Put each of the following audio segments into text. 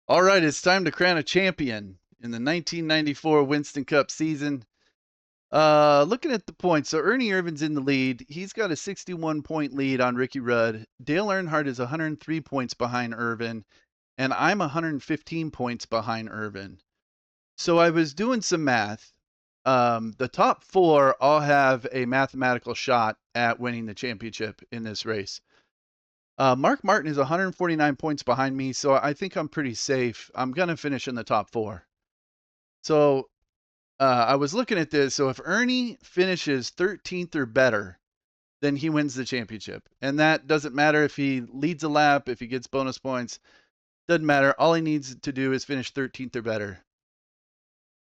All right, it's time to crown a champion in the 1994 Winston Cup season. Looking at the points, so Ernie Irvan's in the lead. He's got a 61-point lead on Ricky Rudd. Dale Earnhardt is 103 points behind Irvin, and I'm 115 points behind Irvin. So I was doing some math. The top four all have a mathematical shot at winning the championship in this race. Mark Martin is 149 points behind me, so I think I'm pretty safe. I'm going to finish in the top four. So I was looking at this. So if Ernie finishes 13th or better, then he wins the championship. And that doesn't matter if he leads a lap, if he gets bonus points. Doesn't matter. All he needs to do is finish 13th or better.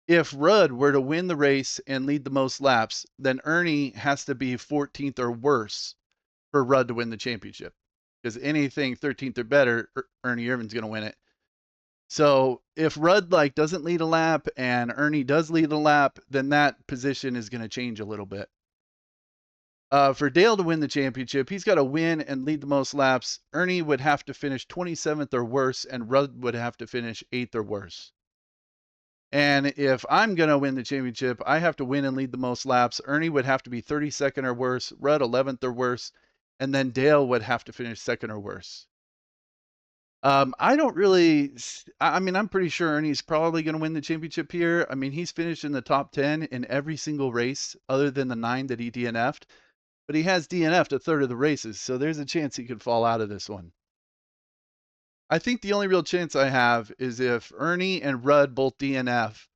If Rudd were to win the race and lead the most laps, then Ernie has to be 14th or worse for Rudd to win the championship. Because anything 13th or better, Ernie Irvan's going to win it. So if Rudd doesn't lead a lap and Ernie does lead a lap, then that position is going to change a little bit. For Dale to win the championship, he's got to win and lead the most laps. Ernie would have to finish 27th or worse, and Rudd would have to finish 8th or worse. And if I'm going to win the championship, I have to win and lead the most laps. Ernie would have to be 32nd or worse, Rudd 11th or worse, and then Dale would have to finish 2nd or worse. I don't really, I mean, I'm pretty sure Ernie's probably going to win the championship here. I mean, he's finished in the top 10 in every single race other than the 9 that he DNF'd, but he has DNF'd a third of the races, so there's a chance he could fall out of this one. I think the only real chance I have is if Ernie and Rudd both DNF,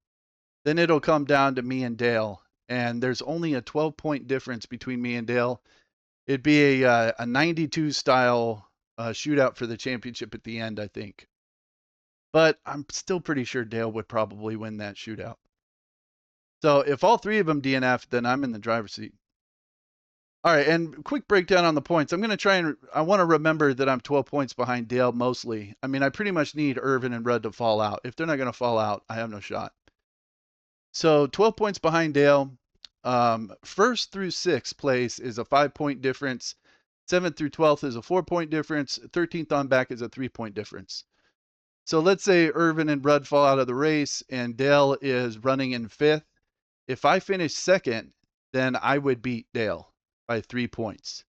then it'll come down to me and Dale, and there's only a 12-point difference between me and Dale. It'd be a 92 style shootout for the championship at the end, I think. But I'm still pretty sure Dale would probably win that shootout. So if all three of them DNF, then I'm in the driver's seat. All right, and quick breakdown on the points. I'm going to try and I want to remember that I'm 12 points behind Dale mostly. I mean, I pretty much need Irvin and Rudd to fall out. If they're not going to fall out, I have no shot. So 12 points behind Dale. First through sixth place is a 5-point difference. 7th through 12th is a 4-point difference. 13th on back is a 3-point difference. So let's say Irvin and Rudd fall out of the race and Dale is running in 5th. If I finish 2nd, then I would beat Dale by 3 points.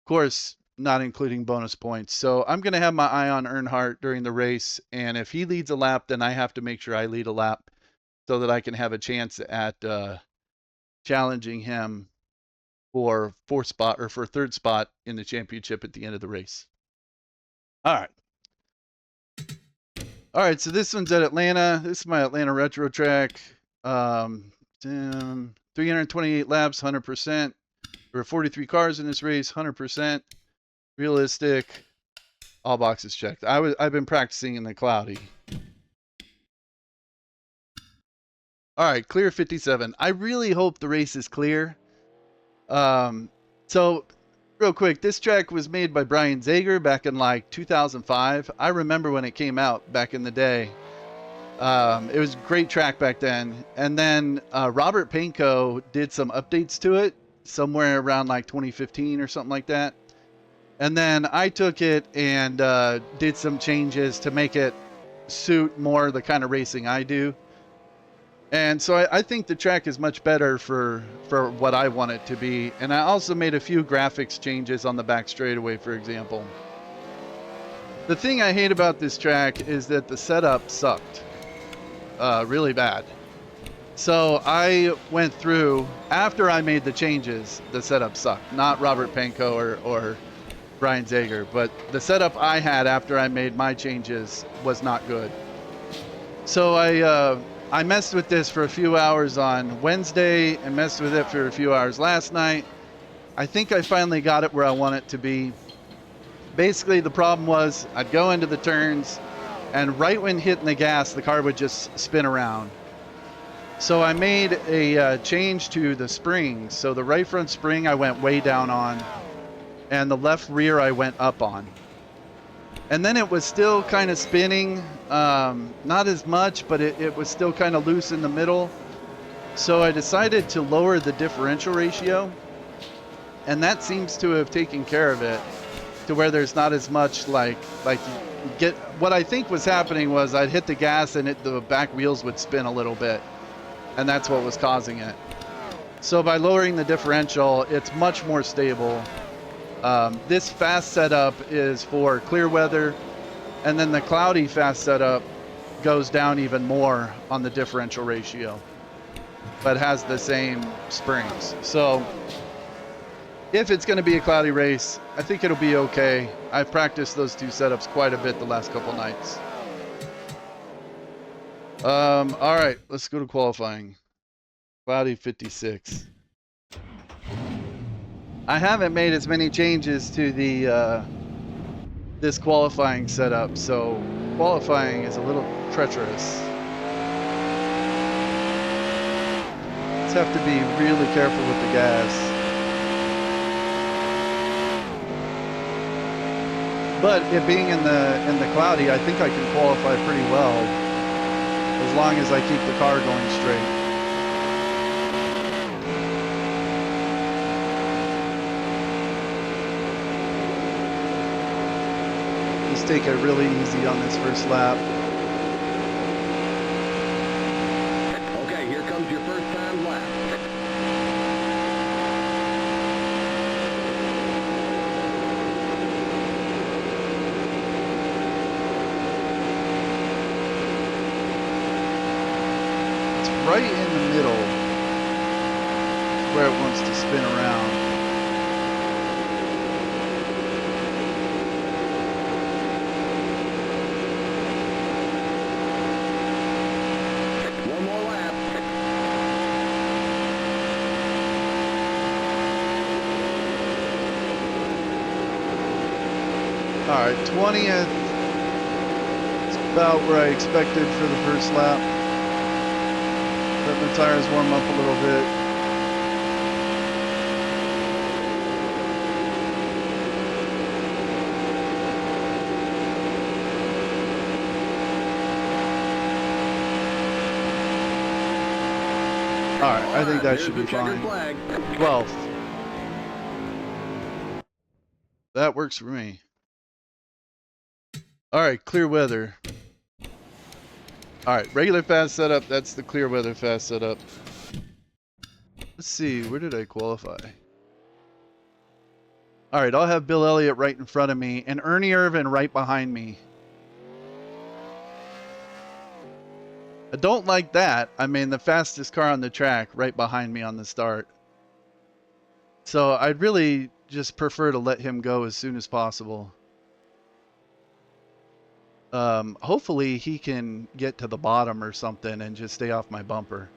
Of course, not including bonus points. So I'm going to have my eye on Earnhardt during the race. And if he leads a lap, then I have to make sure I lead a lap so that I can have a chance at challenging him for 4th spot or for 3rd spot in the championship at the end of the race. All right, so this one's at Atlanta. This is my Atlanta retro track. 328 laps, 100%. There were 43 cars in this race, 100%. Realistic. All boxes checked. I've been practicing in the cloudy. All right, clear 57. I really hope the race is clear. So real quick, this track was made by Brian Zager back in 2005. I remember when it came out back in the day. It was a great track back then. And then Robert Painco did some updates to it somewhere around 2015 or something like that. And then I took it and did some changes to make it suit more the kind of racing I do. And so I think the track is much better for what I want it to be. And I also made a few graphics changes on the back straightaway, for example. The thing I hate about this track is that the setup sucked really bad. So I went through, after I made the changes, the setup sucked. Not Robert Painco or Brian Zager, but the setup I had after I made my changes was not good. So I messed with this for a few hours on Wednesday and messed with it for a few hours last night. I think I finally got it where I want it to be. Basically, the problem was I'd go into the turns, and right when hitting the gas, the car would just spin around. So I made a change to the springs. So the right front spring I went way down on, and the left rear I went up on. And then it was still kind of spinning, not as much, but it was still kind of loose in the middle. So I decided to lower the differential ratio, and that seems to have taken care of it to where there's not as much like what I think was happening was I'd hit the gas and the back wheels would spin a little bit, and that's what was causing it. So by lowering the differential, it's much more stable. This fast setup is for clear weather, and then the cloudy fast setup goes down even more on the differential ratio, but has the same springs. So if it's going to be a cloudy race, I think it'll be okay. I've practiced those two setups quite a bit the last couple nights. All right, let's go to qualifying. Cloudy 56. I haven't made as many changes to the this qualifying setup, so qualifying is a little treacherous. Just have to be really careful with the gas. But it being in the cloudy, I think I can qualify pretty well as long as I keep the car going straight. Just take it really easy on this first lap. Okay, here comes your first time lap. Right in the middle is where it wants to spin around. One more lap. All right, 20th. It's about where I expected for the first lap. Let the tires warm up a little bit. All right, I think that should be fine. 12th. That works for me. All right, clear weather. All right, regular fast setup. That's the clear weather fast setup. Let's see, where did I qualify? All right, I'll have Bill Elliott right in front of me and Ernie Irvan right behind me. I don't like that. I mean, the fastest car on the track right behind me on the start. So I'd really just prefer to let him go as soon as possible. Hopefully he can get to the bottom or something and just stay off my bumper.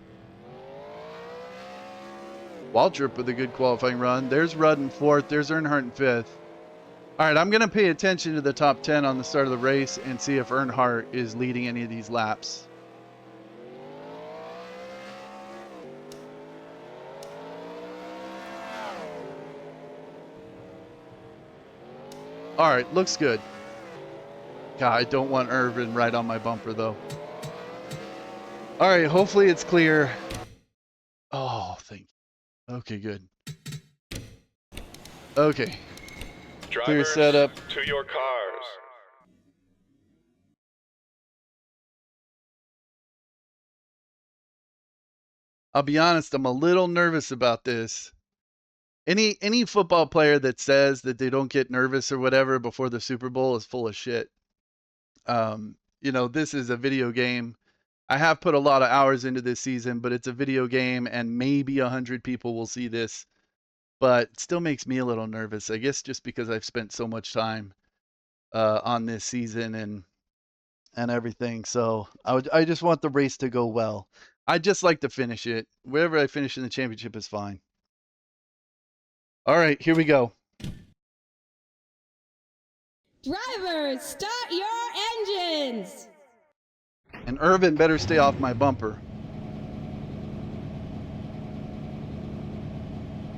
Waltrip with a good qualifying run. There's Rudd in 4th. There's Earnhardt in 5th. All right, I'm going to pay attention to the top 10 on the start of the race and see if Earnhardt is leading any of these laps. All right, looks good. God, I don't want Irvin right on my bumper, though. All right, hopefully it's clear. Oh, thank you. Okay, good. Okay. Drivers, clear setup. To your cars. I'll be honest, I'm a little nervous about this. Any football player that says that they don't get nervous or whatever before the Super Bowl is full of shit. You know, this is a video game. I have put a lot of hours into this season, but it's a video game and maybe 100 people will see this. But it still makes me a little nervous, I guess, just because I've spent so much time on this season and everything. So I just want the race to go well. I'd just like to finish it. Wherever I finish in the championship is fine. All right, here we go. Drivers, start your engines! And Irvin better stay off my bumper.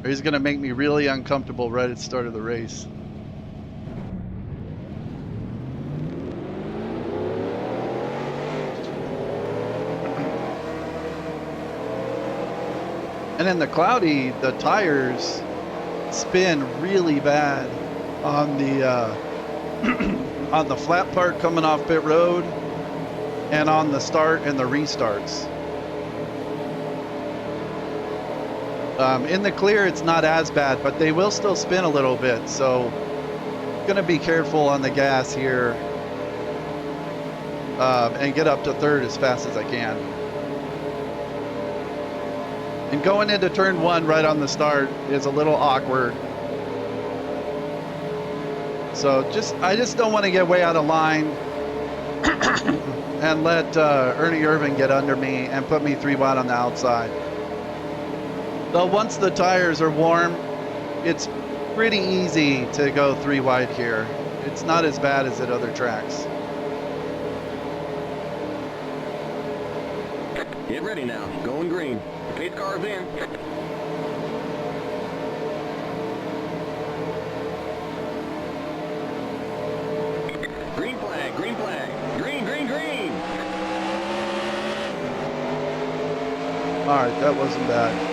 Or he's going to make me really uncomfortable right at the start of the race. And in the cloudy, the tires spin really bad on the on the flat part coming off pit road and on the start and the restarts. In the clear, it's not as bad, but they will still spin a little bit. So gonna be careful on the gas here and get up to third as fast as I can. And going into turn 1 right on the start is a little awkward. So I just don't want to get way out of line and let Ernie Irvin get under me and put me 3 wide on the outside. Though once the tires are warm, it's pretty easy to go 3 wide here. It's not as bad as at other tracks. Get ready now. Going green. Pace car's in. Green flag, green flag. Green, green, green. All right, that wasn't bad.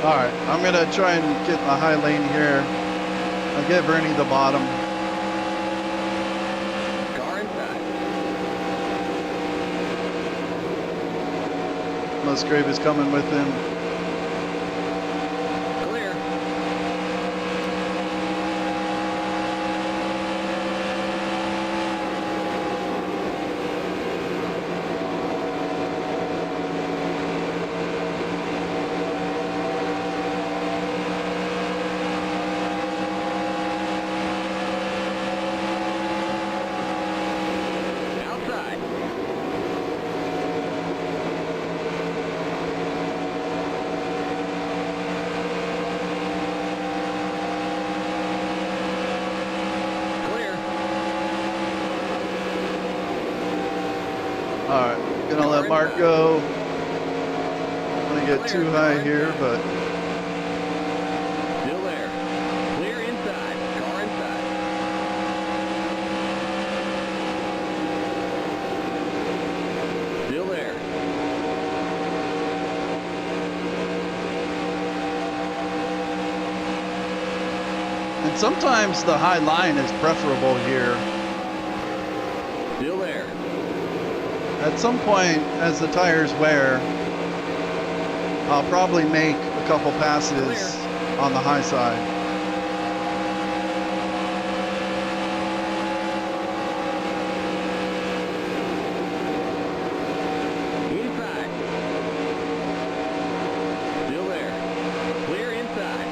All right, I'm gonna try and get in the high lane here. I'll get Bernie the bottom. Car inside. Musgrave is coming with him. Clear. Gonna let Mark go. I'm gonna get too high here, but Still there. Clear inside. Car inside. Still there. and sometimes the high line is preferable here. Still there. At some point, as the tires wear, I'll probably make a couple passes on the high side. Inside. Still there. Clear inside.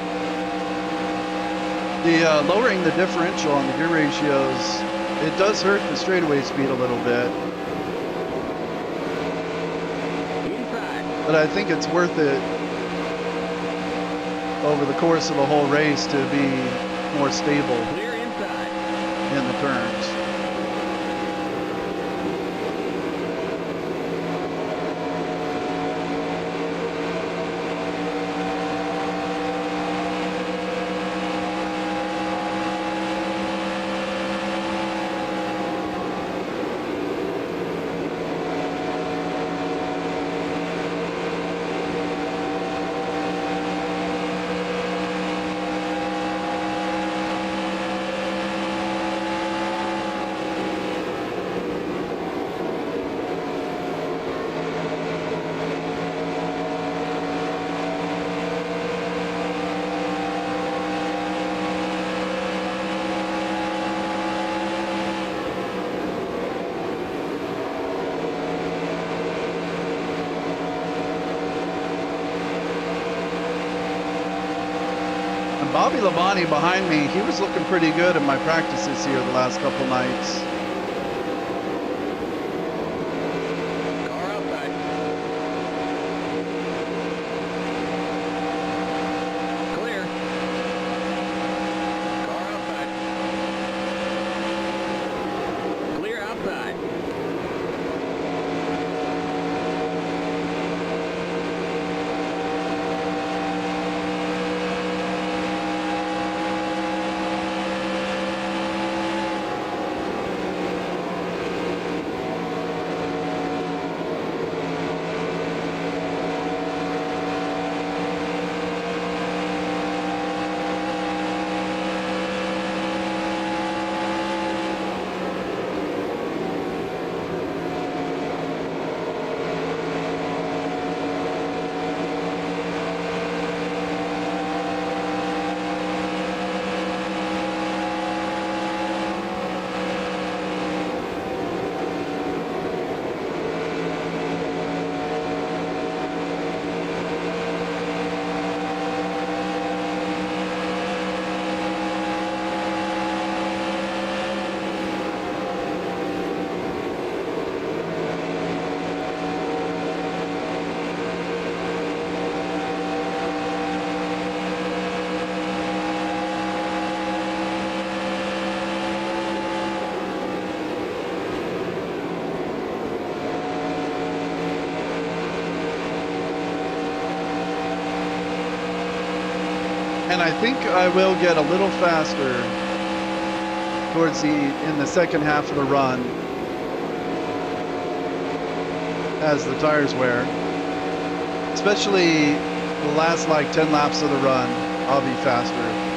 The lowering the differential on the gear ratios, it does hurt the straightaway speed a little bit. But I think it's worth it over the course of a whole race to be more stable Clear inside. in the turns. Bobby Labonte behind me, he was looking pretty good in my practices here the last couple nights. Car outside. Clear. Car outside. Clear outside. And I think I will get a little faster towards in the second half of the run as the tires wear. Especially the last like 10 laps of the run, I'll be faster.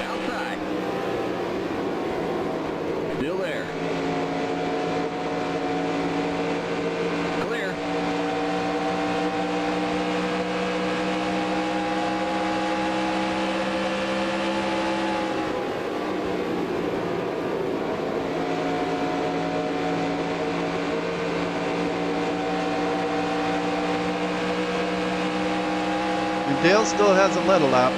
Outside. Still there. Clear. And Dale still hasn't led a lap.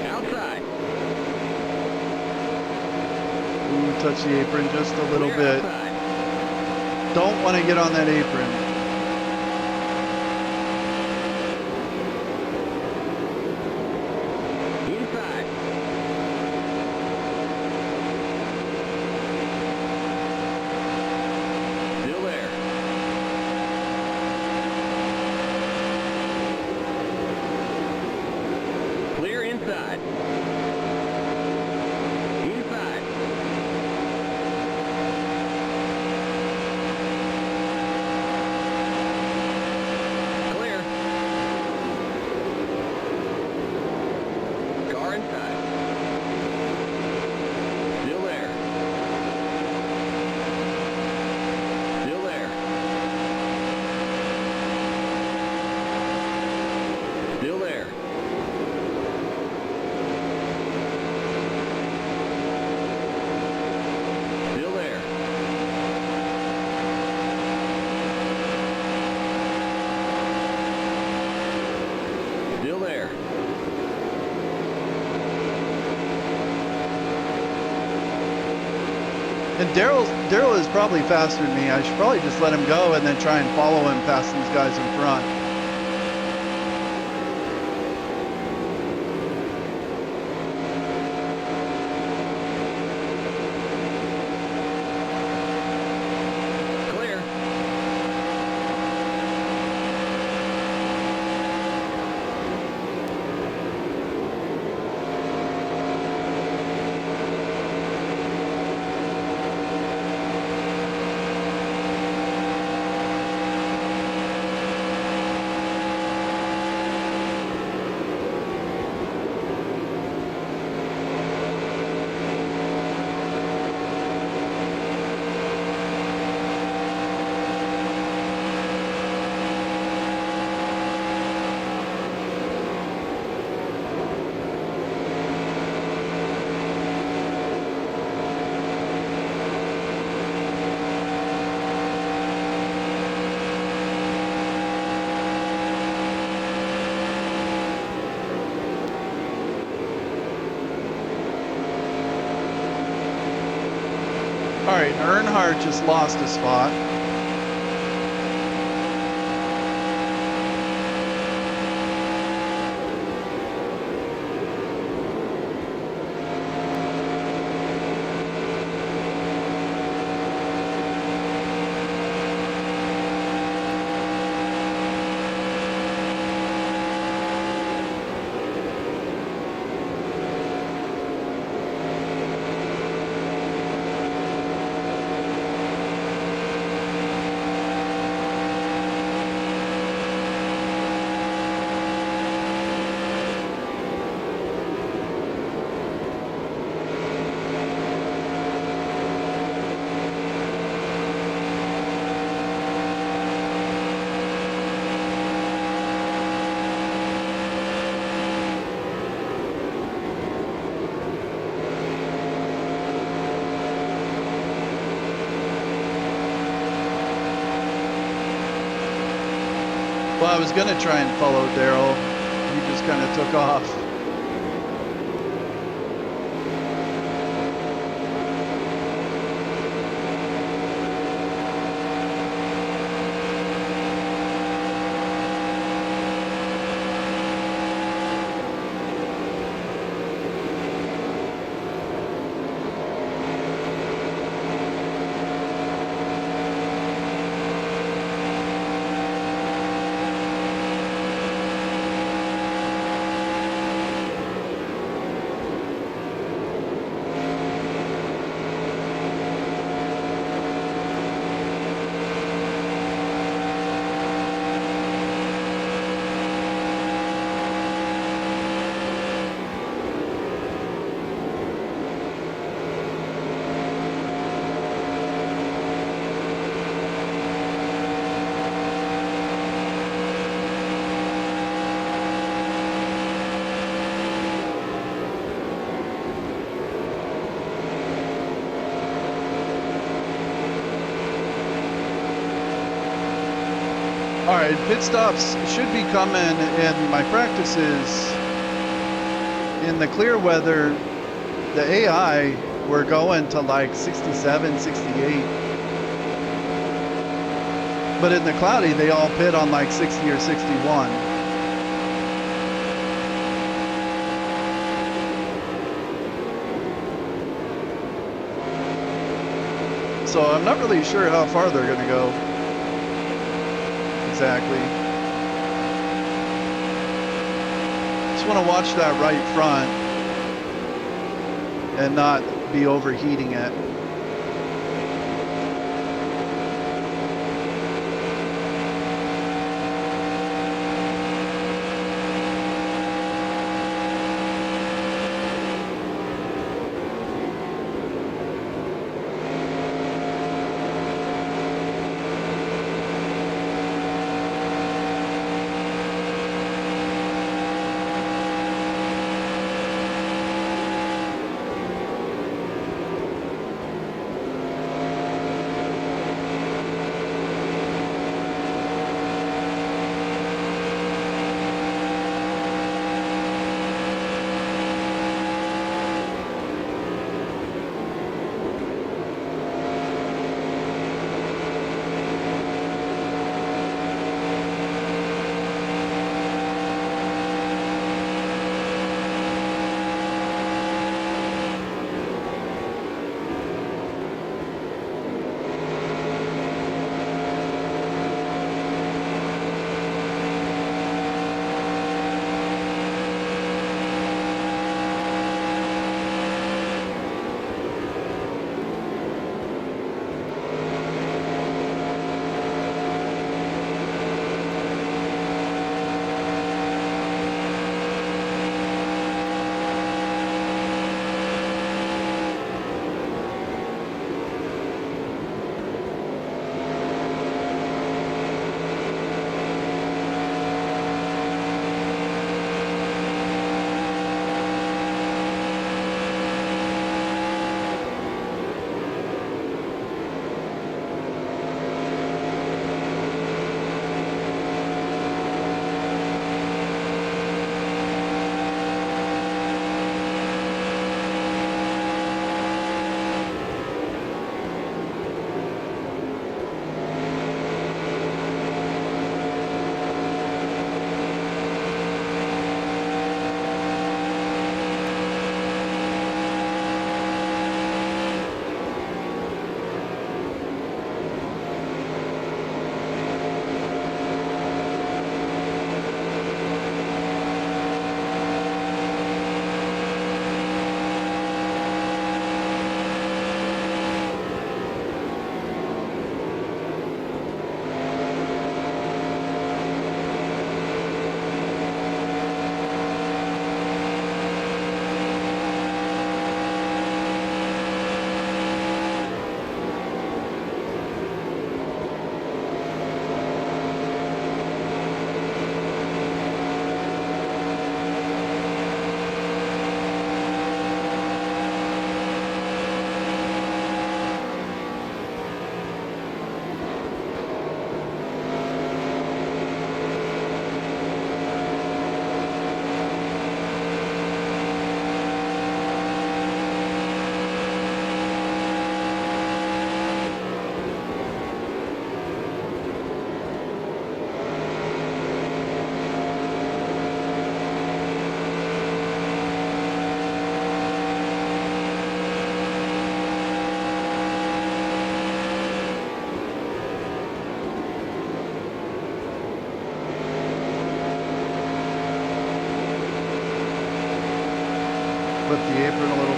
Outside. Ooh, touch the apron just a little Clear bit. outside. Don't want to get on that apron. Inside. Still there. Clear inside. Inside. Clear. Car inside. Still there. Still there. Still there. Still there. Still there. And Daryl is probably faster than me. I should probably just let him go and then try and follow him past these guys in front. Clear. Earnhardt just lost a spot. Well, I was going to try and follow Daryl. He just kind of took off. All right, pit stops should be coming in my practices. In the clear weather, the AI, we're going to like 67, 68. But in the cloudy, they all pit on like 60 or 61. So I'm not really sure how far they're going to go. Exactly. Just want to watch that right front and not be overheating it.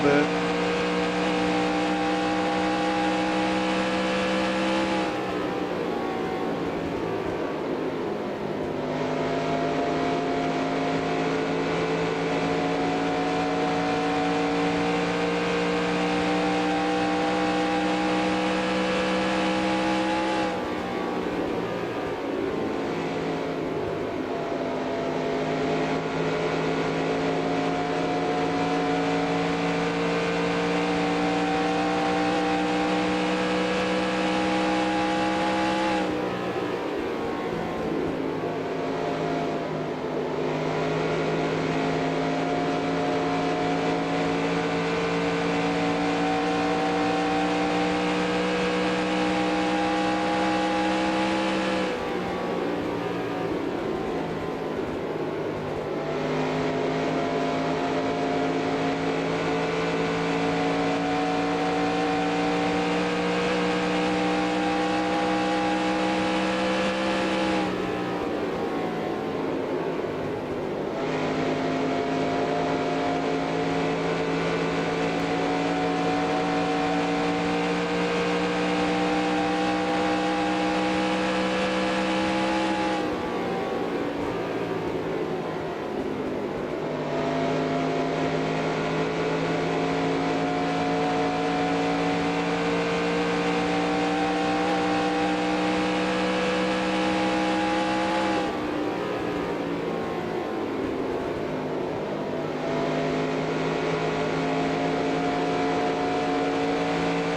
little bit.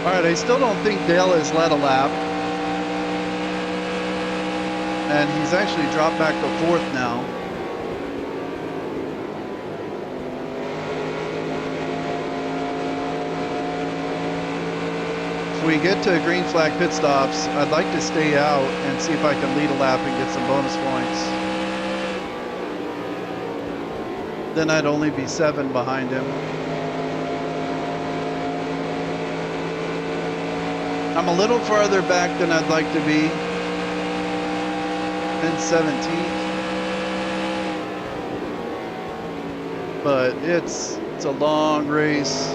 All right, I still don't think Dale has led a lap. And he's actually dropped back to 4th now. If we get to green flag pit stops, I'd like to stay out and see if I can lead a lap and get some bonus points. Then I'd only be 7 behind him. I'm a little farther back than I'd like to be. In 17th. But it's a long race.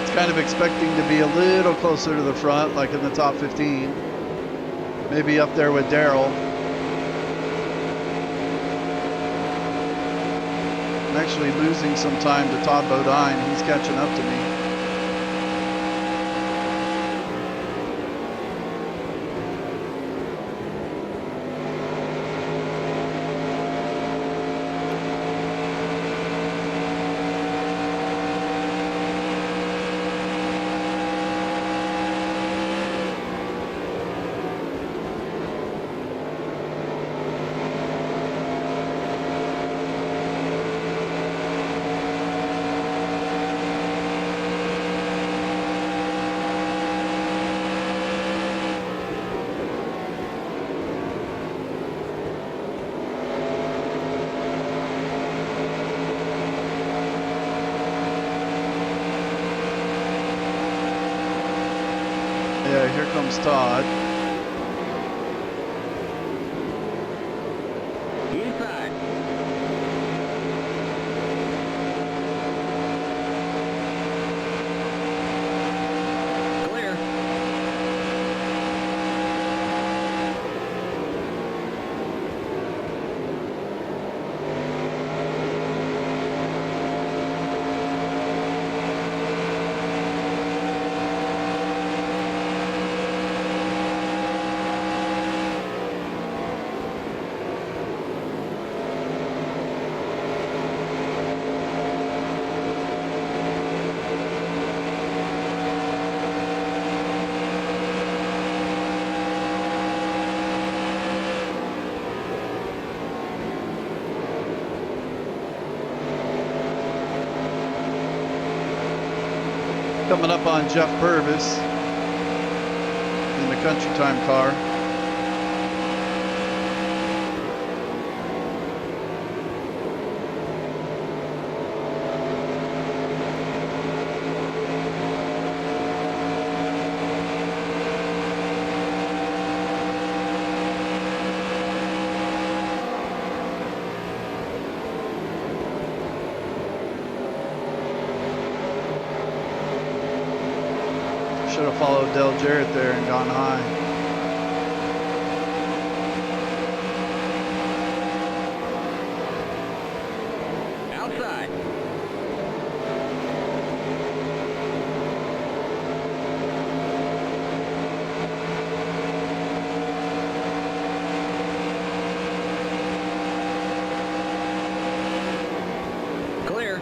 It's kind of expecting to be a little closer to the front, like in the top 15. Maybe up there with Daryl. Actually losing some time to Todd Bodine. He's catching up to me. Yeah, here comes Todd. Inside. Clear. Coming up on Jeff Purvis in the Country Time car. should have followed Del Jarrett there and gone high. Outside. Clear.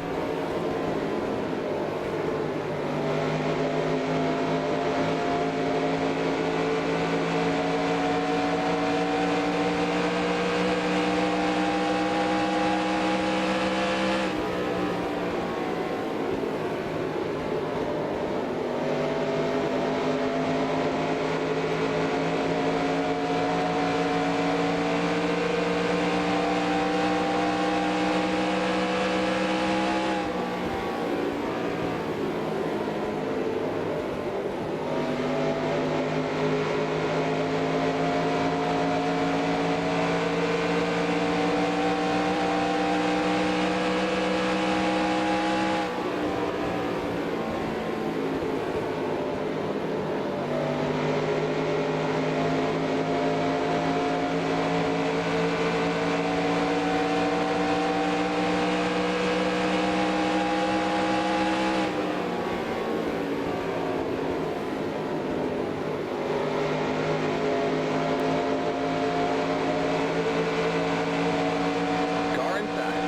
Car inside.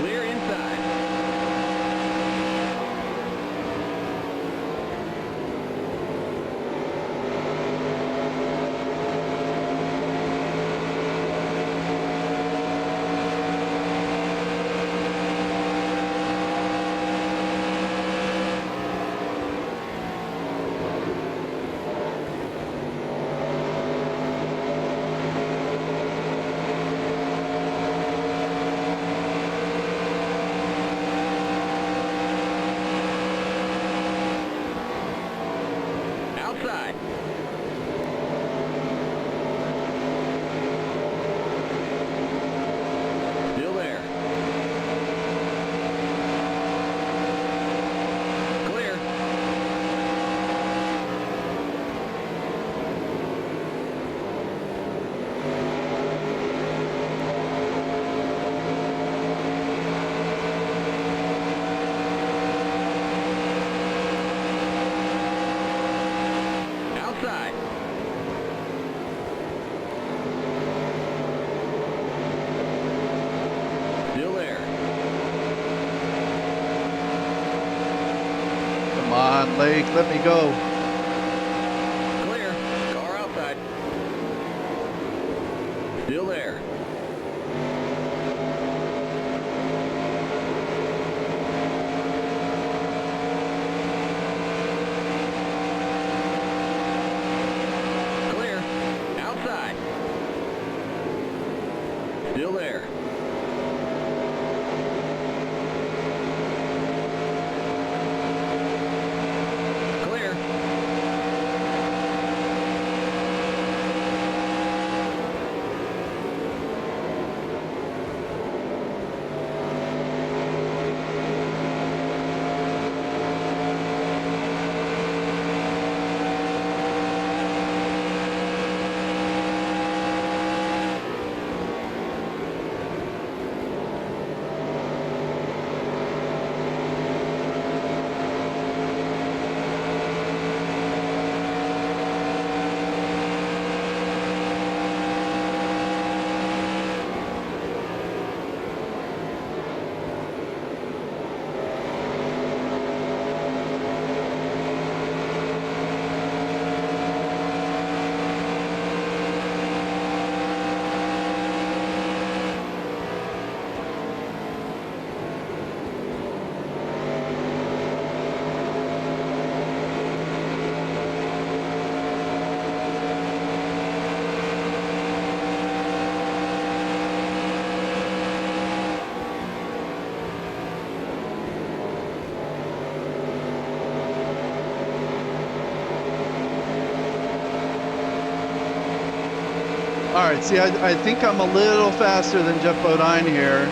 Clear inside. Outside. Still there. Clear. Outside. Still there. Come on, Lake, let me go. Clear. Car outside. Still there. Clear. Outside. Still there. Clear. All right, see, I think I'm a little faster than Jeff Bodine here.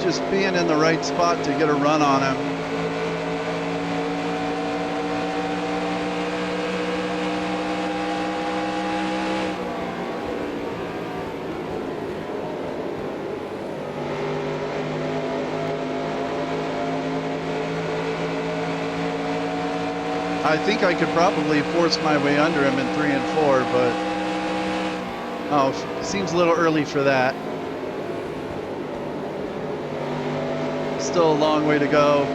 just being in the right spot to get a run on him. I think I could probably force my way under him in 3 and 4, but seems a little early for that. Still a long way to go.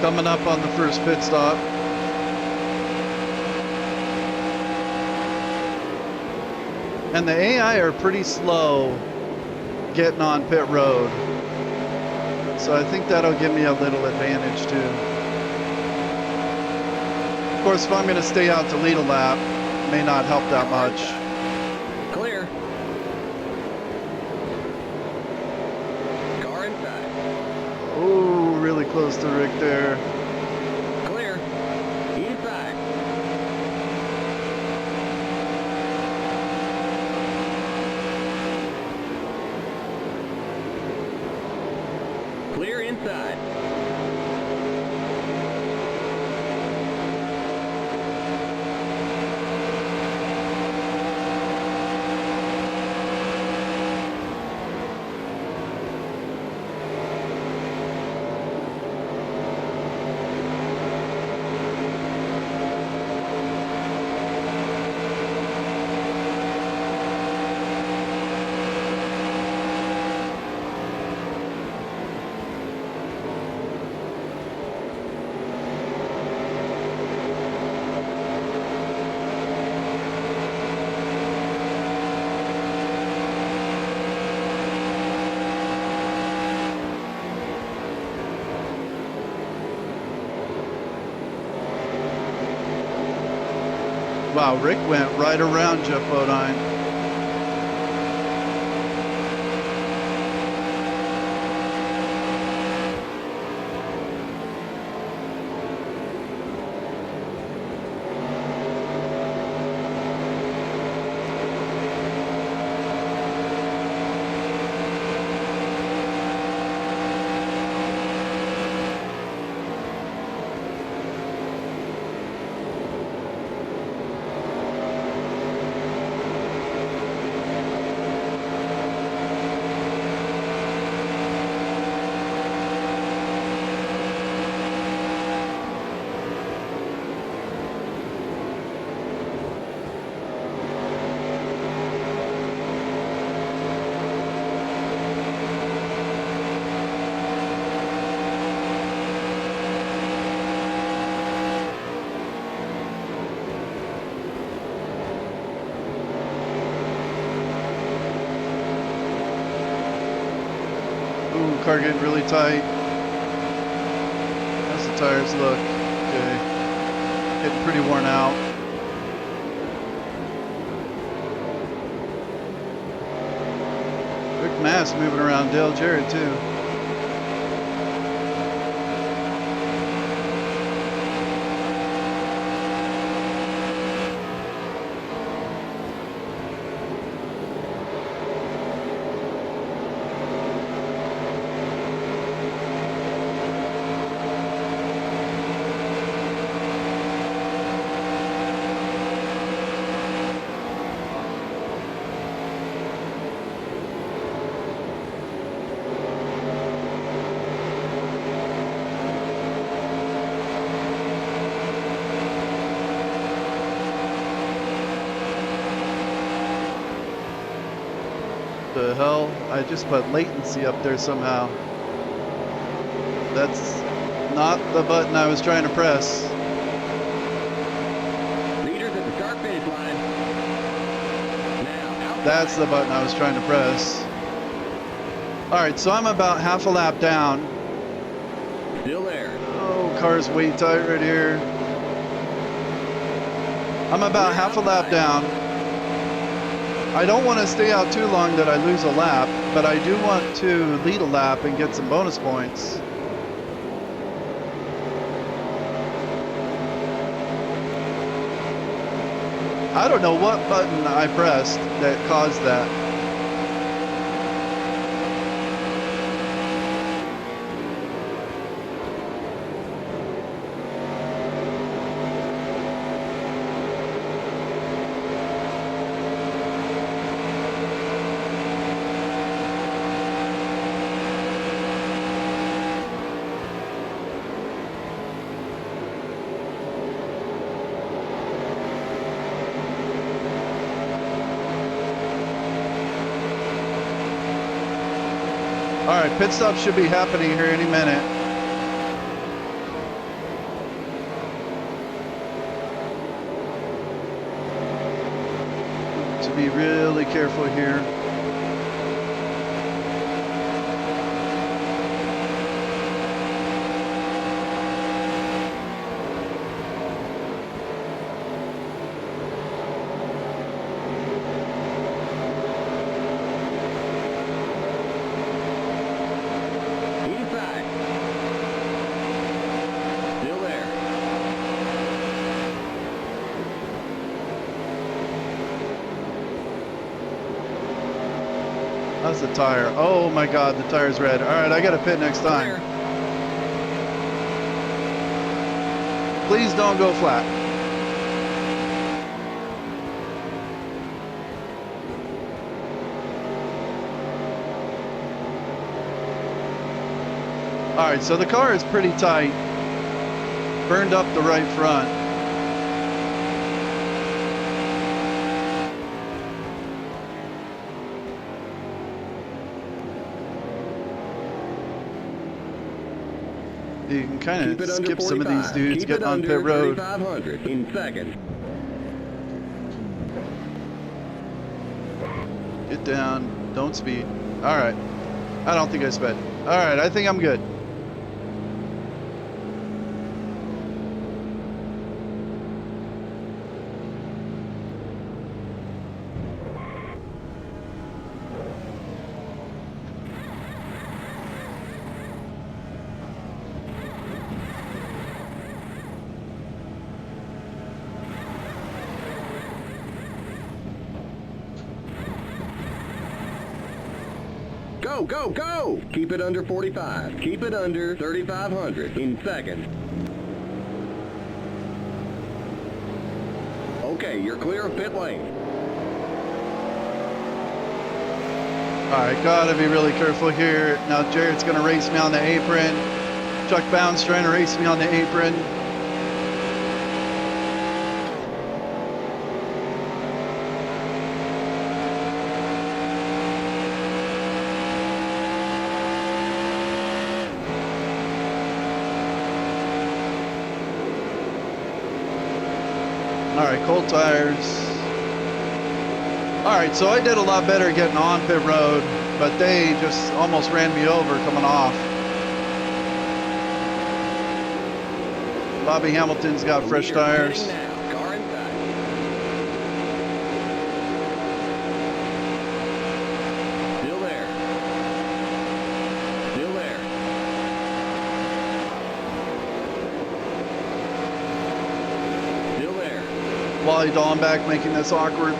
Coming up on the first pit stop. And the AI are pretty slow getting on pit road. So I think that'll give me a little advantage too. Of course, if I'm going to stay out to lead a lap, it may not help that much. Clear. Car inside. Oh, really close to Rick there. Clear. Inside. Clear inside. Wow, Rick went right around Jeff Bodine. Ooh, car getting really tight. How's the tires look? Okay. Getting pretty worn out. Rick Mass moving around Dale Jarrett too. The hell? I just put latency up there somehow. That's not the button I was trying to press. Leaders at the start finish line. Now. That's the button I was trying to press. All right, so I'm about half a lap down. Still there. Oh, car's way tight right here. I'm about half a lap down. I don't want to stay out too long that I lose a lap, but I do want to lead a lap and get some bonus points. I don't know what button I pressed that caused that. All right, pit stop should be happening here any minute. To be really careful here. How's the tire? Oh my God, the tire's red. All right, I got to pit next time. Please don't go flat. All right, so the car is pretty tight. Burned up the right front. You can kind of skip some of these dudes getting on pit road. 3,500 in second. Get down, don't speed. All right, I don't think I sped. All right, I think I'm good. Go, go, go! Keep it under 45. Keep it under 3,500 in second. Okay, you're clear of pit lane. All right, gotta be really careful here. Now Jared's gonna race me on the apron. Chuck Bound's trying to race me on the apron. All right, cold tires. All right, so I did a lot better getting on pit road, but they just almost ran me over coming off. Bobby Hamilton's got fresh tires. Car inside. Still there. Still there. Still there. Wally Dallenbach making this awkward.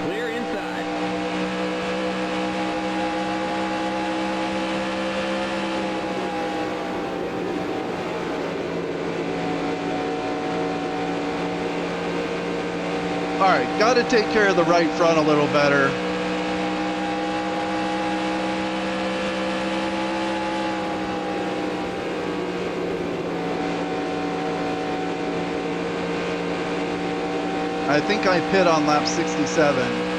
Clear inside. All right, got to take care of the right front a little better. I think I pit on lap 67.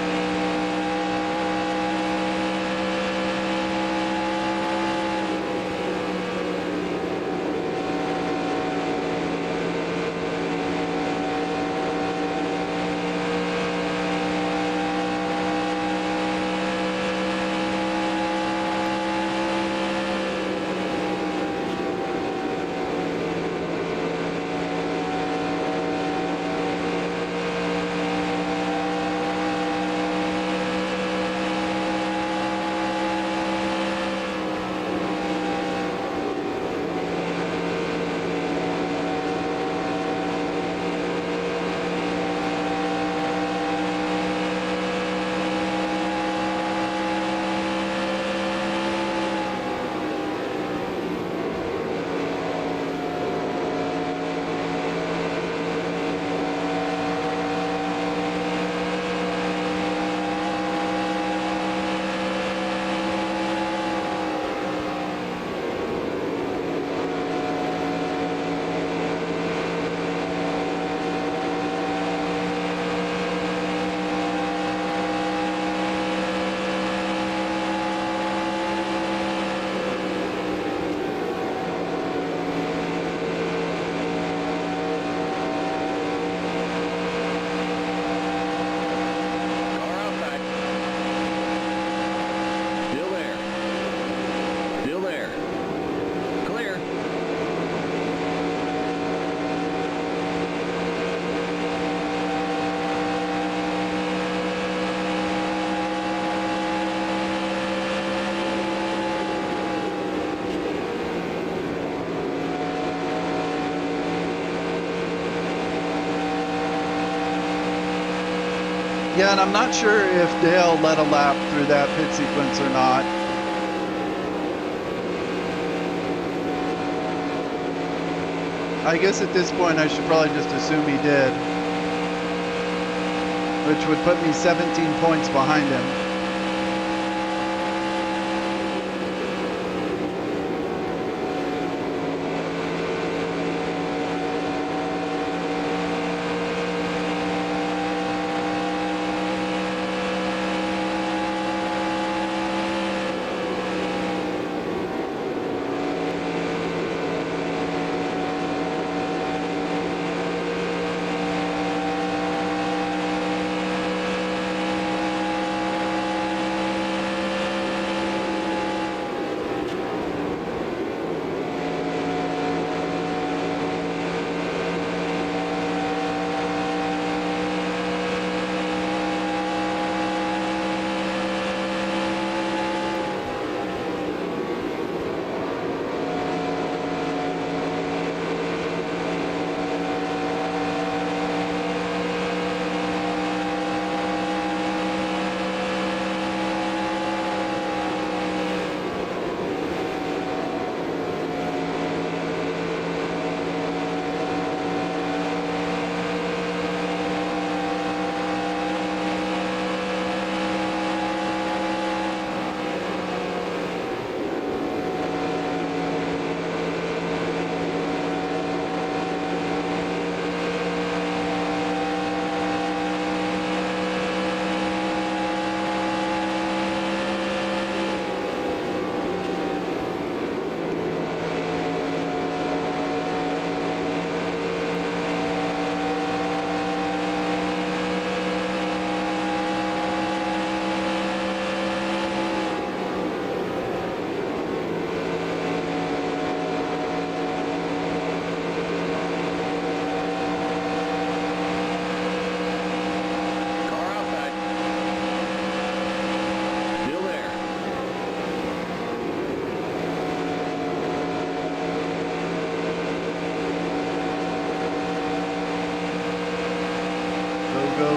Yeah, and I'm not sure if Dale led a lap through that pit sequence or not. I guess at this point I should probably just assume he did, which would put me 17 points behind him.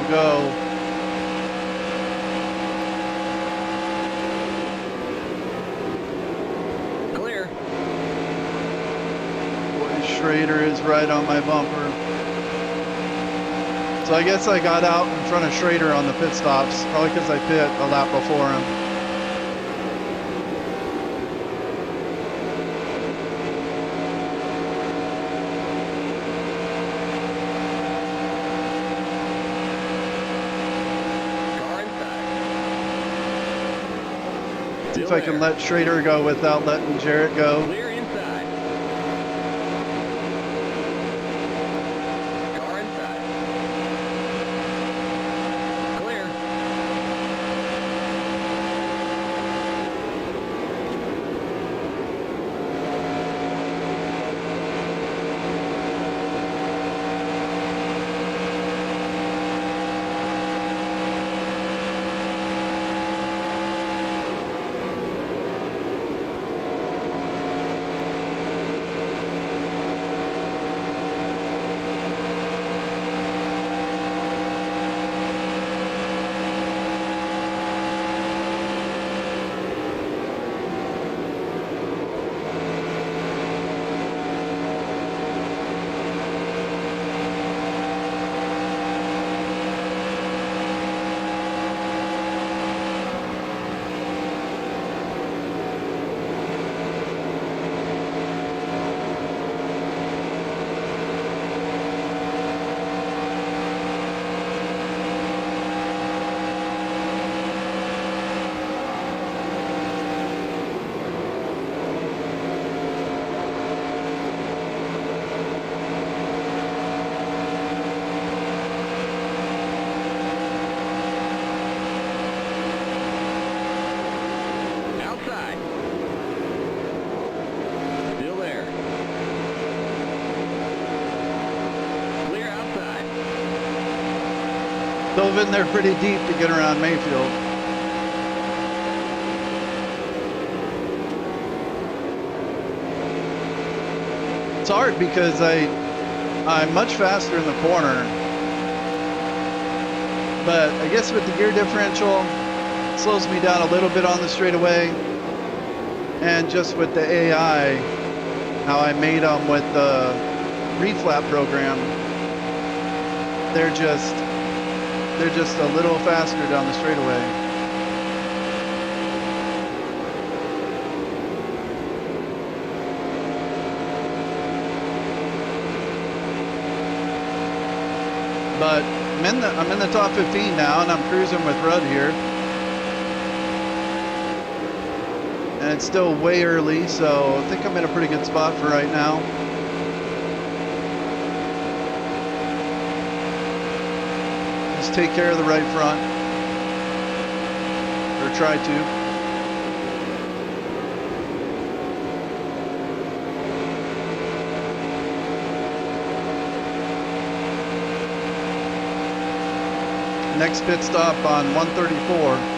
Go. Clear. Boy, Schrader is right on my bumper. So I guess I got out in front of Schrader on the pit stops, probably because I pit a lap before him. See if I can let Schrader go without letting Jarrett go. Clear inside. Car inside. Clear. Dove in there pretty deep to get around Mayfield. It's hard because I'm much faster in the corner, But I guess with the gear differential, it slows me down a little bit on the straightaway. And just with the AI, how I made them with the reflap program, they're just a little faster down the straightaway. But I'm in the top 15 now, and I'm cruising with Rudd here. And it's still way early, so I think I'm in a pretty good spot for right now. Just take care of the right front, or try to. Next pit stop on 134.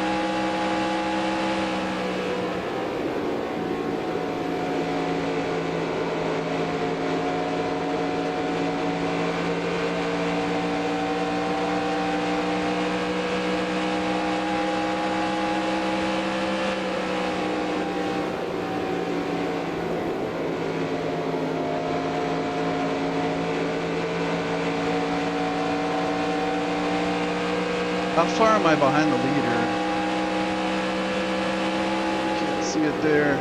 How far am I behind the leader? Can't see it there.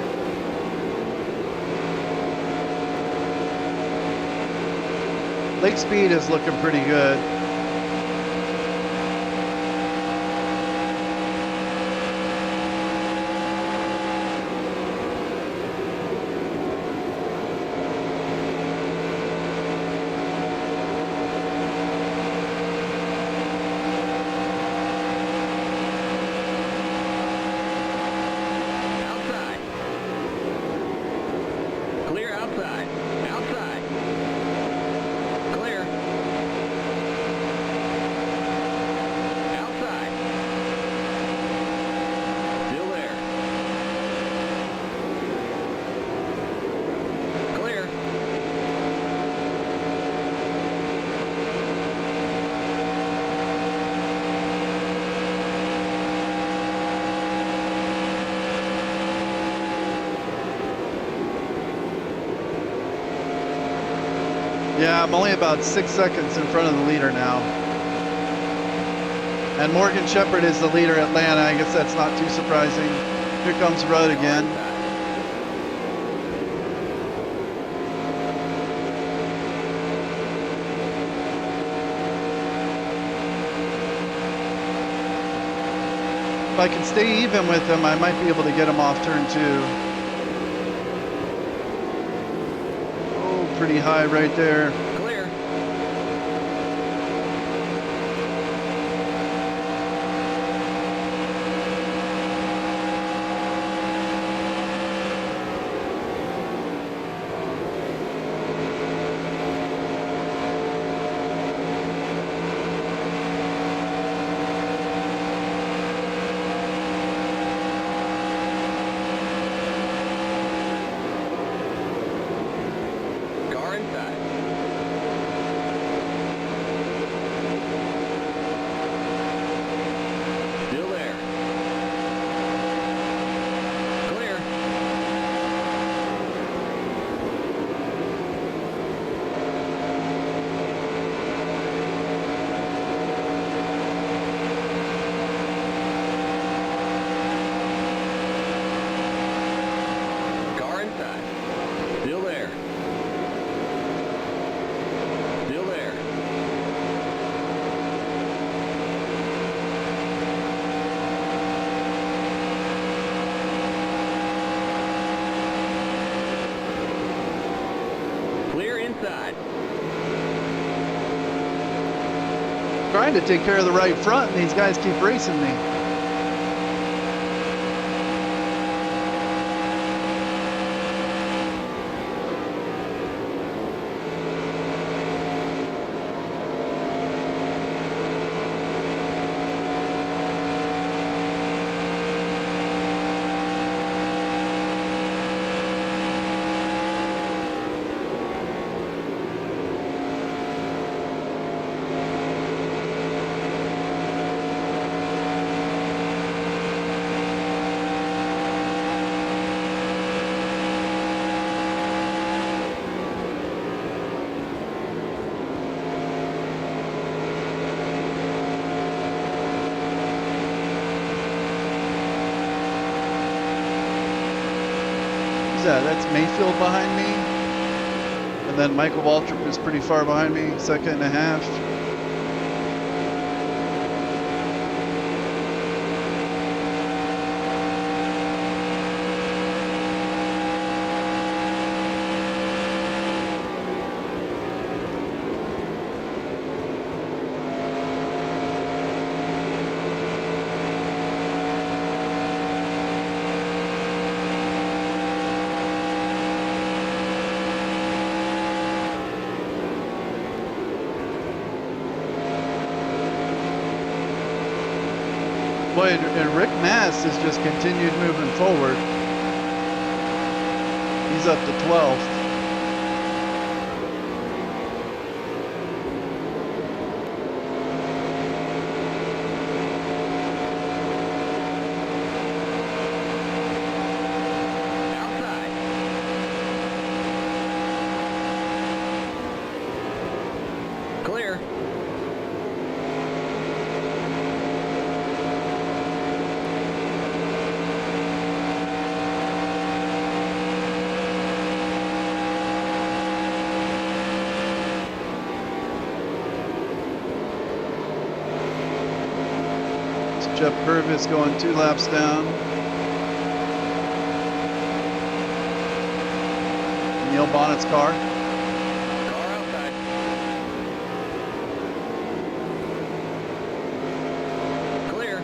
Lake speed is looking pretty good. Yeah, I'm only about 6 seconds in front of the leader now. And Morgan Shepherd is the leader at Atlanta. I guess that's not too surprising. Here comes Rudd again. If I can stay even with him, I might be able to get him off turn 2. Pretty high right there. Clear. Trying to take care of the right front, and these guys keep racing me. that? That's Mayfield behind me. And then Michael Waltrip is pretty far behind me, 2.5. Boy, and Rick Mass has just continued moving forward. He's up to 12th. Clear. Jeff Purvis going 2 laps down. Neil Bonnet's car. Car outside. Clear.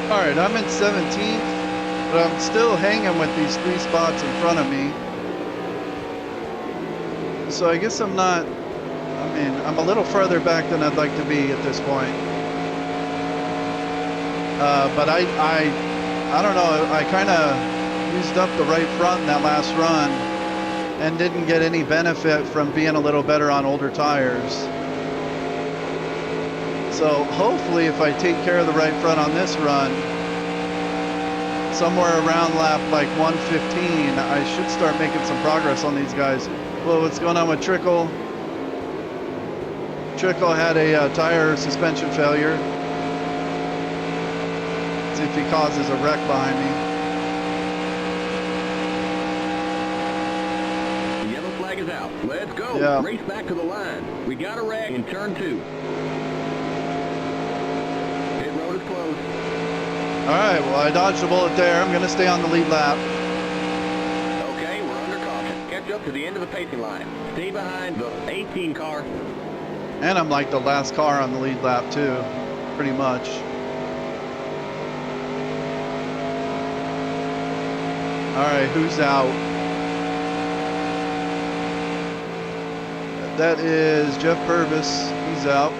All right, I'm in 17th, but I'm still hanging with these 3 spots in front of me. So I guess I'm not, I mean, I'm a little further back than I'd like to be at this point. But I don't know, I kind of used up the right front in that last run and didn't get any benefit from being a little better on older tires. So hopefully if I take care of the right front on this run, somewhere around lap like 115, I should start making some progress on these guys. Well, what's going on with Trickle? Trickle had a tire suspension failure. See if he causes a wreck behind me. The yellow flag is out. Let's go. Yeah. Race back to the line. We got a wreck in turn 2. Pit road is closed. All right, well, I dodged a bullet there. I'm going to stay on the lead lap. Okay, we're under caution. Catch up to the end of the pacing line. Stay behind the 18 car. And I'm like the last car on the lead lap too, pretty much. All right, who's out? That is Jeff Purvis. He's out.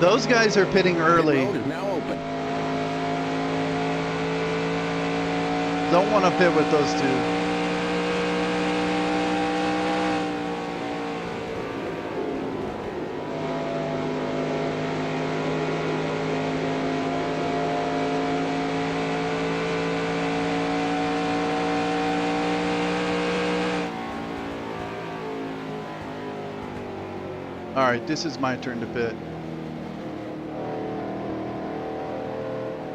Those guys are pitting early. Pit road is now open. Don't want to pit with those two. All right, this is my turn to pit.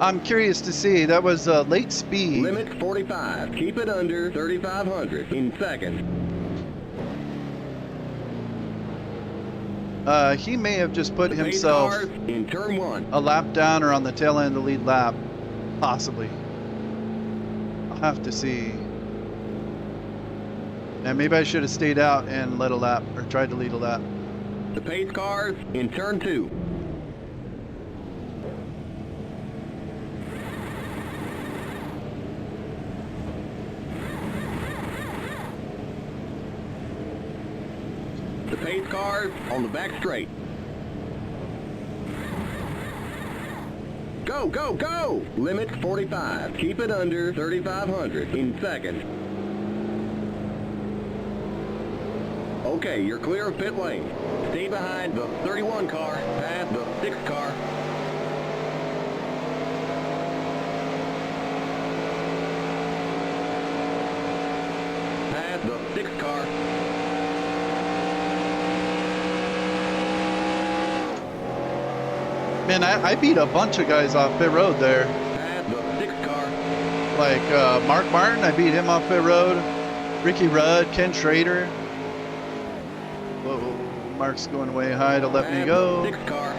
I'm curious to see, that was late speed. Limit 45. Keep it under 3,500 in second. He may have just put The pace himself cars in turn 1. a lap down or on the tail end of the lead lap. Possibly. I'll have to see. And maybe I should have stayed out and led a lap, or tried to lead a lap. The pace cars in turn 2. The pace cars on the back straight. Go, go, go! Limit 45. Keep it under 3,500 in second. Okay, you're clear of pit lane. Stay behind the 31 car, past the 6 car. Past the 6 car. Man, I beat a bunch of guys off pit road there. Past the 6 car. Like Mark Martin, I beat him off pit road. Ricky Rudd, Ken Schrader. Whoa, Mark's going way high to let me go. 6 car.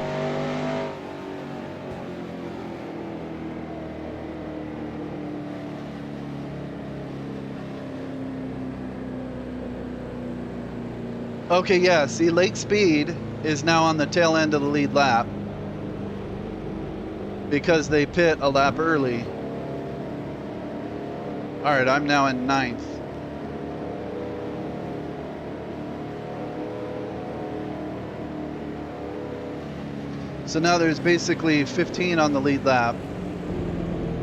Okay, yeah, see, late speed is now on the tail end of the lead lap because they pit a lap early. All right, I'm now in 9th. So now there's basically 15 on the lead lap,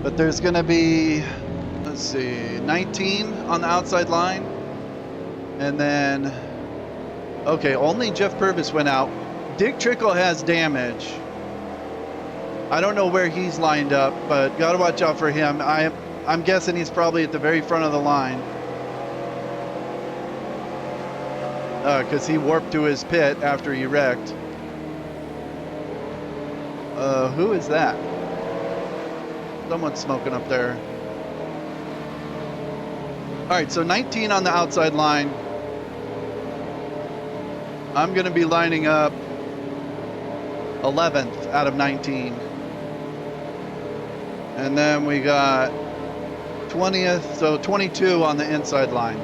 but there's gonna be, let's see, 19 on the outside line, and then, okay, only Jeff Purvis went out. Dick Trickle has damage. I don't know where he's lined up, but gotta watch out for him. I'm guessing he's probably at the very front of the line, because he warped to his pit after he wrecked. Who is that? Someone's smoking up there. All right, so 19 on the outside line. I'm going to be lining up 11th out of 19. And then we got 20th, so 22 on the inside line.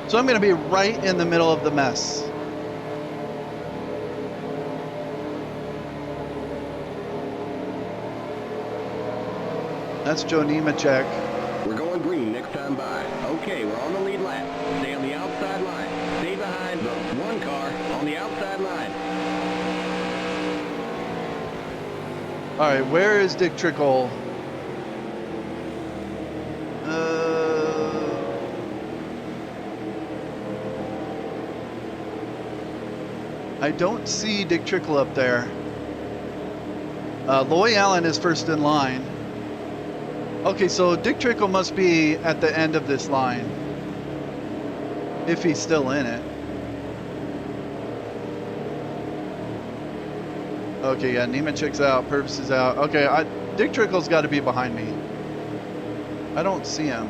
So I'm going to be right in the middle of the mess. That's Joe Nemechek. We're going green next time by. Okay, we're on the lead lap. Stay on the outside line. Stay behind the 1 car on the outside line. All right, where is Dick Trickle? I don't see Dick Trickle up there. Loy Allen is first in line. Okay, so Dick Trickle must be at the end of this line, if he's still in it. Okay, yeah, Nemechek's out, Purvis is out. Okay, Dick Trickle's got to be behind me. I don't see him.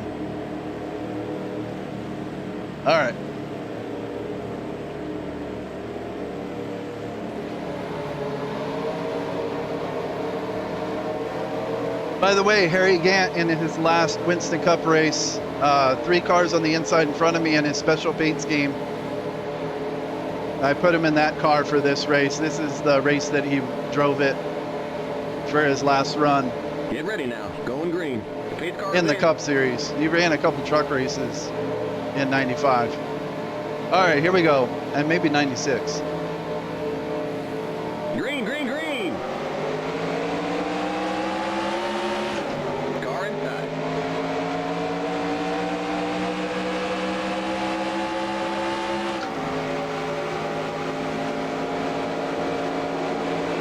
All right. By the way, Harry Gant in his last Winston Cup race, 3 cars on the inside in front of me in his special paint scheme, I put him in that car for this race. This is the race that he drove it for his last run Get ready now. Going green. Pace car in the Cup Series. He ran a couple truck races in 95. All right, here we go. And maybe 96. Green, green, green. Car inside.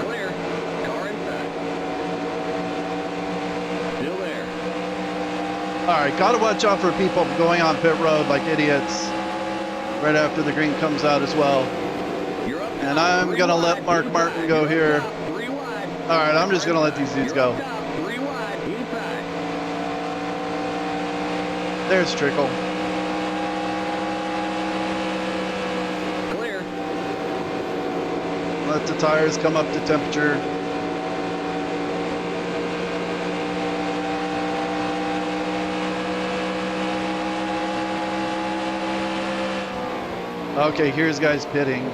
Clear. Car inside. Still there. All right, got to watch out for people going on pit road like idiots right after the green comes out as well. You're up And top, I'm three going to wide, let Mark inside. Martin go You're up here. top, 3 wide. All right, I'm just going to let these dudes You're up go. top, 3 wide, inside. There's Trickle. Clear. Let the tires come up to temperature. Okay, here's guys pitting.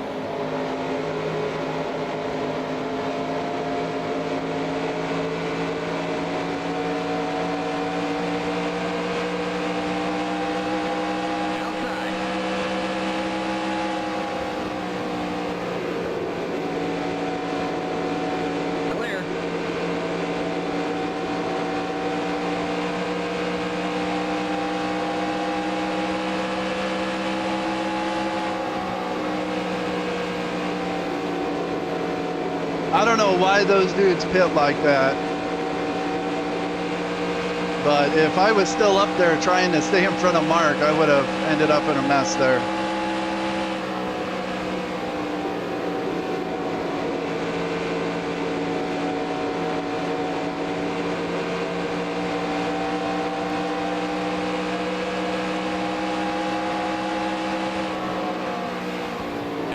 Outside. Clear. I don't know why those dudes pit like that. But if I was still up there trying to stay in front of Mark, I would have ended up in a mess there.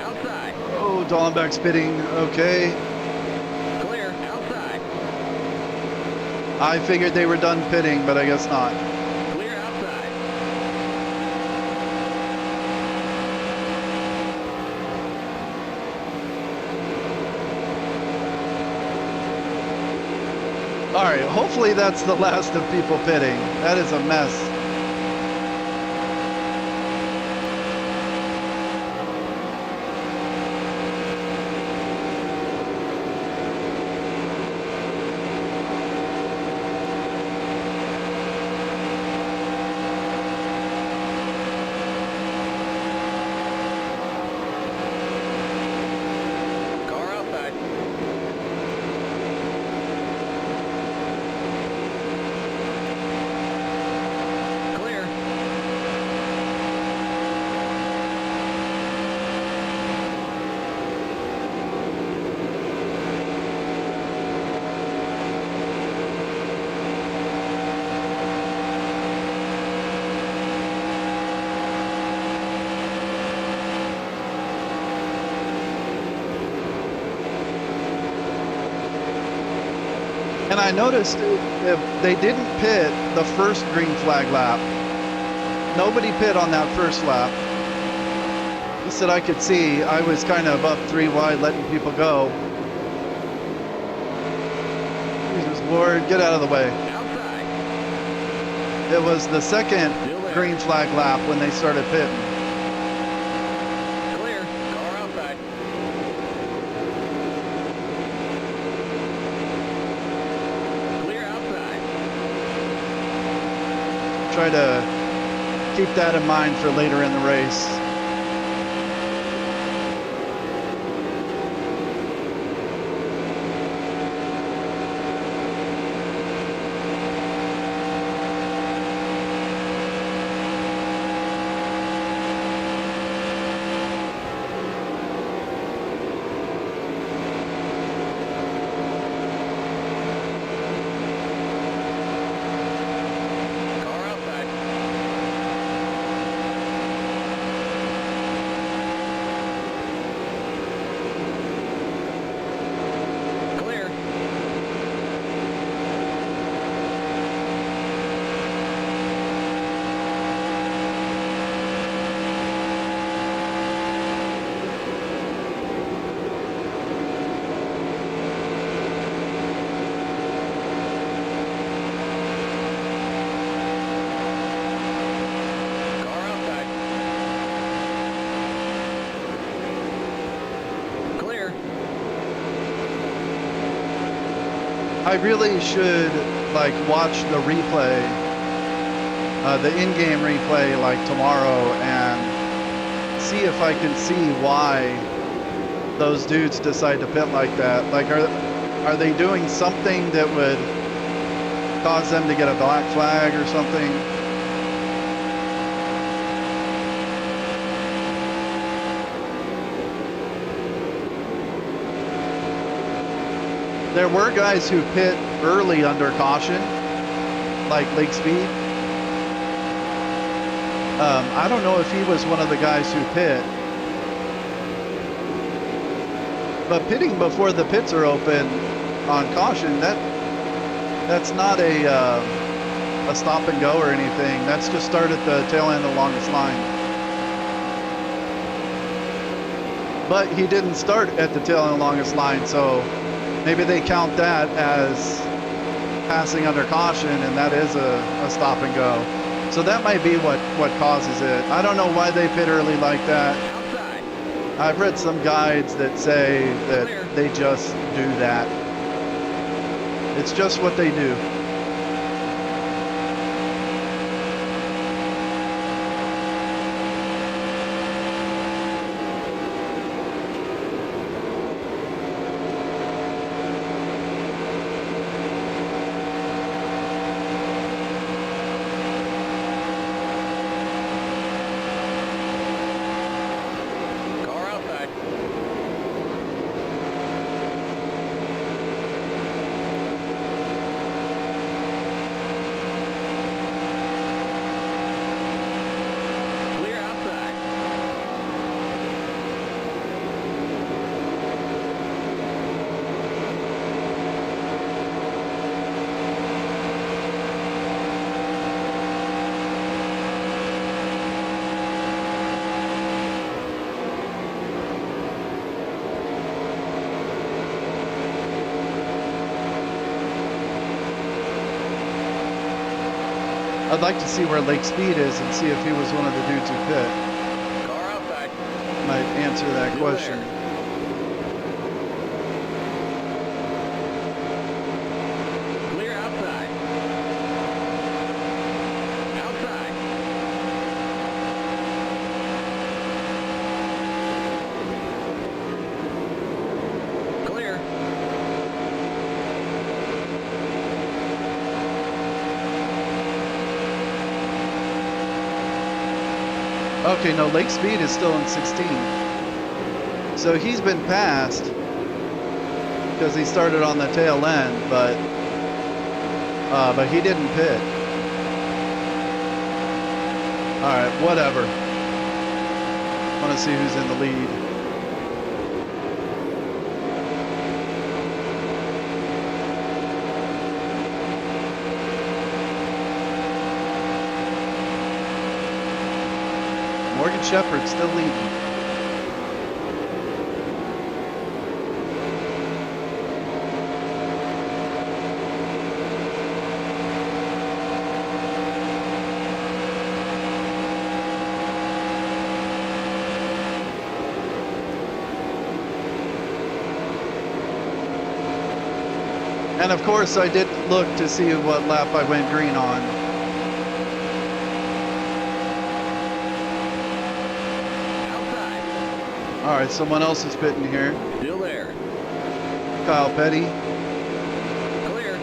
Outside. Oh, Dollenbach's pitting. Okay. Clear. Outside. I figured they were done pitting, but I guess not. Clear outside. All right, hopefully that's the last of people pitting. That is a mess. Car outside. Clear. And I noticed if they didn't pit the first green flag lap. Nobody pit on that first lap. Just that I could see, I was kind of up 3 wide letting people go. Jesus Lord, get out of the way. Outside. It was the second Still there. green flag lap when they started pitting. Clear. Car outside. Clear outside. Try to keep that in mind for later in the race. Car outside. I really should like watch the replay, the in-game replay like tomorrow, and see if I can see why those dudes decide to pit like that. Like, are they doing something that would cause them to get a black flag or something? There were guys who pit early under caution, like Lake Speed. I don't know if he was one of the guys who pit. But pitting before the pits are open on caution, that's not a stop and go or anything. That's just start at the tail end of the longest line. But he didn't start at the tail end of the longest line, so maybe they count that as passing under caution, and that is a stop and go. So that might be what causes it. I don't know why they pit early like that. I've read some guides that say that they just do that. It's just what they do. I'd like to see where Lake Speed is and see if he was one of the dudes who pit. Car outside. Might answer that question. Clear outside. Outside. Clear. Okay, no, Lake Speed is still in 16. So he's been passed because he started on the tail end, but he didn't pit. All right, whatever. Want to see who's in the lead. Morgan Shepherd still leading. And of course, I did look to see what lap I went green on. All right, someone else is pitting here. Still there. Kyle Petty. Clear.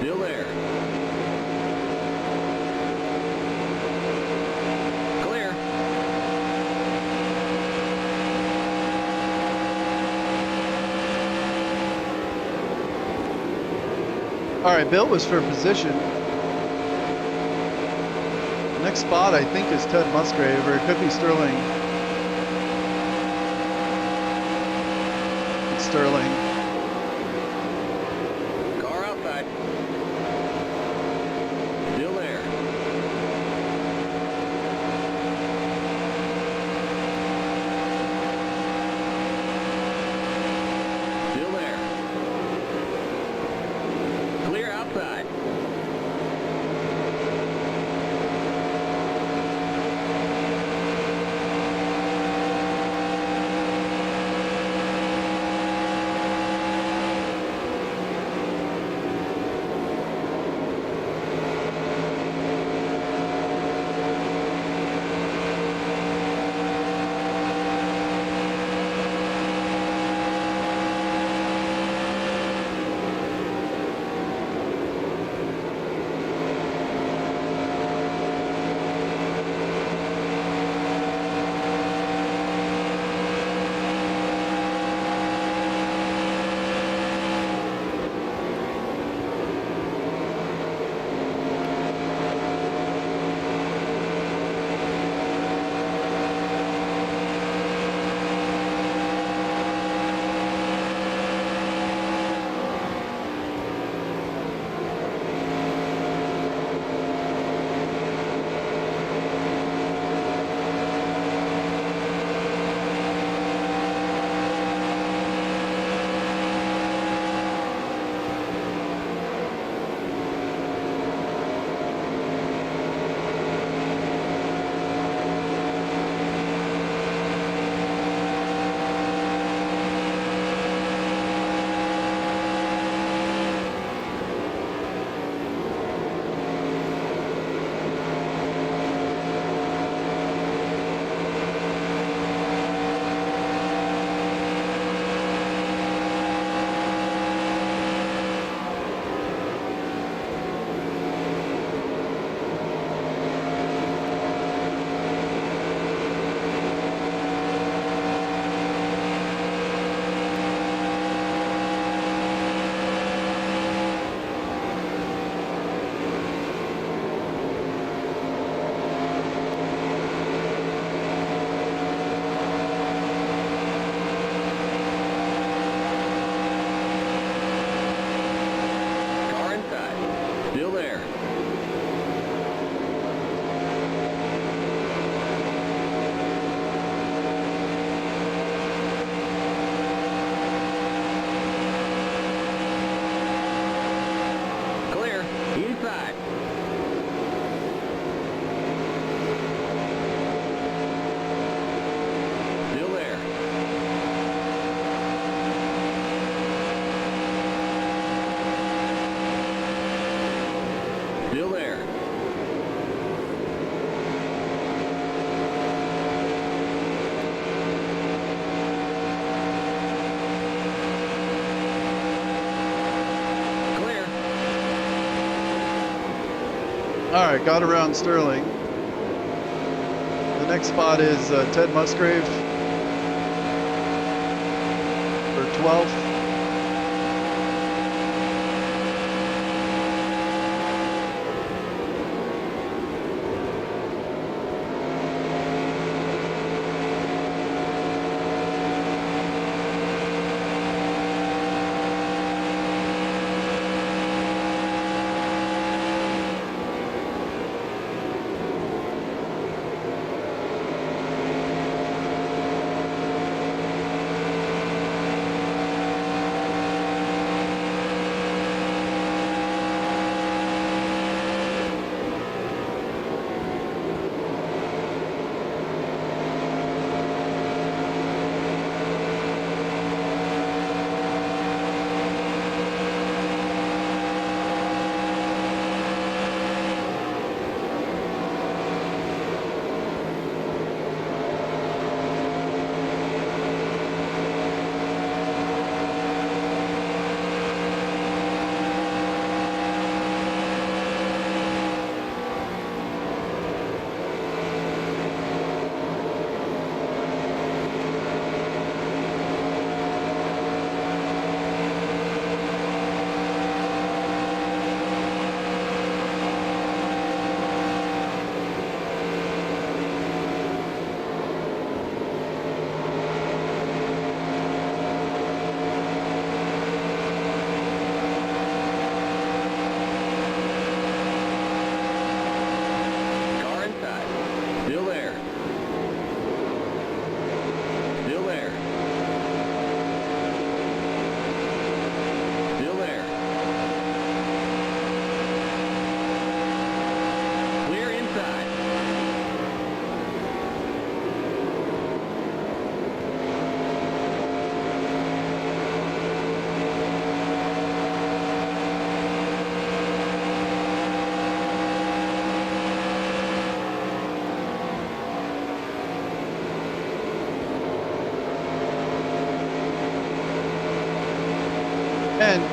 Still there. Clear. All right, Bill was for position. Next spot, I think, is Ted Musgrave, or it could be Sterling. It's Sterling. Car outside. Still there. Still there. Clear outside. Still there. Clear. Inside. Still there. Still there. Clear. All right, got around Sterling. The next spot is Ted Musgrave for 12th.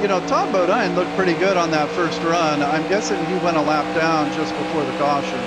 you know, Tom Bodine looked pretty good on that first run. I'm guessing he went a lap down just before the caution.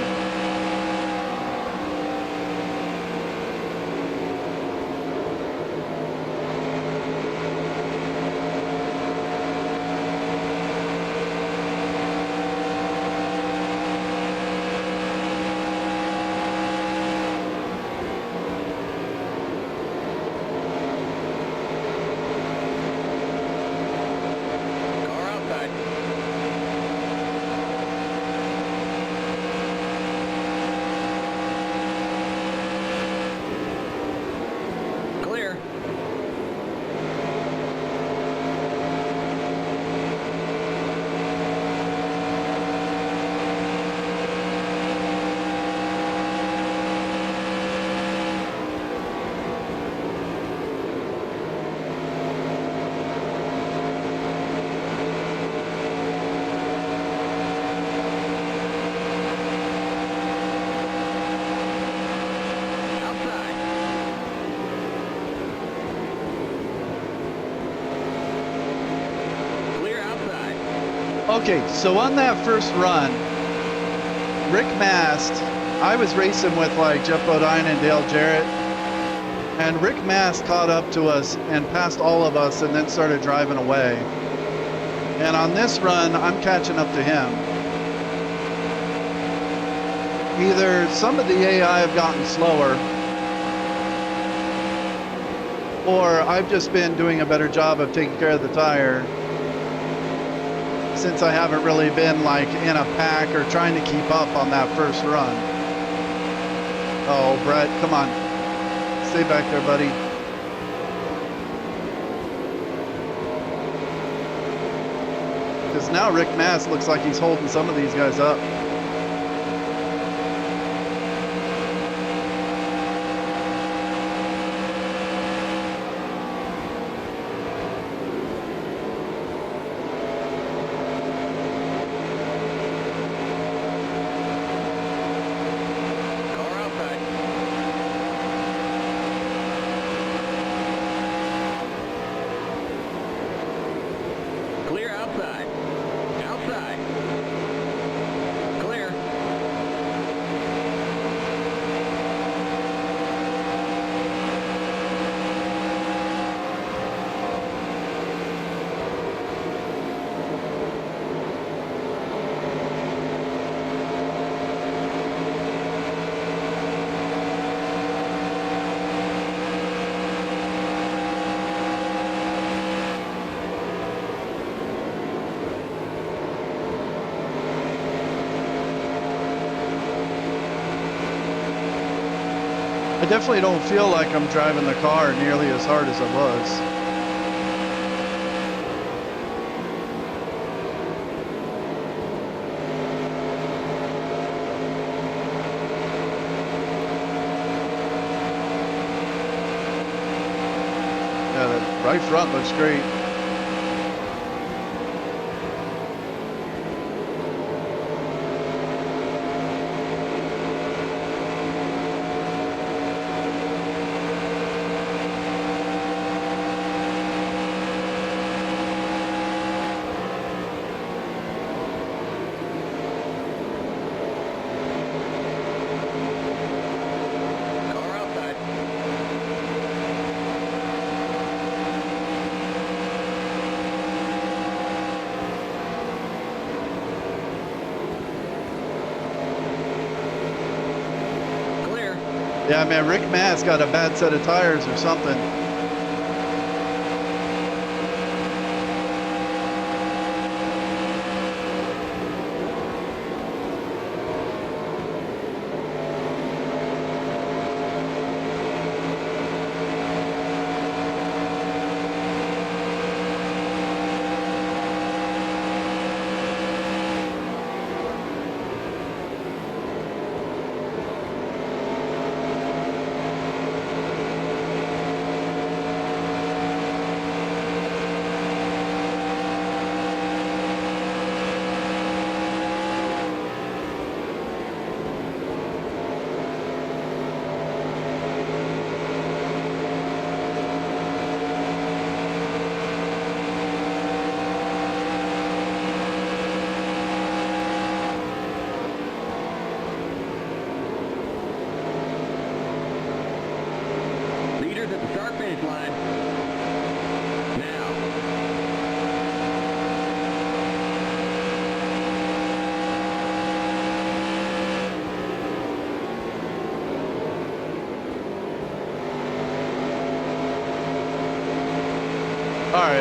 Okay, so on that first run, Rick Mast, I was racing with like Jeff Bodine and Dale Jarrett, and Rick Mast caught up to us and passed all of us and then started driving away. And on this run, I'm catching up to him. Either some of the AI have gotten slower, or I've just been doing a better job of taking care of the tire, since I haven't really been like in a pack or trying to keep up on that first run. Oh, Brett, come on. Stay back there, buddy. Because now Rick Mast looks like he's holding some of these guys up. I definitely don't feel like I'm driving the car nearly as hard as I was. Yeah, the right front looks great. Yeah, man, Rick Mast got a bad set of tires or something.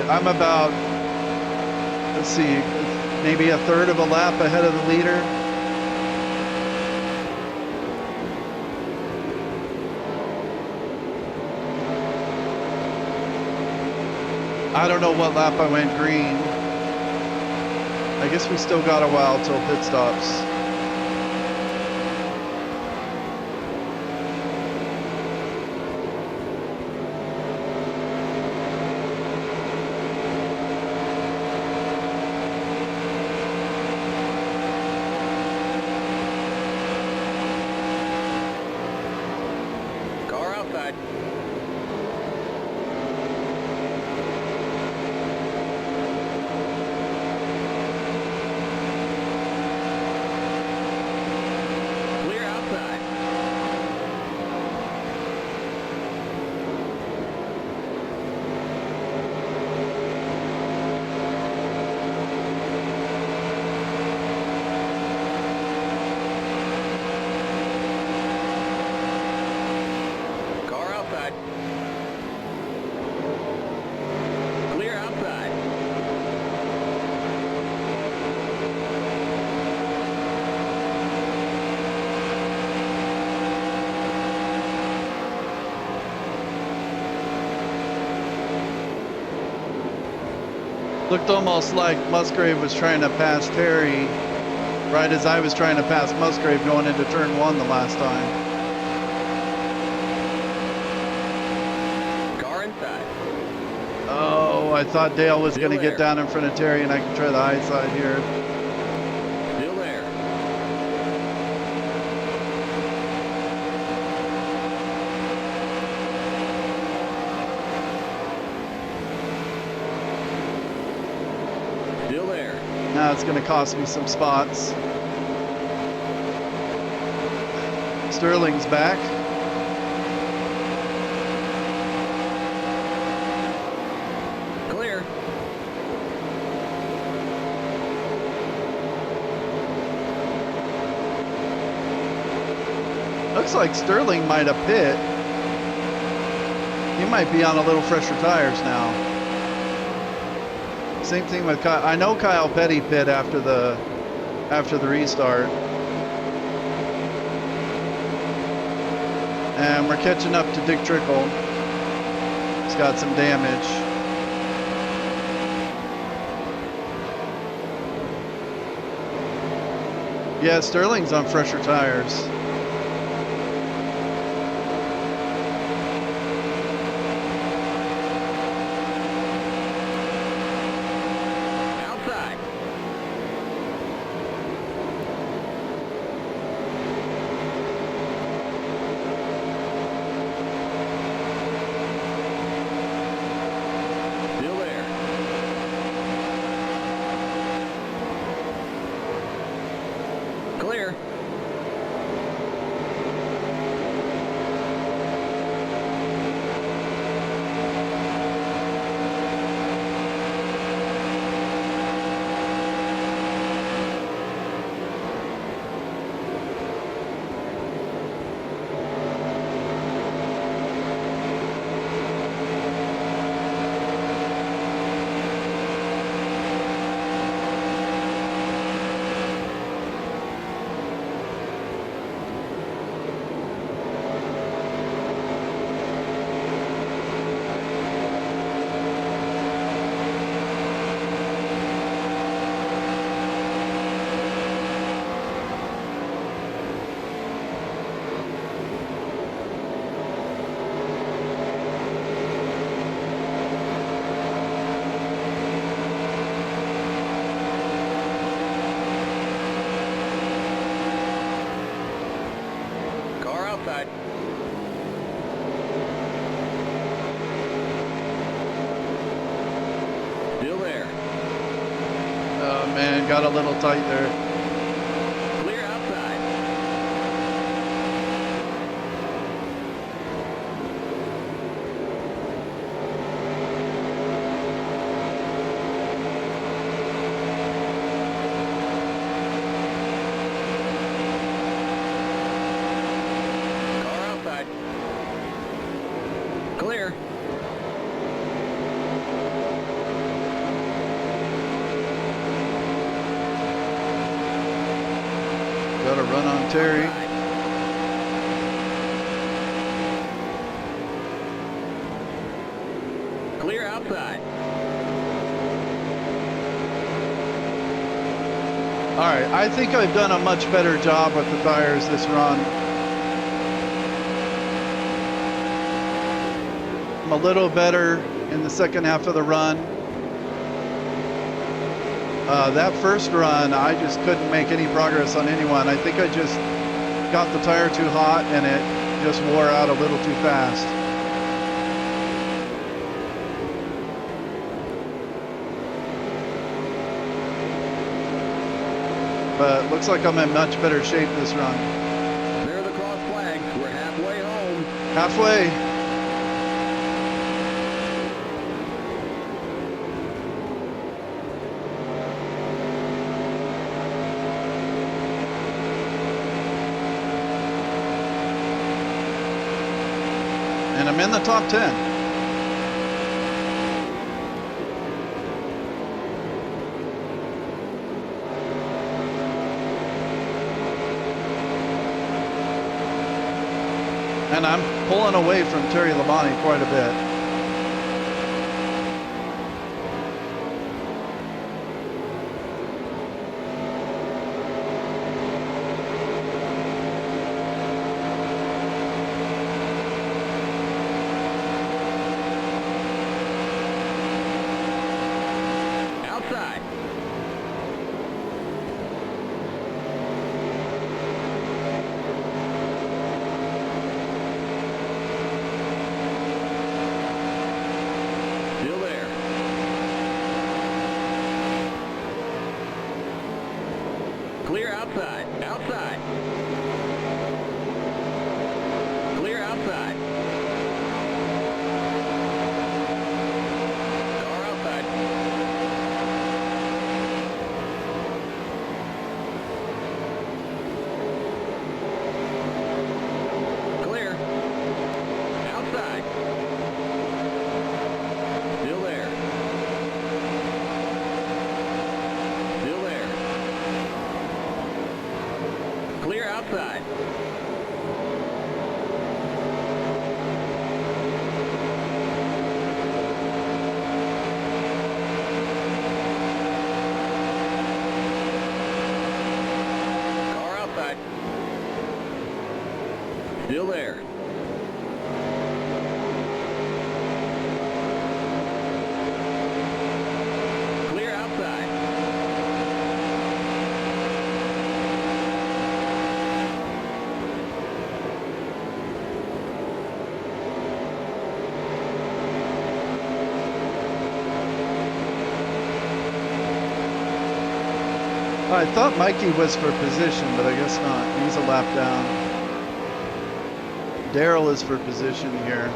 right, I'm about, let's see, maybe a third of a lap ahead of the leader. I don't know what lap I went green. I guess we still got a while till pit stops. Car outside. Clear outside. Car outside. Clear outside. Looked almost like Musgrave was trying to pass Terry right as I was trying to pass Musgrave going into turn 1 the last time. Car inside. Oh, I thought Dale was Still going to get there. down in front of Terry and I could try the high side here. Still there. Still there. Now it's going to cost me some spots. Sterling's back. Clear. Looks like Sterling might have pit. He might be on a little fresher tires now. Same thing with Kyle. I know Kyle Petty pit after the restart. And we're catching up to Dick Trickle. He's got some damage. Yeah, Sterling's on fresher tires. Outside. Still there. Clear. Car outside. Still there. Oh man, got a little tight there. Clear outside. Car outside. Clear. Got a run on Terry. Clear outside. All right, I think I've done a much better job with the tires this run. I'm a little better in the second half of the run. That first run, I just couldn't make any progress on anyone. I think I just got the tire too hot and it just wore out a little too fast. But looks like I'm in much better shape this run. There are the cross flags. We're halfway home. Halfway. And I'm in the top 10. And I'm pulling away from Terry Labonte quite a bit. Outside. Still there. Clear outside. Outside. Clear outside. Car outside. Clear. Outside. Still there. Still there. Clear outside. Car outside. Still there. Clear outside. I thought Mikey was for position, but I guess not. He's a lap down. Daryl is for position here.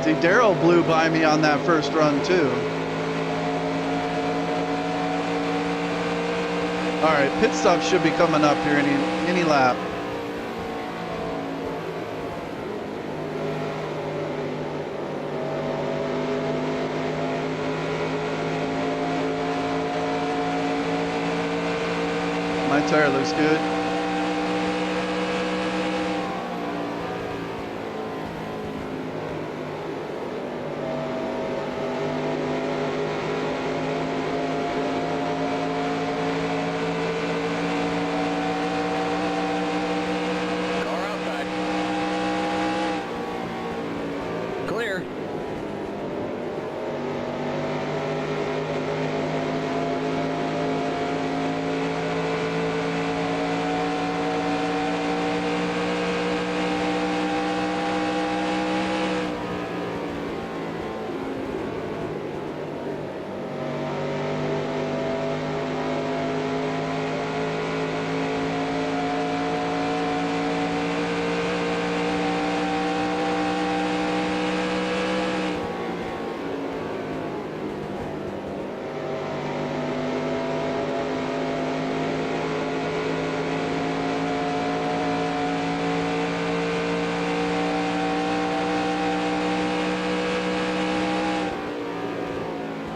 See, Daryl blew by me on that first run too. All right, pit stop should be coming up here any lap. My tire looks good. Car outside. Clear.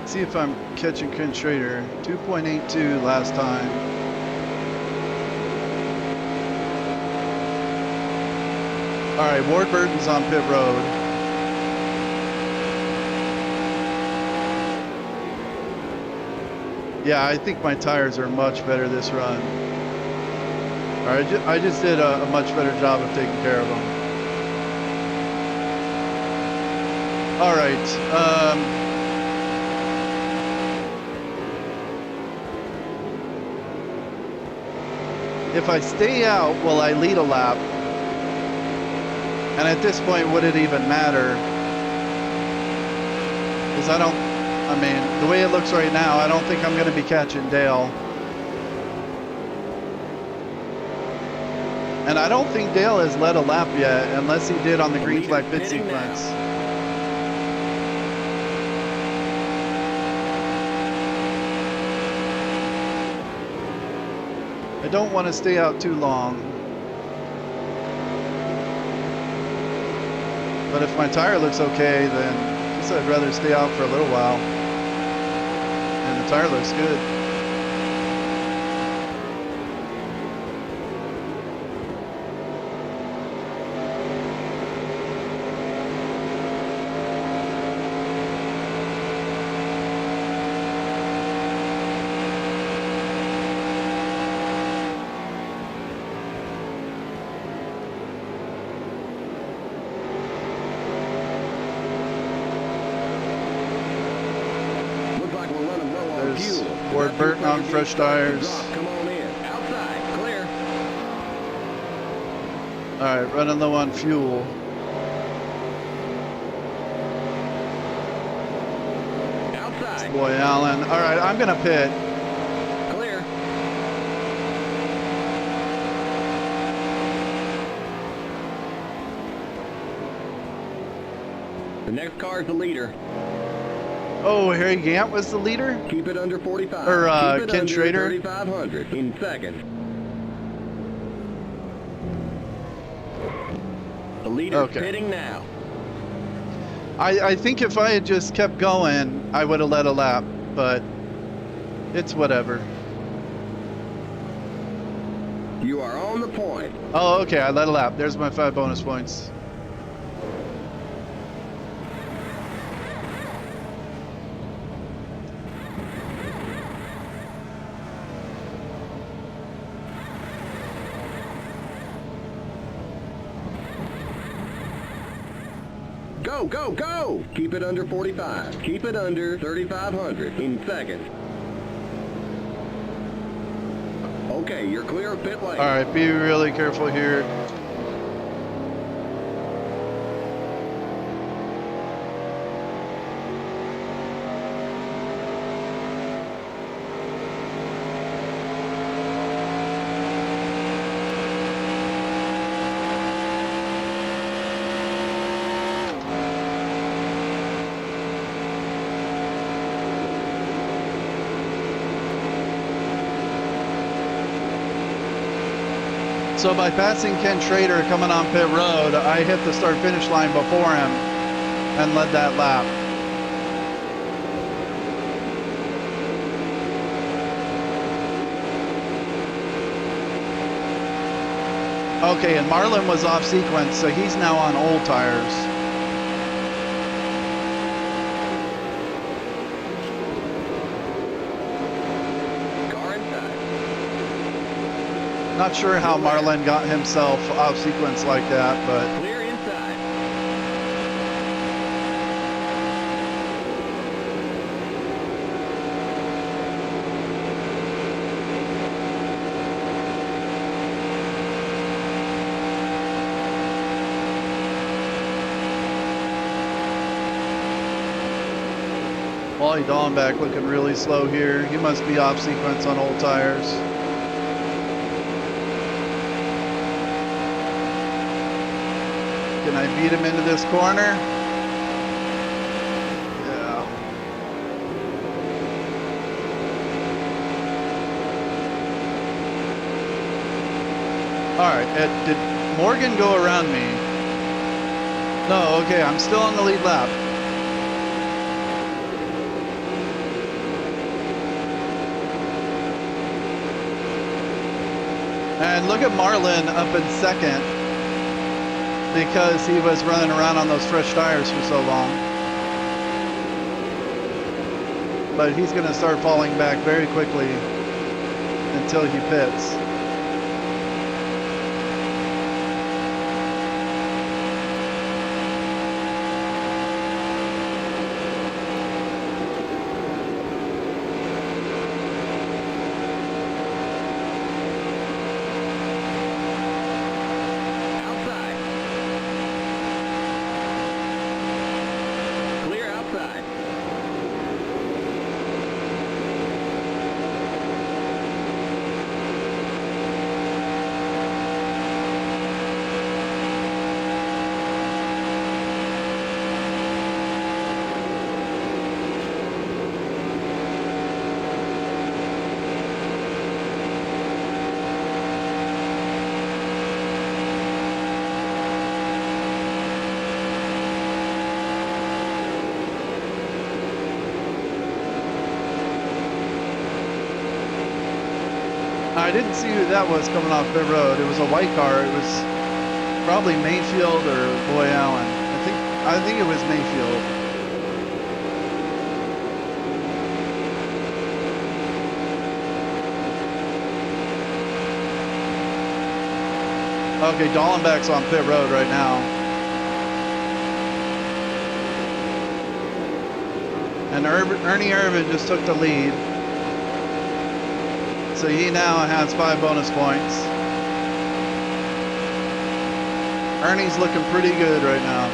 See if I'm catching Ken Schrader. 2.82 last time. All right, Ward Burton's on pit road. Yeah, I think my tires are much better this run. All right, I just did a much better job of taking care of them. All right. If I stay out, will I lead a lap? And at this point, would it even matter? Because I mean, the way it looks right now, I don't think I'm going to be catching Dale. And I don't think Dale has led a lap yet, unless he did on the green flag pit sequence. I don't want to stay out too long. But if my tire looks okay, then I guess I'd rather stay out for a little while. And the tire looks good. Ward Burton on fresh tires. Come on in. Outside. Clear. All right, running low on fuel. Outside. Boy, Allen. All right, I'm going to pit. Clear. The next car is the leader. Oh, Harry Gant was the leader? Keep it under 45. Or Keep it Ken under Schrader? 3,500 in second. The leader's Okay. pitting now. I think if I had just kept going, I would have led a lap, but it's whatever. You are on the point. Oh, okay, I led a lap. There's my 5 bonus points. Go, go, go! Keep it under 45. Keep it under 3,500 in second. Okay, you're clear of pit lane. All right, be really careful here. So by passing Ken Schrader coming on pit road, I hit the start finish line before him and led that lap. Okay, and Marlin was off sequence, so he's now on old tires. Not sure how Marlin got himself off sequence like that, but Clear inside. Wally Dallenbach looking really slow here. He must be off sequence on old tires. Can I beat him into this corner? Yeah. All right, did Morgan go around me? No, okay, I'm still on the lead lap. And look at Marlin up in second. because he was running around on those fresh tires for so long. But he's going to start falling back very quickly until he pits. I didn't see who that was coming off pit road. It was a white car. It was probably Mayfield or Boy Allen. I think it was Mayfield. Okay, Dallenbach's on pit road right now. And Ernie Irvin just took the lead. So he now has 5 bonus points. Ernie's looking pretty good right now.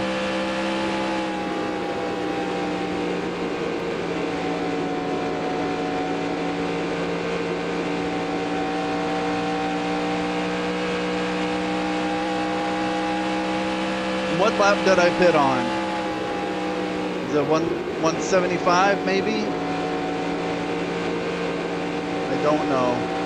What lap did I pit on? Is it 175 maybe? I don't know.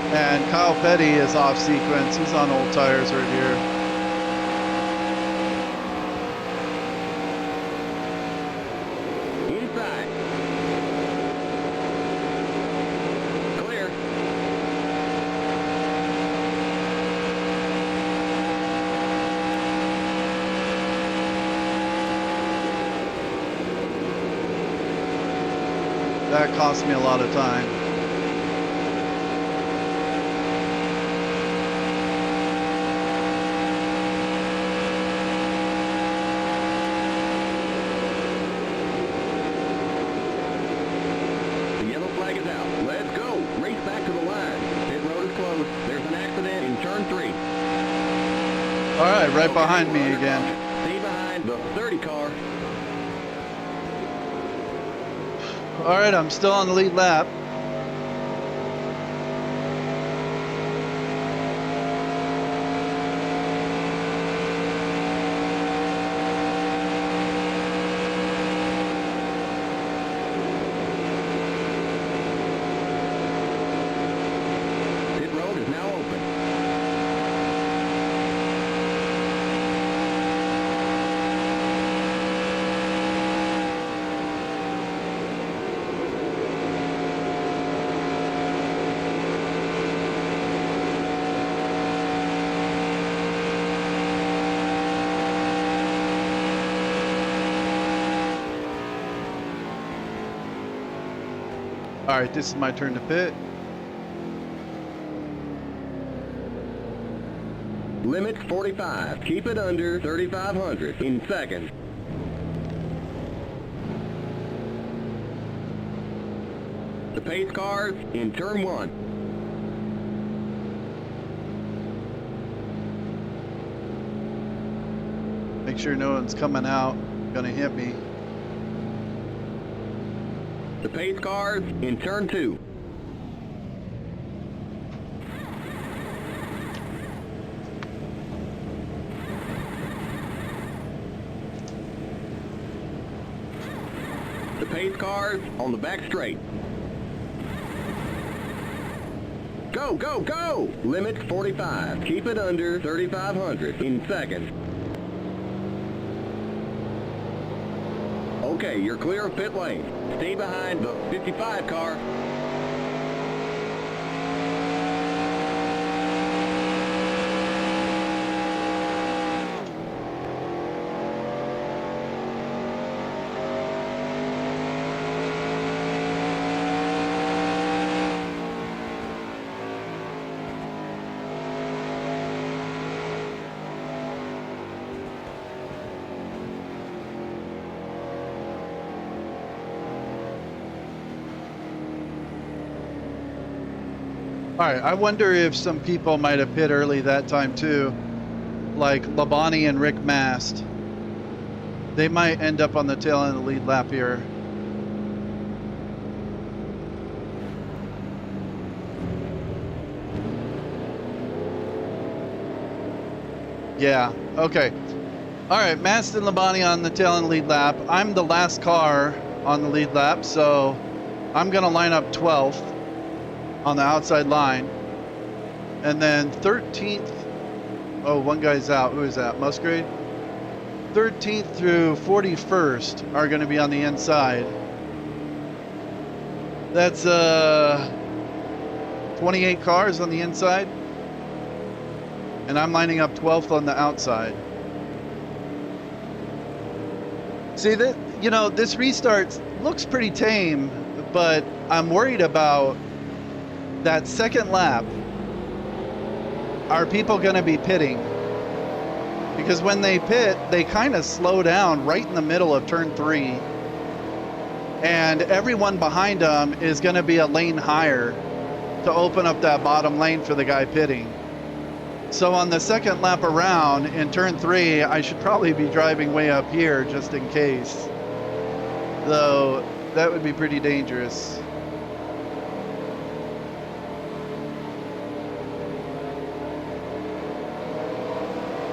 And Kyle Petty is off sequence. He's on old tires right here. Inside. Clear. That cost me a lot of time. All right, right behind me again. Stay behind the 30 car. All right, I'm still on the lead lap. Pit road is now open. All right, this is my turn to pit. Limit 45. Keep it under 3,500 in seconds. The pace cars in turn 1. Make sure no one's coming out, gonna hit me. The pace cars in turn 2. the pace cars on the back straight. Go, go, go! Limit 45. Keep it under 3,500 in seconds. Okay, you're clear of pit lane. Stay behind the 55 car. All right, I wonder if some people might have pit early that time too, like Labonte and Rick Mast. They might end up on the tail end of the lead lap here. Yeah, okay. All right, Mast and Labonte on the tail end of the lead lap. I'm the last car on the lead lap, so I'm gonna line up 12th. On the outside line, and then 13th. Oh, one guy's out. Who is that? Musgrave. 13th through 41st are going to be on the inside. That's 28 cars on the inside, and I'm lining up 12th on the outside. See that? You know, this restart looks pretty tame, but I'm worried about that second lap. Are people going to be pitting? Because when they pit, they kind of slow down right in the middle of turn 3. And everyone behind them is going to be a lane higher to open up that bottom lane for the guy pitting. So on the second lap around in turn 3, I should probably be driving way up here just in case. Though that would be pretty dangerous.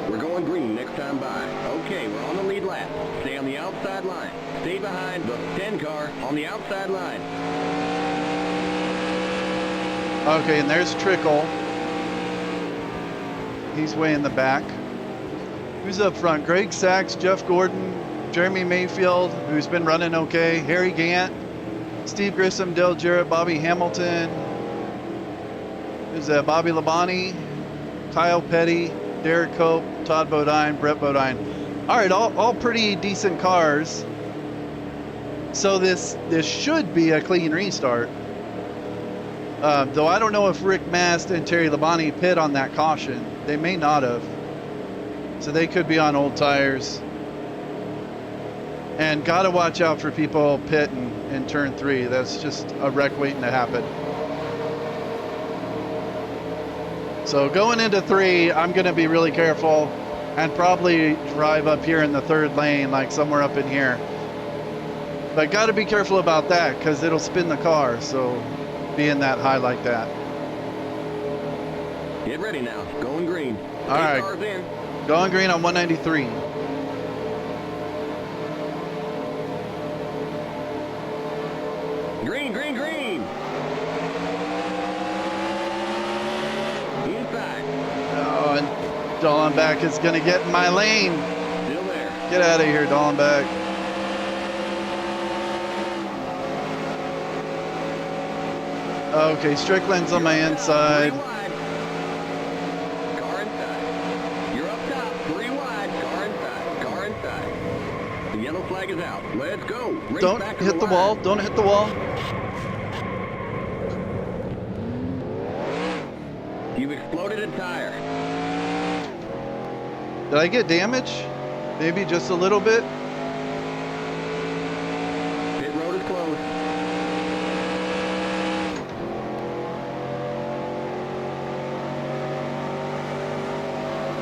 We're going green next time by. Okay, we're on the lead lap. Stay on the outside line. Stay behind the 10 car on the outside line. Okay, and there's Trickle. He's way in the back. Who's up front? Greg Sachs, Jeff Gordon, Jeremy Mayfield, who's been running okay, Harry Gant, Steve Grissom, Dale Jarrett, Bobby Hamilton. Who's that? Bobby Labonte, Kyle Petty, Derek Cope, Todd Bodine, Brett Bodine. All right, all pretty decent cars. So this should be a clean restart. Though I don't know if Rick Mast and Terry Labonte pit on that caution. They may not have. So they could be on old tires. And gotta watch out for people pitting in turn 3. That's just a wreck waiting to happen. So going into 3, I'm gonna be really careful and probably drive up here in the 3rd lane, like somewhere up in here. But gotta be careful about that because it'll spin the car, so being that high like that. Get ready now. Going green. All right. Cars in. Going green on 193. Green, green, green. Inside. Oh, and Dallenbach is going to get in my lane. Still there. Get out of here, Dallenbach. Okay, Strickland's on my inside. 3 wide. Car inside. You're up top. 3 wide. Car inside. Car inside. The yellow flag is out. Let's go. Race Don't back to hit the line. wall. Don't hit the wall. You've exploded a tire. Did I get damage? Maybe just a little bit. Pit road is closed.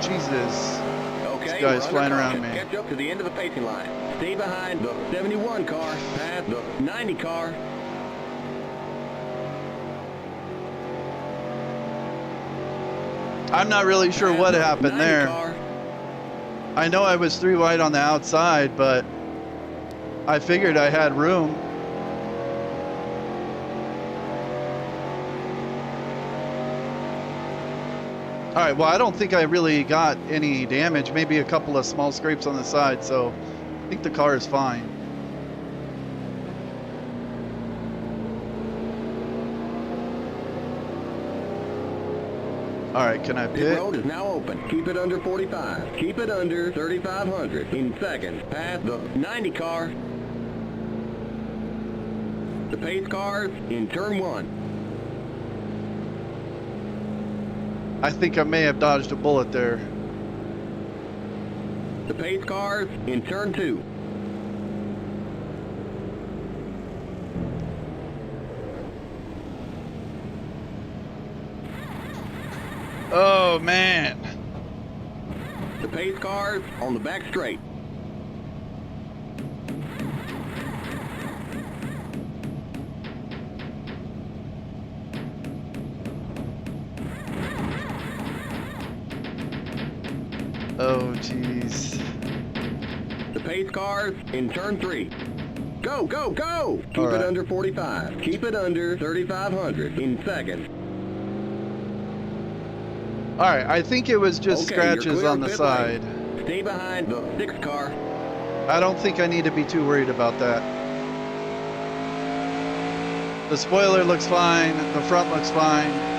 Jesus. Okay, This guy's we're flying under around caution. me. Catch up to the end of the pacing line. Stay behind the 71 car, past the 90 car. I'm not really sure what happened there. Car. I know I was 3 wide on the outside, but I figured I had room. All right, well, I don't think I really got any damage, maybe a couple of small scrapes on the side, so I think the car is fine. All right, can I Pit pit? road is now open. Keep it under 45. Keep it under 3,500. In seconds, past the 90 car. The pace cars in turn 1. I think I may have dodged a bullet there. The pace cars in turn 2. Oh, man. The pace cars on the back straight. Oh, jeez. The pace cars in turn 3. Go, go, go! Keep right. it under 45. Keep it under 3,500 in seconds. All right, I think it was just Okay, you're scratches clear on the pit side. lane. Stay behind the 6th car. I don't think I need to be too worried about that. The spoiler looks fine. The front looks fine.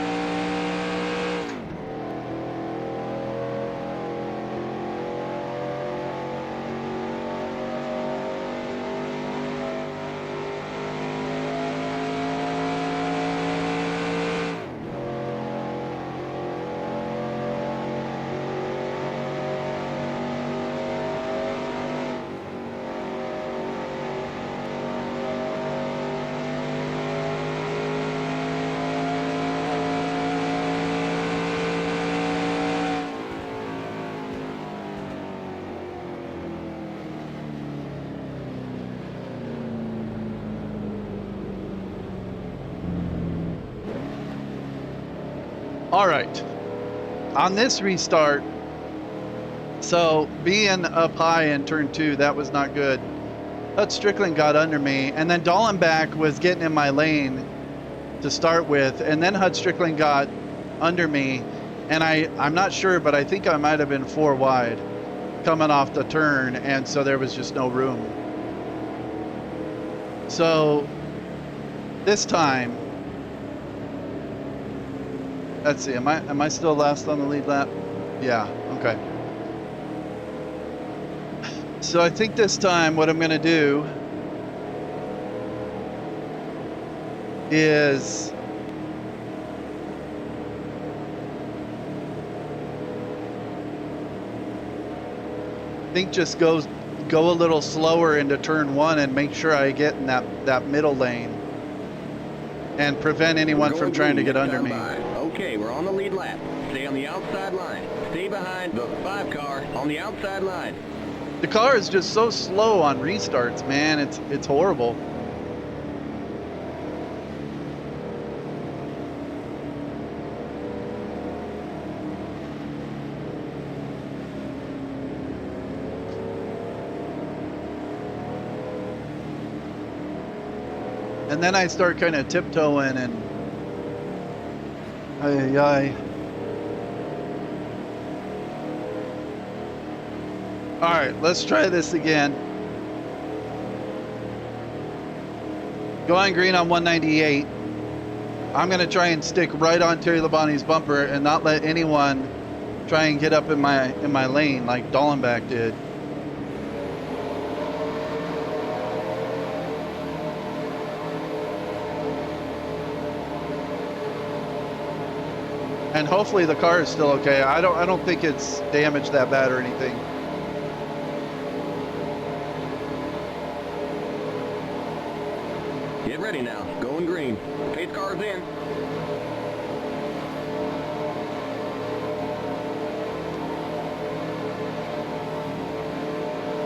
All right, on this restart, so being up high in turn 2, that was not good. Hut Strickland got under me, and then Dallenbach was getting in my lane to start with, and then Hut Strickland got under me, and I'm not sure, but I think I might have been 4 wide coming off the turn, and so there was just no room. So this time, let's see, am I still last on the lead lap? Yeah, okay. So I think this time what I'm gonna do is just go a little slower into turn 1 and make sure I get in that middle lane and prevent anyone from trying to get under me. Okay, we're on the lead lap. Stay on the outside line. Stay behind the 5 car on the outside line. The car is just so slow on restarts, man. It's horrible. And then I start kind of tiptoeing and ay. All right, let's try this again. Going green on 198. I'm gonna try and stick right on Terry Labonte's bumper and not let anyone try and get up in my lane like Dallenbach did. And hopefully the car is still okay. I don't think it's damaged that bad or anything. Get ready now. Going green. Pace car's in.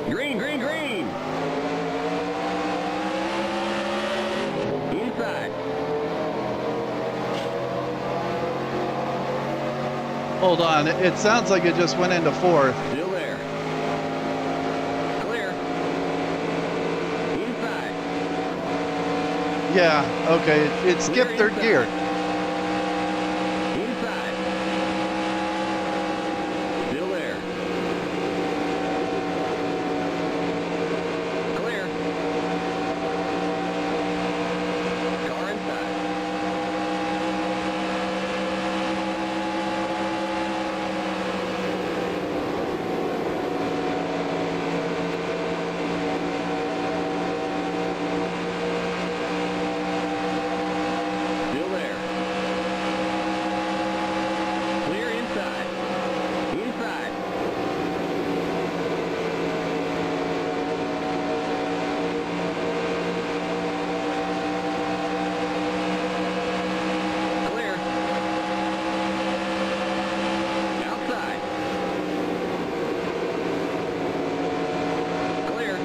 Green, green, green. Inside. Hold on, it sounds like it just went into 4th. Still there. Clear. Yeah, okay. It skipped third gear. Inside. Still there. Clear. Car inside. Still there. Clear inside. Inside. Clear. Outside. Clear.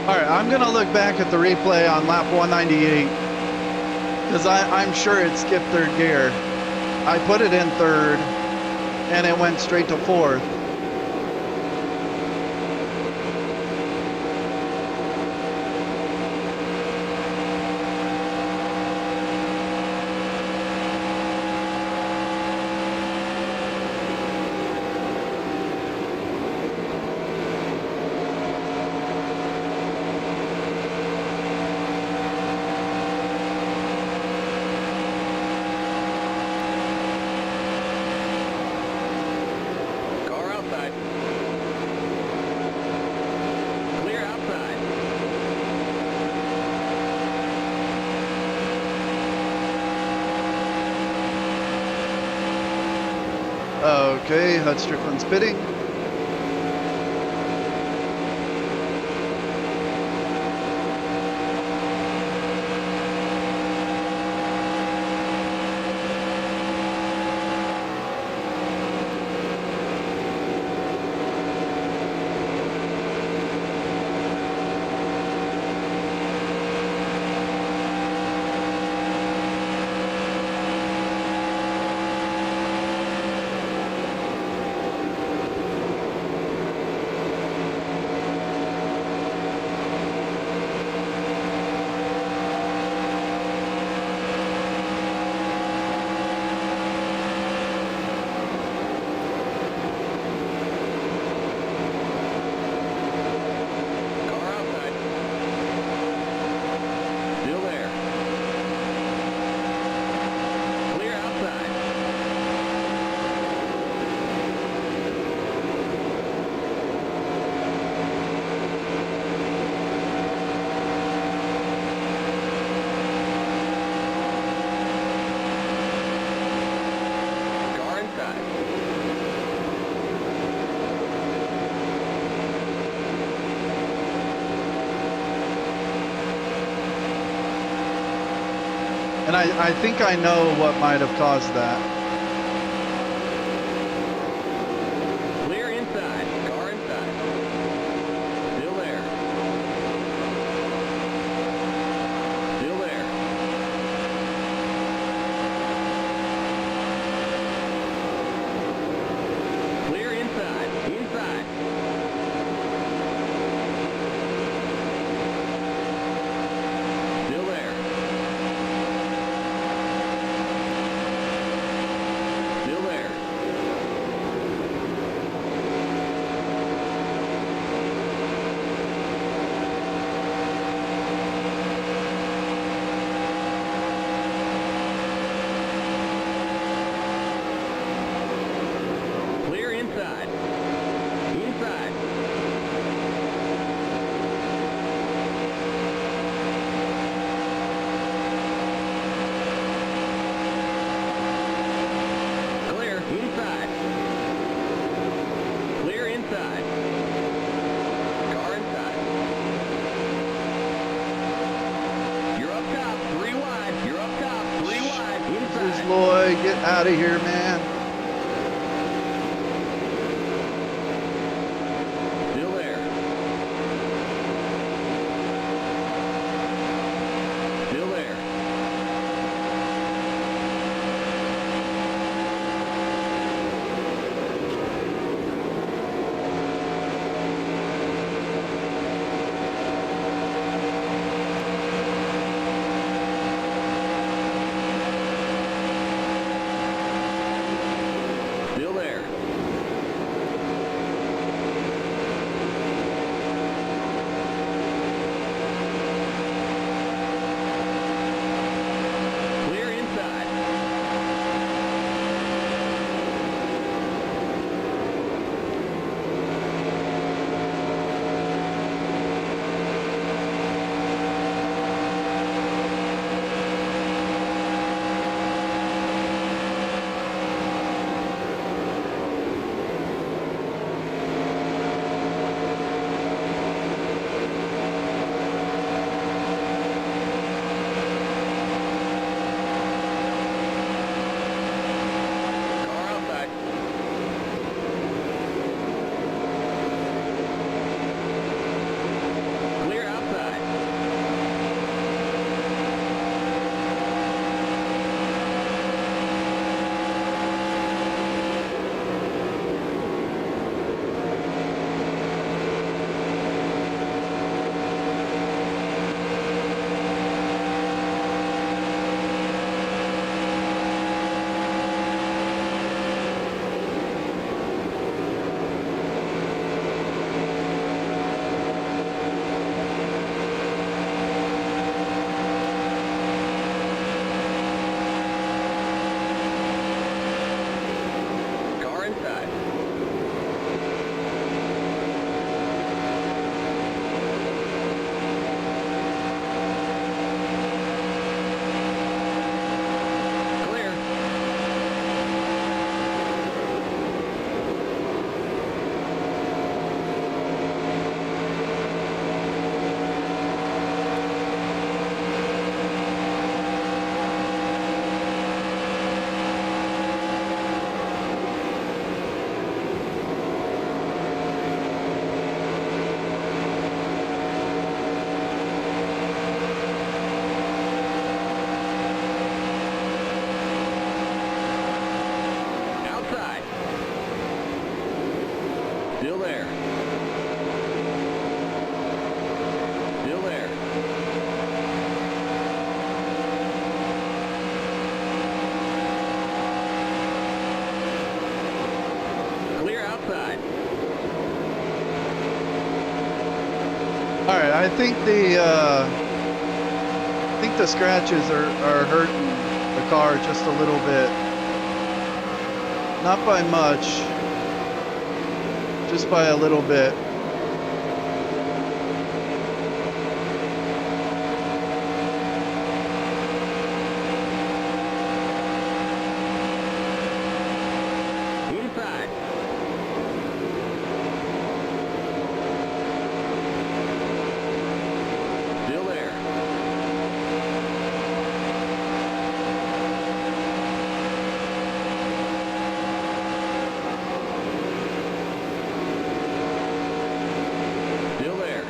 All right, I'm going to look back at the replay on lap 198 because I'm sure it skipped third gear. I put it in third, and it went straight to fourth. Car outside. Clear outside. Okay, Hud Strickland's pitting. Car outside. Still there. Clear outside. Car inside. And I think I know what might have caused that. Clear inside. Car inside. Still there. Still there. Clear inside. Inside. Still there. Still there. Clear inside. Inside. Clear inside. Clear inside. Car inside. You're up top, 3 wide. You're up top, 3 wide. Jesus, Inside. Lloyd, get out of here, man. Still there. Still there. Yeah, I think the scratches are hurting the car just a little bit. Not by much, just by a little bit. Inside. Still there. Still there.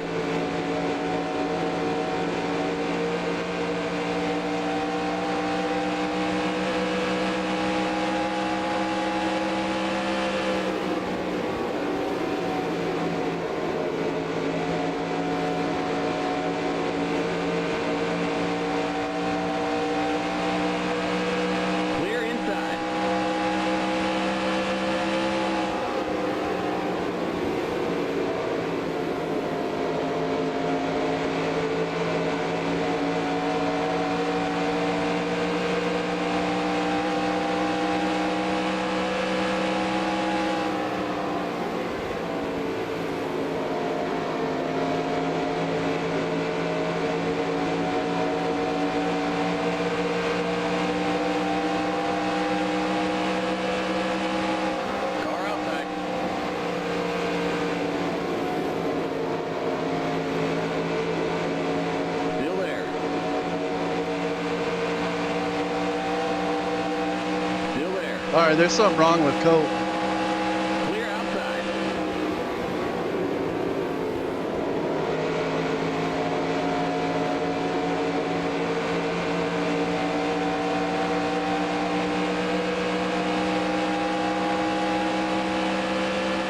Clear inside. Car outside. Still there. Still there. All right, there's something wrong with Cope. Clear outside.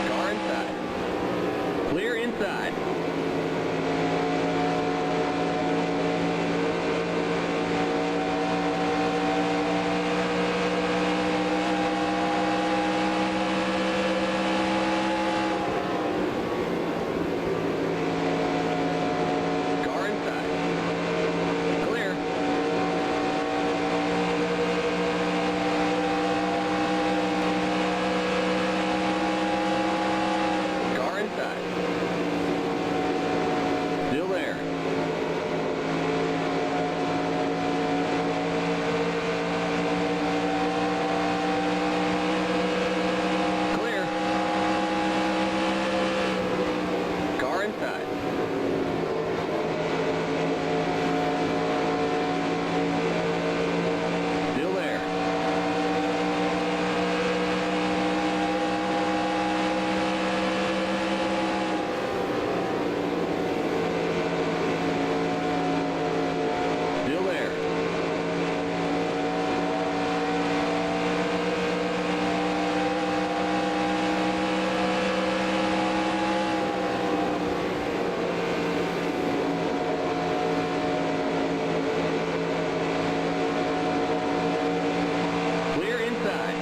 Car inside. Clear inside. Car inside. Clear. Car inside. Still there. Clear. Car inside. Still there. Still there. Clear inside.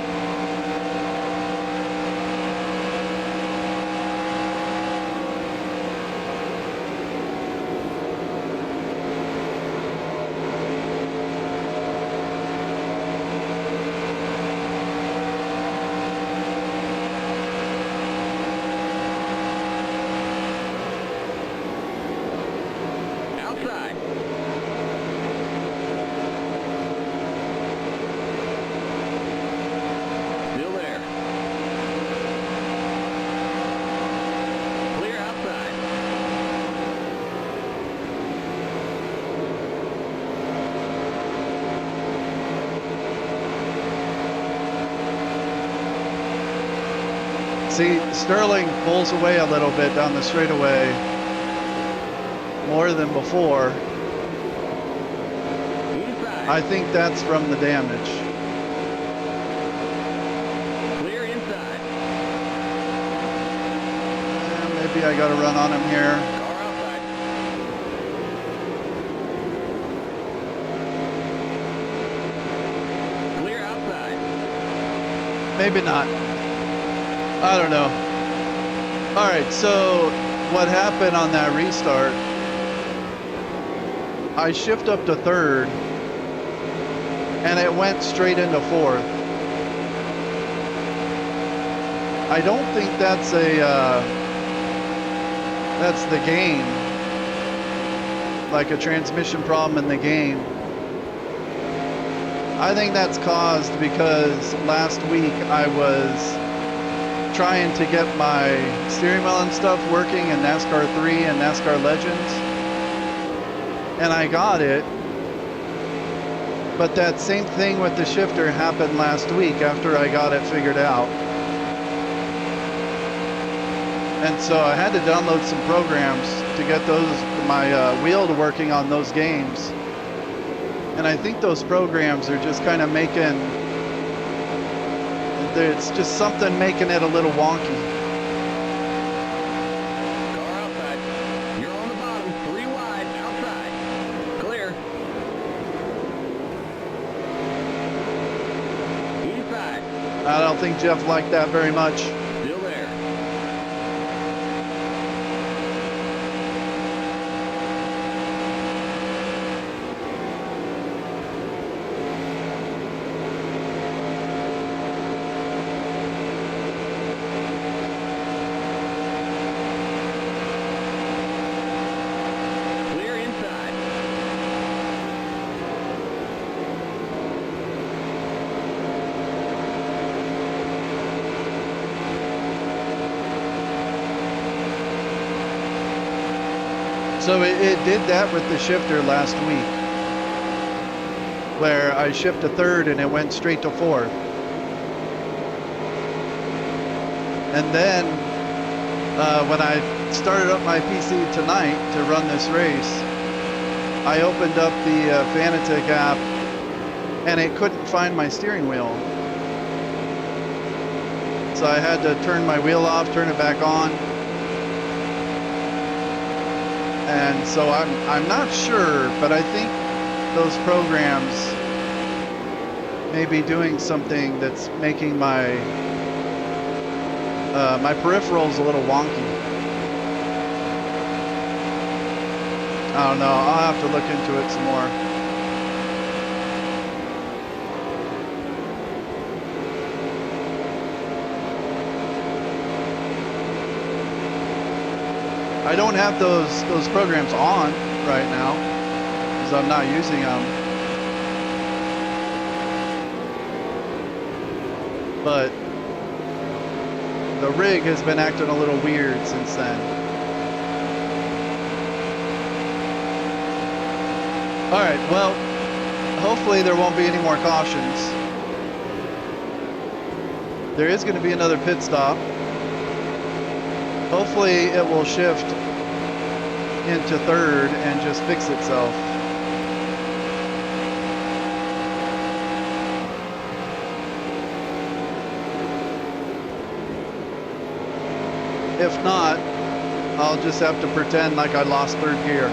Outside. Still there. Clear outside. See, Sterling pulls away a little bit down the straightaway, more than before. Inside. I think that's from the damage. Clear inside. Maybe I got to run on him here. Car outside. Clear outside. Maybe not. I don't know. All right, so what happened on that restart I shift up to third, and it went straight into fourth. I don't think that's the game, like a transmission problem in the game. I think that's caused because last week I was trying to get my steering wheel and stuff working in NASCAR 3 and NASCAR Legends, and I got it, but that same thing with the shifter happened last week after I got it figured out. And so I had to download some programs to get my wheel to working on those games. And I think those programs are just kind of it's just something making it a little wonky. Car outside. You're on the bottom. 3 wide. Outside. Clear. Inside. I don't think Jeff liked that very much. Still there. Clear inside. So it did that with the shifter last week, where I shift to third and it went straight to fourth. And then when I started up my PC tonight to run this race, I opened up the Fanatec app and it couldn't find my steering wheel. So I had to turn my wheel off, turn it back on. And so I'm not sure, but I think those programs may be doing something that's making my my peripherals a little wonky. I don't know. I'll have to look into it some more. I don't have those programs on right now because I'm not using them. But the rig has been acting a little weird since then. All right, well, hopefully there won't be any more cautions. There is going to be another pit stop. Hopefully it will shift into third and just fix itself. If not, I'll just have to pretend like I lost third gear.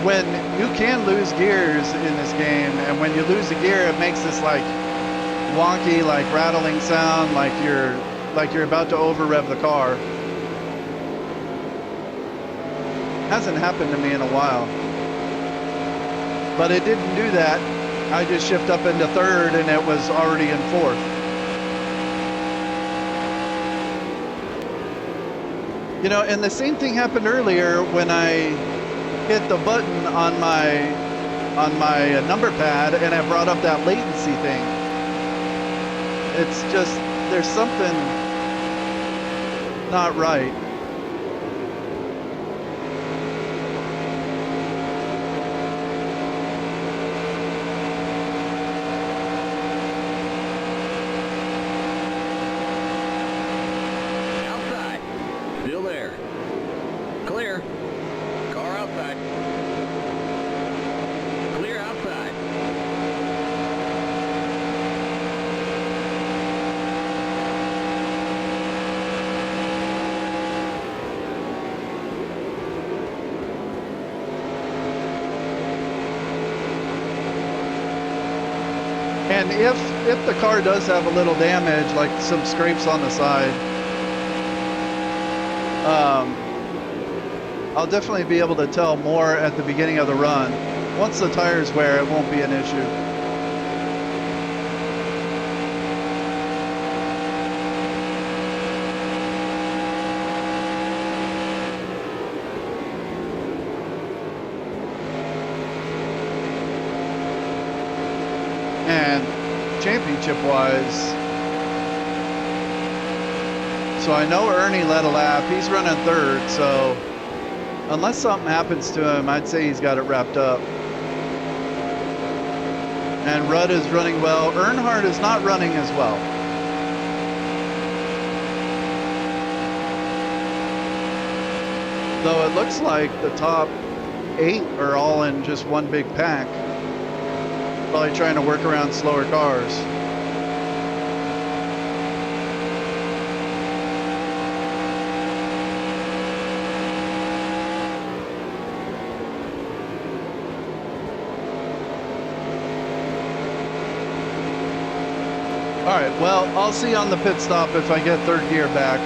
When you can lose gears in this game, and when you lose a gear, it makes this like wonky, like rattling sound, like you're about to over rev the car. Hasn't happened to me in a while, but it didn't do that. I just shift up into third, and it was already in fourth. You know, and the same thing happened earlier when I hit the button on my number pad and I brought up that latency thing. It's just, there's something not right. Outside. Still there. Clear. Car outside. Clear outside. And if the car does have a little damage, like some scrapes on the side, I'll definitely be able to tell more at the beginning of the run. Once the tires wear, it won't be an issue. And championship wise, so I know Ernie led a lap. He's running third, so unless something happens to him, I'd say he's got it wrapped up. And Rudd is running well. Earnhardt is not running as well. Though it looks like the top 8 are all in just one big pack. Probably trying to work around slower cars. All right, well, I'll see you on the pit stop if I get third gear back.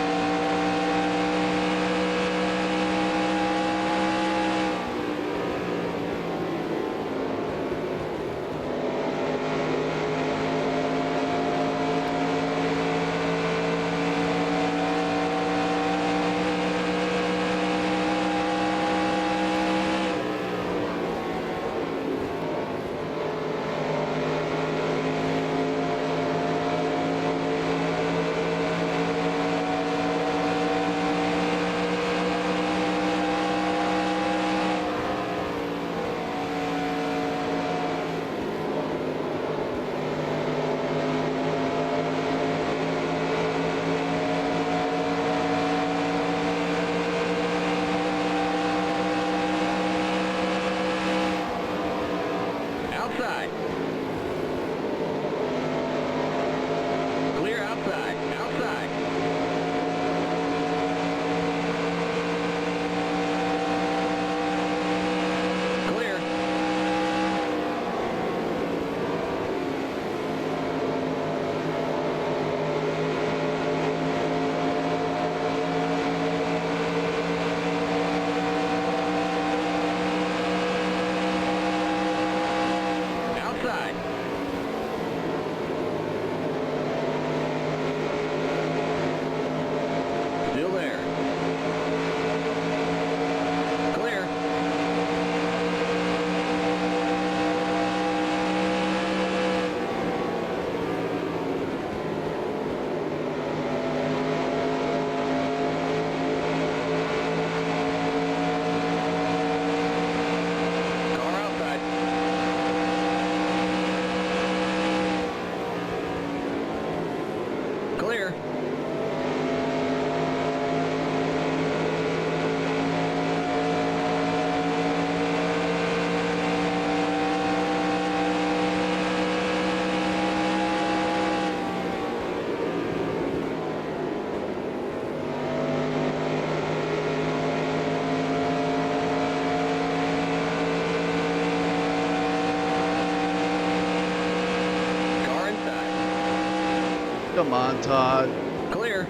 Come on, Todd. Clear.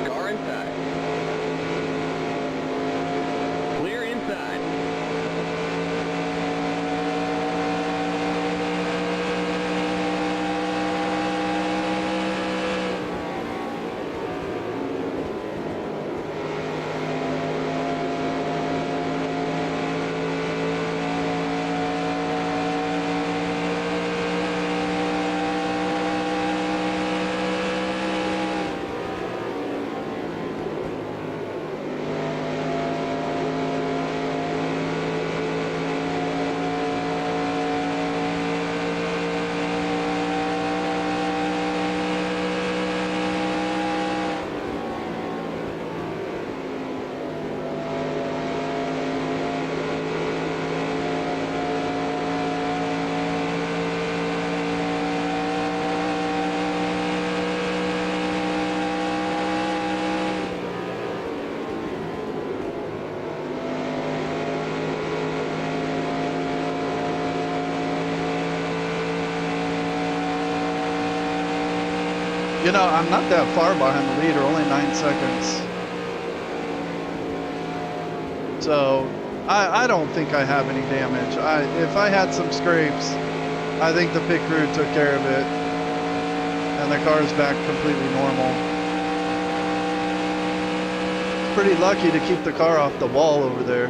Car inside. Clear inside. You know, I'm not that far behind the leader, only 9 seconds. So, I don't think I have any damage. If I had some scrapes, I think the pit crew took care of it. And the car's back completely normal. Pretty lucky to keep the car off the wall over there.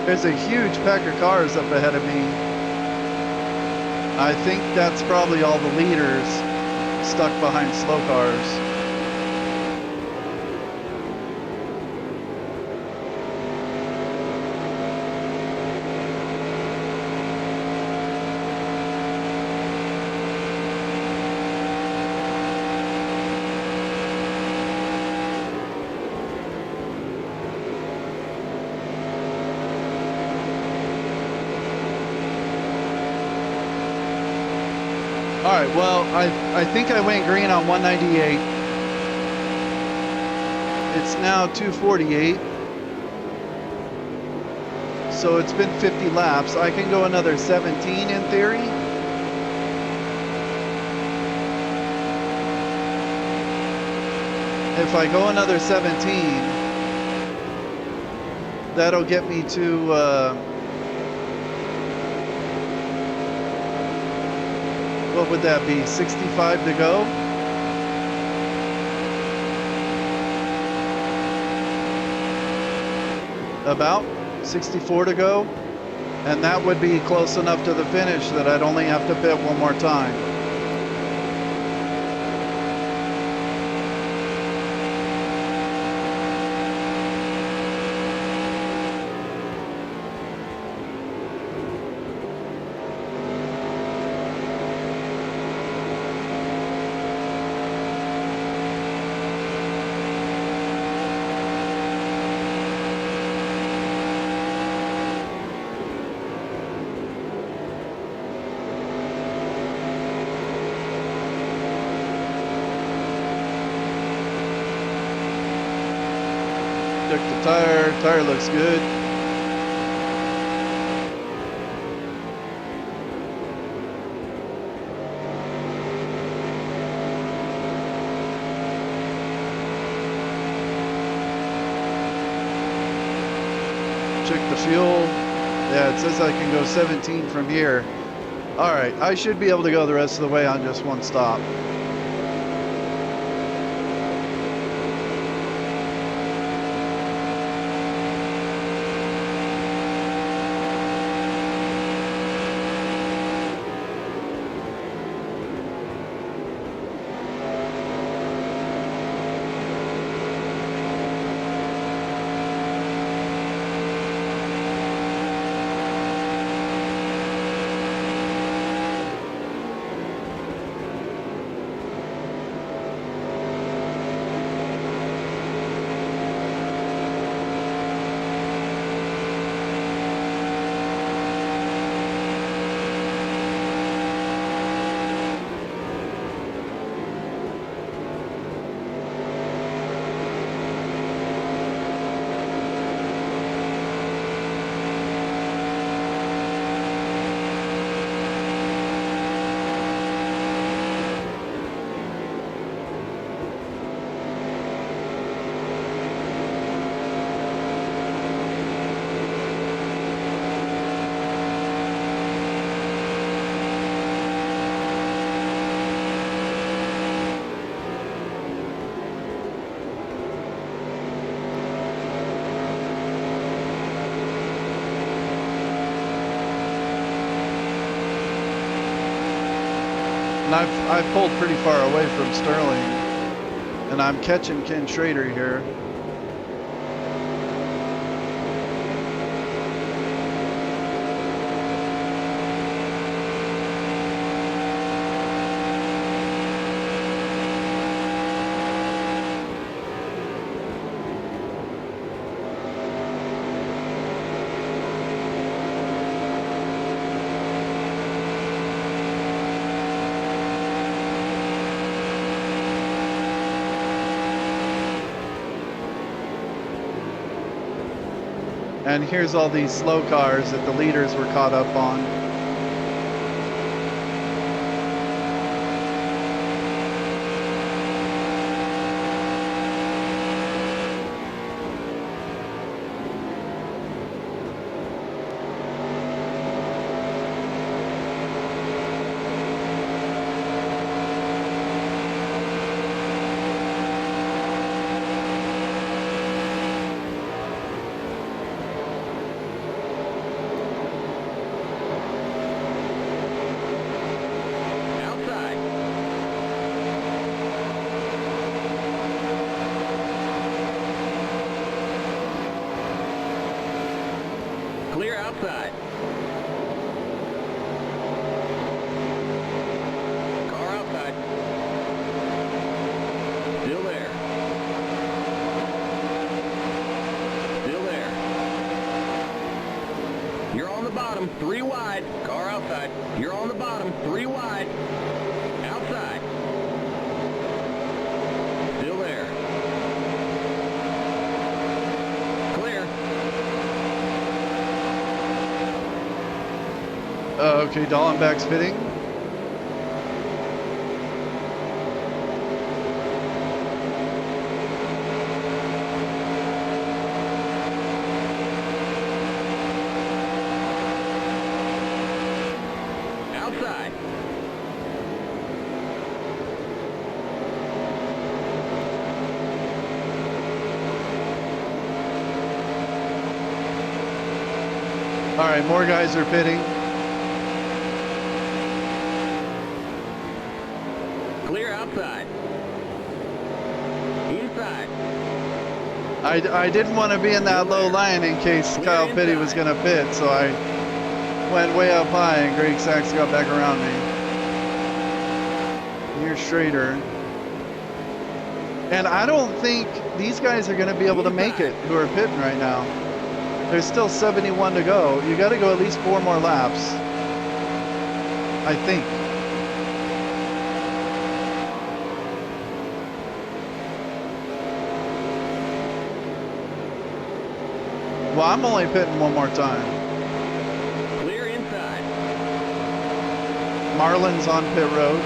There's a huge pack of cars up ahead of me. I think that's probably all the leaders stuck behind slow cars. All right, well, I think I went green on 198. It's now 248. So it's been 50 laps. I can go another 17 in theory. If I go another 17, that'll get me to what would that be, 65 to go? About 64 to go. And that would be close enough to the finish that I'd only have to pit one more time. Check the tire looks good. Check the fuel. Yeah, it says I can go 17 from here. All right, I should be able to go the rest of the way on just one stop. And I've pulled pretty far away from Sterling, and I'm catching Ken Schrader here. And here's all these slow cars that the leaders were caught up on. Clear outside. Car outside. Still there. Still there. You're on the bottom, 3 wide. Car outside. You're on the bottom, 3 wide. Outside. Still there. Clear. Okay, Dallenbach's pitting. Outside. All right, more guys are pitting. Clear outside. Inside. I didn't want to be in that low line in case Kyle Petty was going to pit, so I went way up high and Greg Sachs got back around me. Here's Schrader. And I don't think these guys are going to be able to make it who are pitting right now. There's still 71 to go. You got to go at least 4 more laps, I think. Well, I'm only pitting 1 more time. Clear inside. Marlin's on pit road.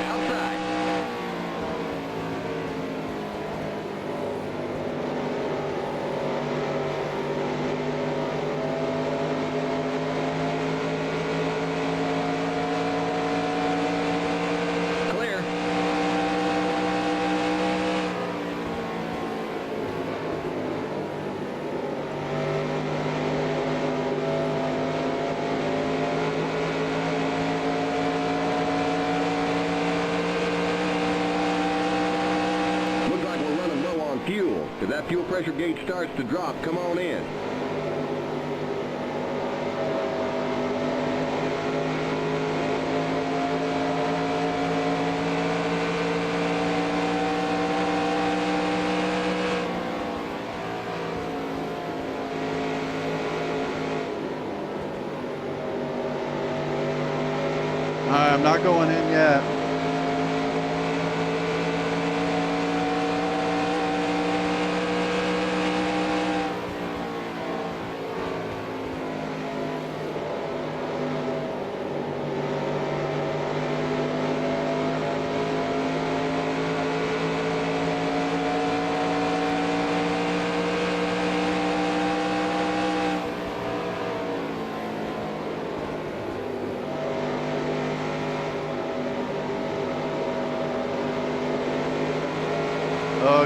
Outside. Clear. Looks like we're running low on fuel. If that fuel pressure gauge starts to drop, come on in. I'm not going in yet.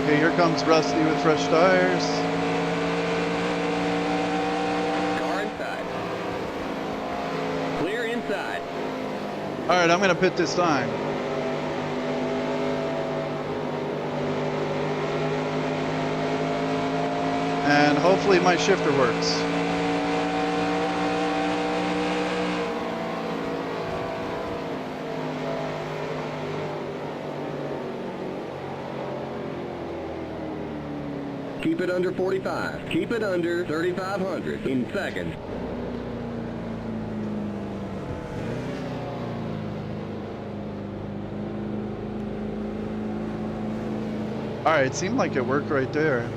Okay, here comes Rusty with fresh tires. Car inside. Clear inside. All right, I'm going to pit this time. And hopefully my shifter works. Keep it under 45. Keep it under 3,500 in seconds. All right, it seemed like it worked right there.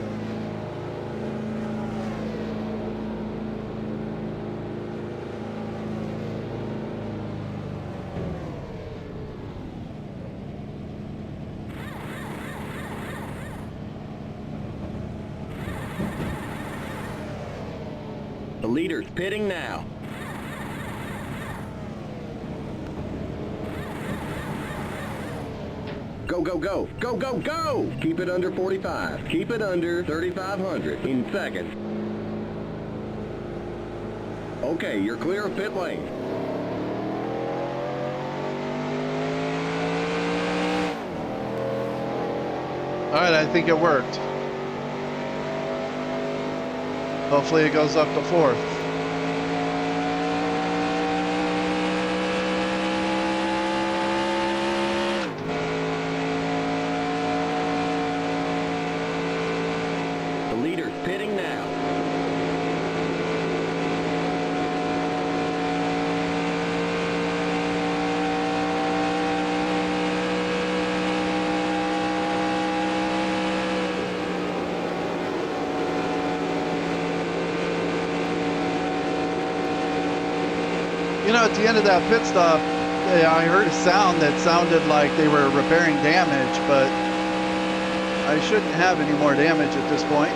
The leader's pitting now. Go, go, go. Go, go, go! Keep it under 45. Keep it under 3,500 in seconds. Okay, you're clear of pit lane. All right, I think it worked. Hopefully it goes up to 4th. The leader's pitting now. You know, at the end of that pit stop, I heard a sound that sounded like they were repairing damage, but I shouldn't have any more damage at this point.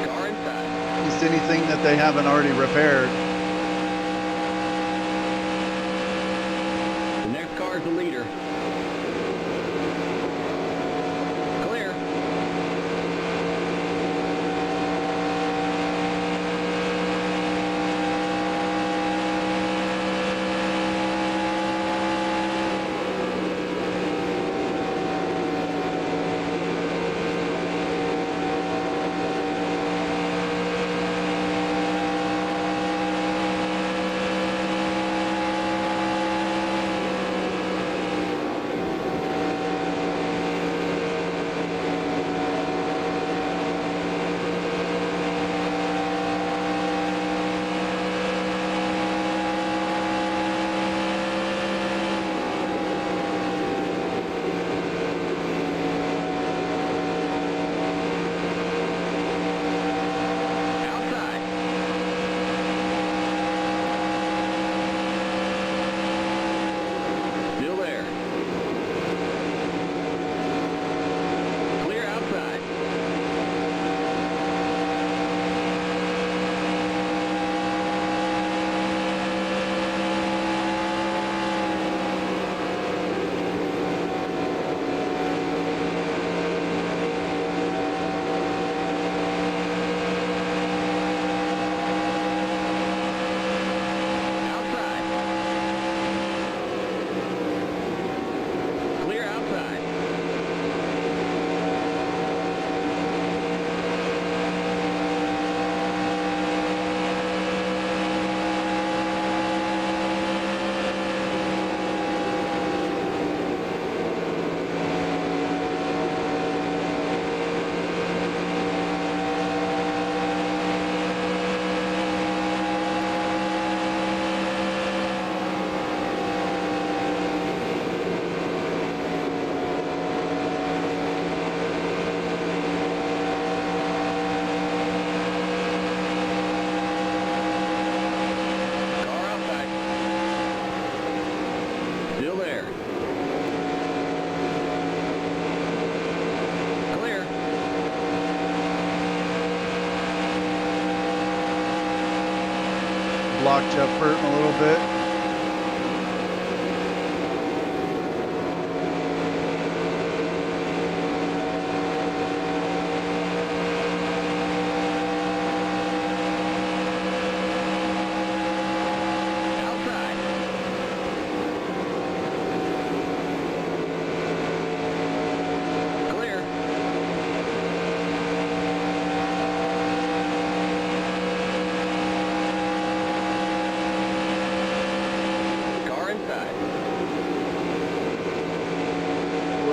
Car inside. At least anything that they haven't already repaired. The next car's the leader. Clear. Outside. Still there. Clear outside. Outside. Clear outside. Car outside. Still there. Clear. Blocked Jeff Burton a little bit.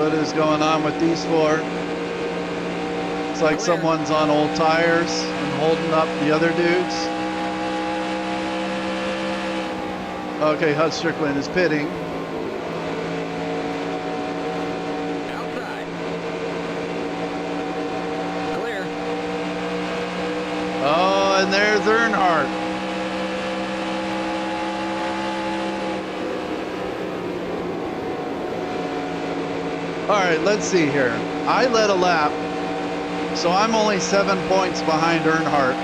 What is going on with these four? It's like Clear. someone's on old tires and holding up the other dudes. Okay, Hud Strickland is pitting. Outside. Clear. Oh, and there's Earnhardt. All right, let's see here. I led a lap, so I'm only 7 points behind Earnhardt.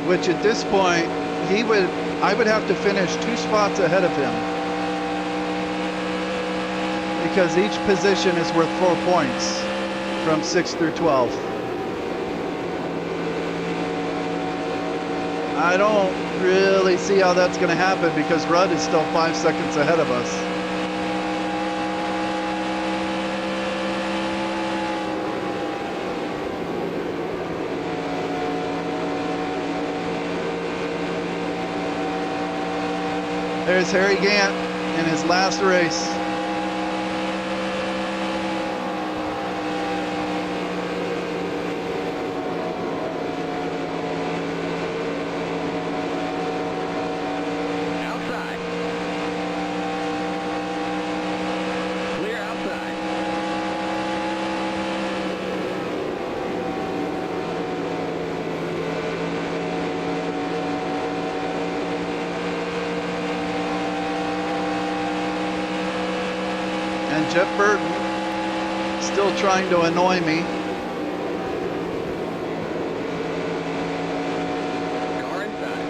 Which at this point, I would have to finish 2 spots ahead of him. Because each position is worth 4 points from 6 through 12. I don't really see how that's going to happen because Rudd is still 5 seconds ahead of us. There's Harry Gant in his last race. Outside. Clear outside. And Jeff Burton still trying to annoy me. Car inside.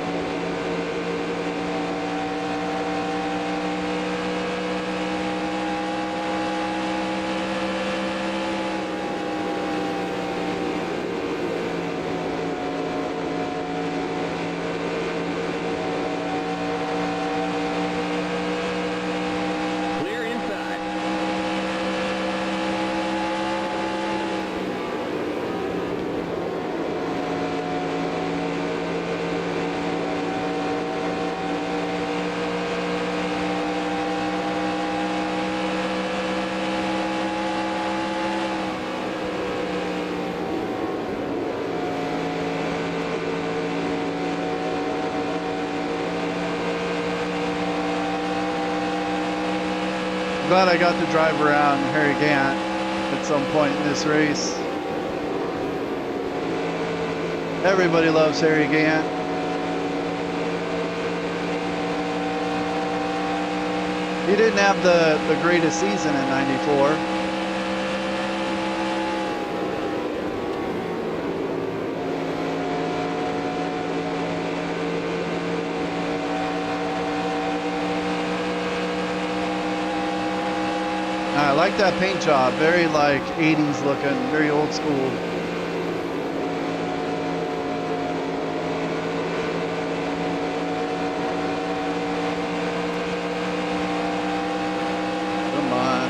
Clear inside. Glad I got to drive around Harry Gant at some point in this race. Everybody loves Harry Gant. He didn't have the greatest season in '94. I like that paint job. Very like 80s looking, very old school. Come on.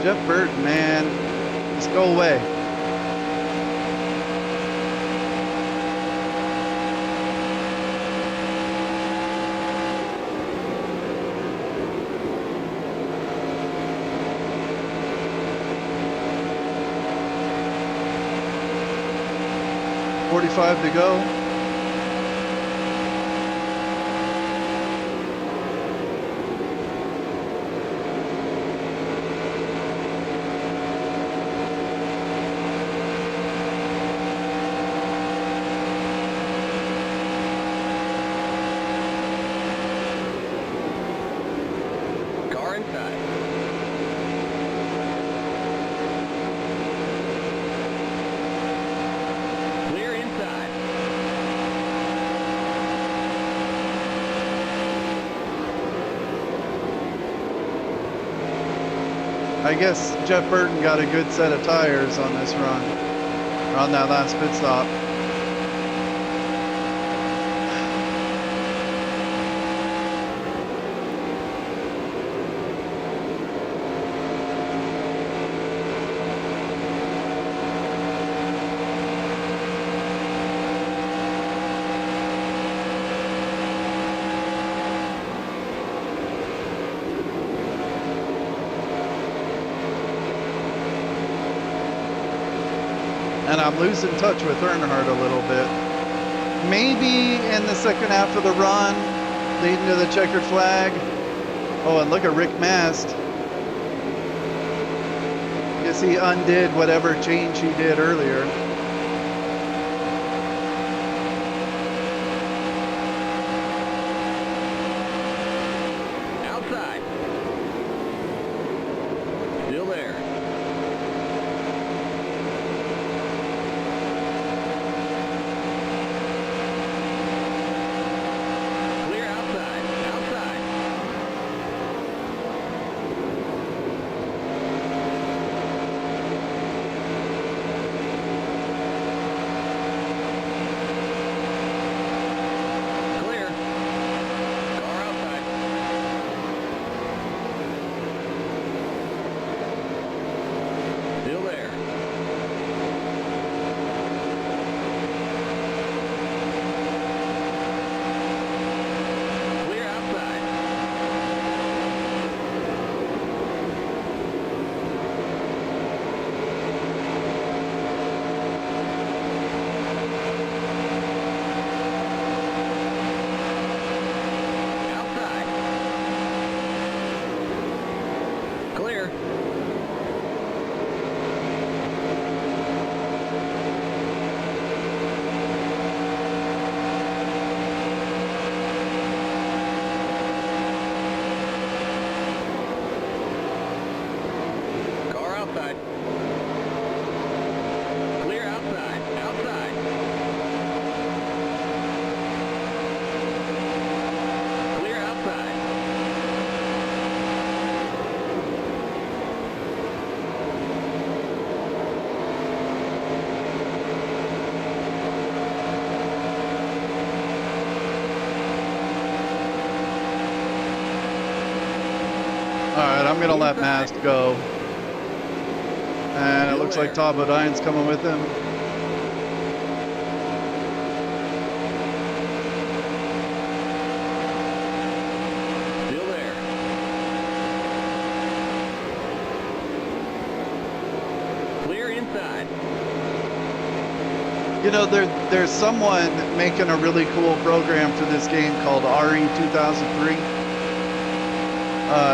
Jeff Burton, man. Just go away. .45 to go. Car inside. Clear inside. I guess Jeff Burton got a good set of tires on this run, or on that last pit stop. And I'm losing touch with Earnhardt a little bit. Maybe in the second half of the run, leading to the checkered flag. Oh, and look at Rick Mast. Guess he undid whatever change he did earlier. Outside. Still there. Clear outside. Outside. Clear. Car outside. Still there. Clear outside. Outside. Clear. Car outside. Clear outside. Outside. Clear outside. All right, I'm gonna let Mast go. And it looks like Todd Bodine's coming with him. Still there. Clear inside. You know, there's someone making a really cool program for this game called RE2003.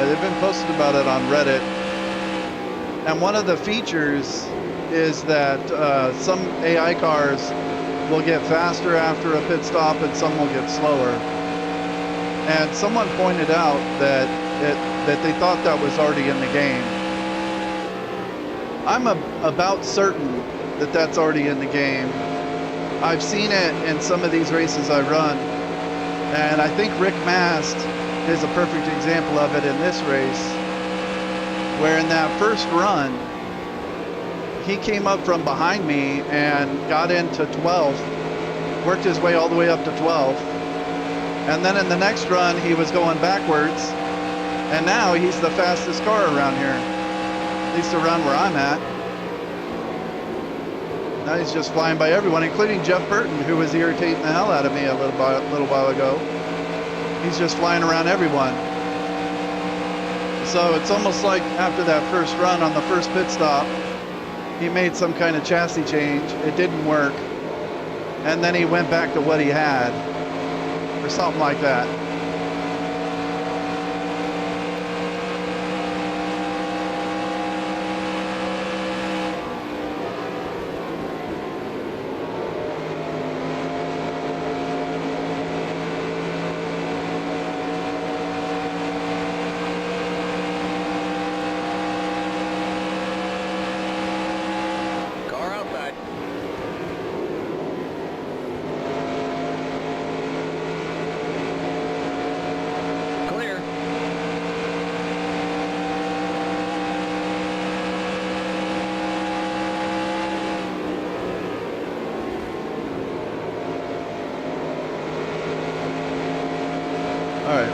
They've been posting about it on Reddit. And one of the features is that some AI cars will get faster after a pit stop and some will get slower. And someone pointed out that they thought that was already in the game. I'm about certain that that's already in the game. I've seen it in some of these races I run, and I think Rick Mast is a perfect example of it in this race, where in that first run, he came up from behind me and got into 12th, worked his way all the way up to 12th, and then in the next run, he was going backwards, and now he's the fastest car around here. at least around where I'm at. Now he's just flying by everyone, including Jeff Burton, who was irritating the hell out of me a little while ago. He's just flying around everyone. So it's almost like after that first run on the first pit stop, he made some kind of chassis change. It didn't work. And then he went back to what he had, or something like that.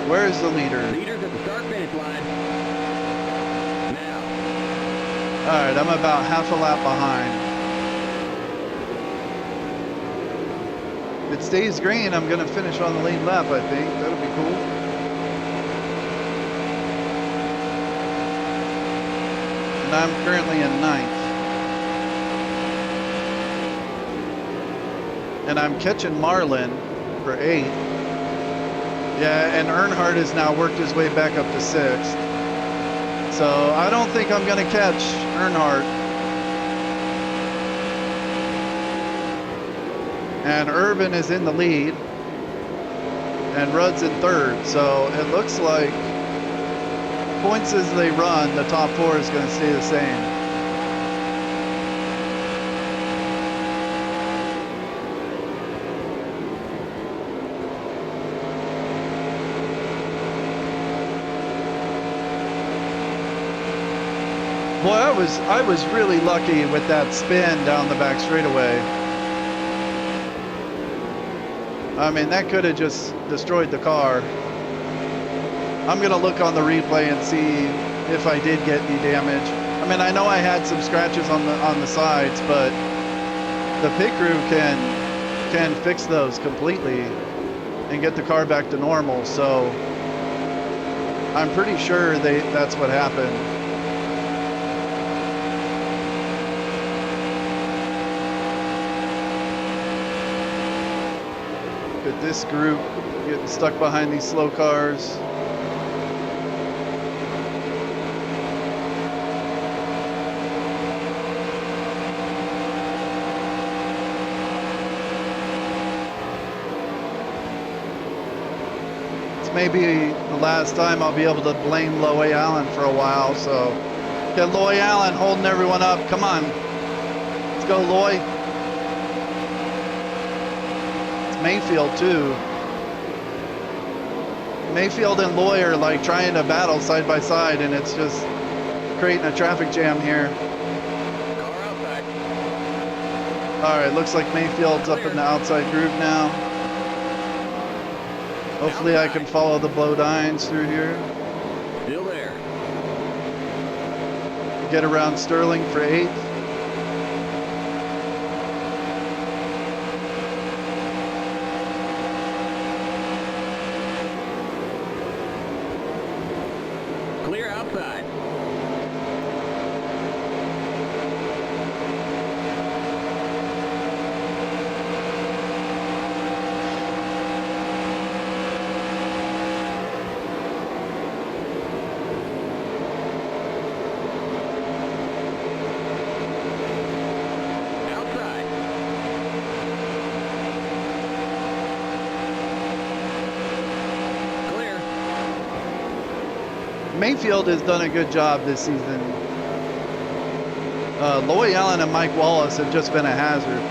Where is the leader? Leader's at the start-finish line. Now. All right, I'm about half a lap behind. If it stays green, I'm going to finish on the lead lap, I think. That'll be cool. And I'm currently in 9th. And I'm catching Marlin for 8th. Yeah, and Earnhardt has now worked his way back up to 6th. So I don't think I'm going to catch Earnhardt. And Irvin is in the lead. And Rudd's in 3rd. So it looks like points as they run, the top 4 is going to stay the same. Boy, I was really lucky with that spin down the back straightaway. I mean, that could have just destroyed the car. I'm gonna look on the replay and see if I did get any damage. I mean, I know I had some scratches on the sides, but the pit crew can fix those completely and get the car back to normal. So I'm pretty sure that's what happened. This group getting stuck behind these slow cars. It's maybe the last time I'll be able to blame Loy Allen for a while, so get Loy Allen holding everyone up. Come on, let's go, Loy. Mayfield too. Mayfield and Loy are like trying to battle side by side, and it's just creating a traffic jam here. Car outside. All right, looks like Mayfield's up in the outside group now. Hopefully I can follow the Blodines through here. Still there. Get around Sterling for 8th. Clear outside. Outside. Clear. Mayfield has done a good job this season. Loy Allen and Mike Wallace have just been a hazard.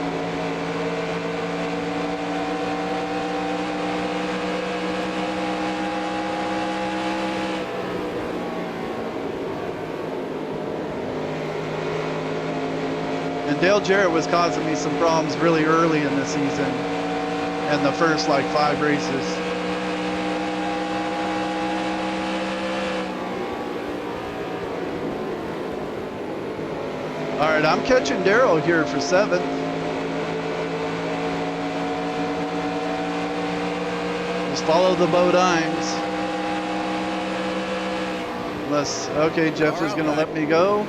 And Dale Jarrett was causing me some problems really early in the season and the first like 5 races. All right, I'm catching Daryl here for 7th. Just follow the Bodines. Unless, okay, Jeff is going to let me go.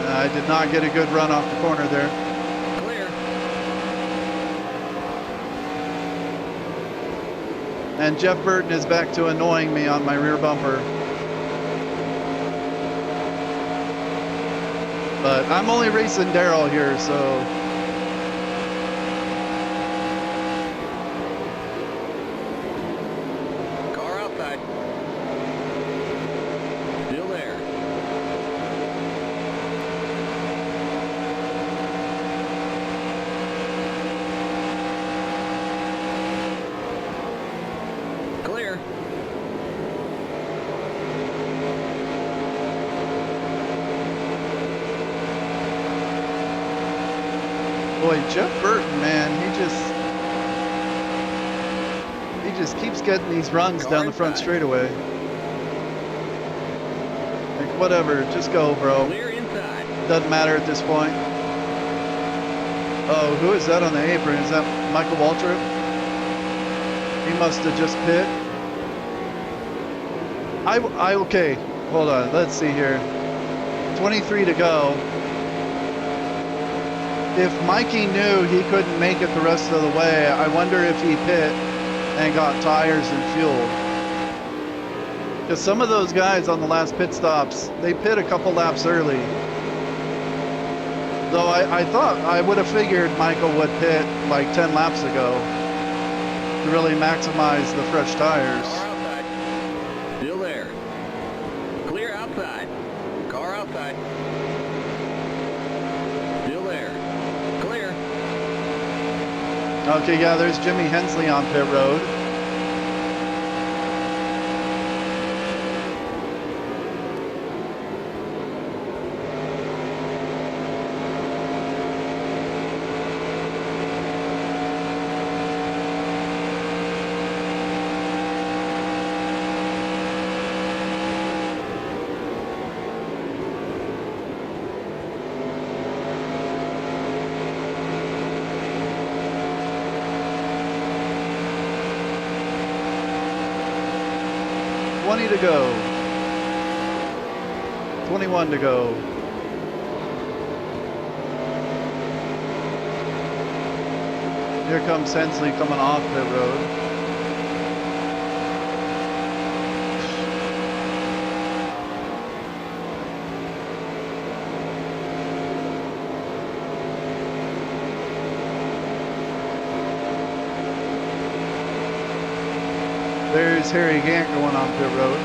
I did not get a good run off the corner there. Clear. And Jeff Burton is back to annoying me on my rear bumper. But I'm only racing Daryl here, so. Car outside. Still there. Clear. Boy, Jeff Burton, man, he just keeps getting these runs down the front straightaway. Like, whatever, just go, bro. Clear inside. Doesn't matter at this point. Oh, who is that on the apron? Is that Michael Waltrip? He must have just pit. Okay, hold on, let's see here. 23 to go. If Mikey knew he couldn't make it the rest of the way, I wonder if he pit and got tires and fuel. Because some of those guys on the last pit stops, they pit a couple laps early. Though I thought, I would have figured Michael would pit like 10 laps ago to really maximize the fresh tires. Car outside. Still there. Clear outside. Car outside. Still there. Clear. Okay, yeah, there's Jimmy Hensley on pit road. To go. 21 to go. Here comes Hensley coming off pit road. There's Harry Gant going on pit road.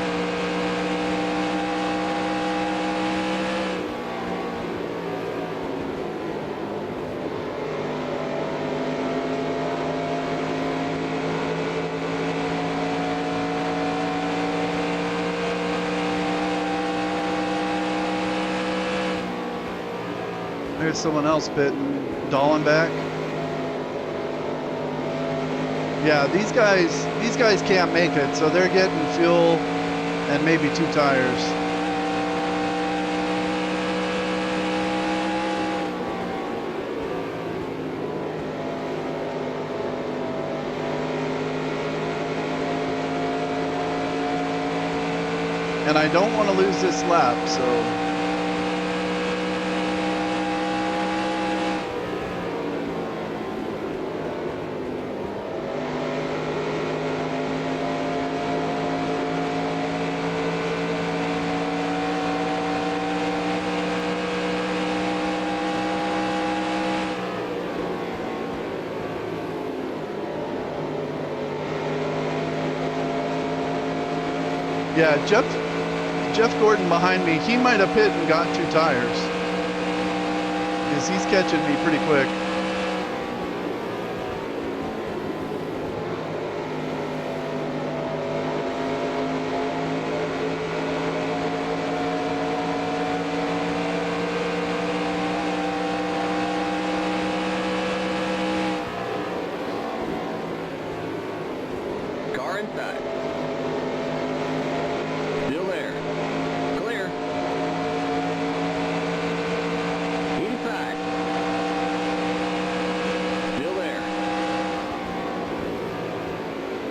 There's someone else pitting. Dallenbach. Yeah, these guys can't make it, so they're getting fuel and maybe 2 tires. And I don't want to lose this lap, so. Yeah, Jeff Gordon behind me, he might have pit and got 2 tires. Because he's catching me pretty quick. Car inside. Still there. Clear. Inside. Still there.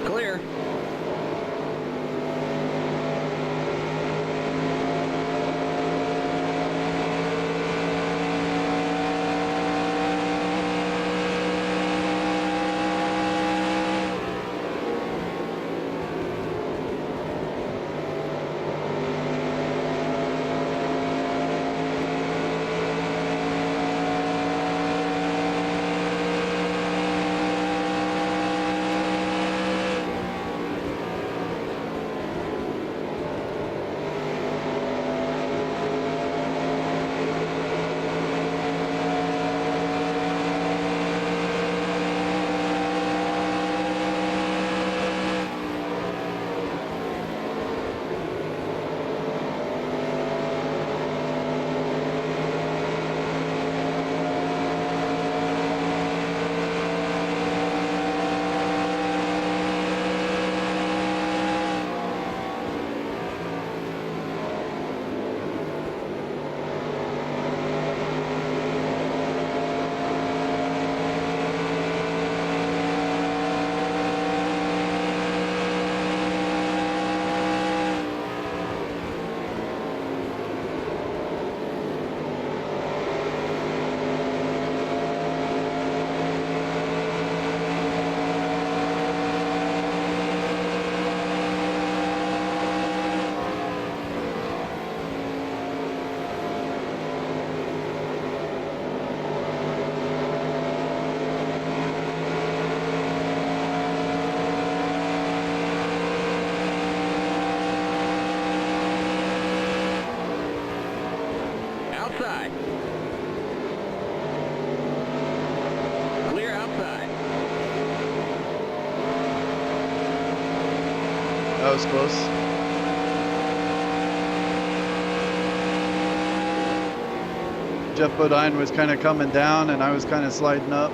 Clear. Outside. Clear outside. That was close. Jeff Bodine was kind of coming down and I was kind of sliding up.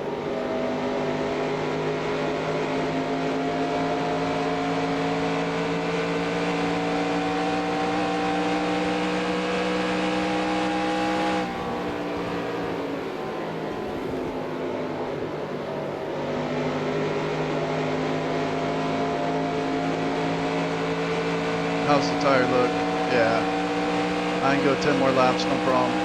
How's the tire look? Yeah. I can go 10 more laps, no problem.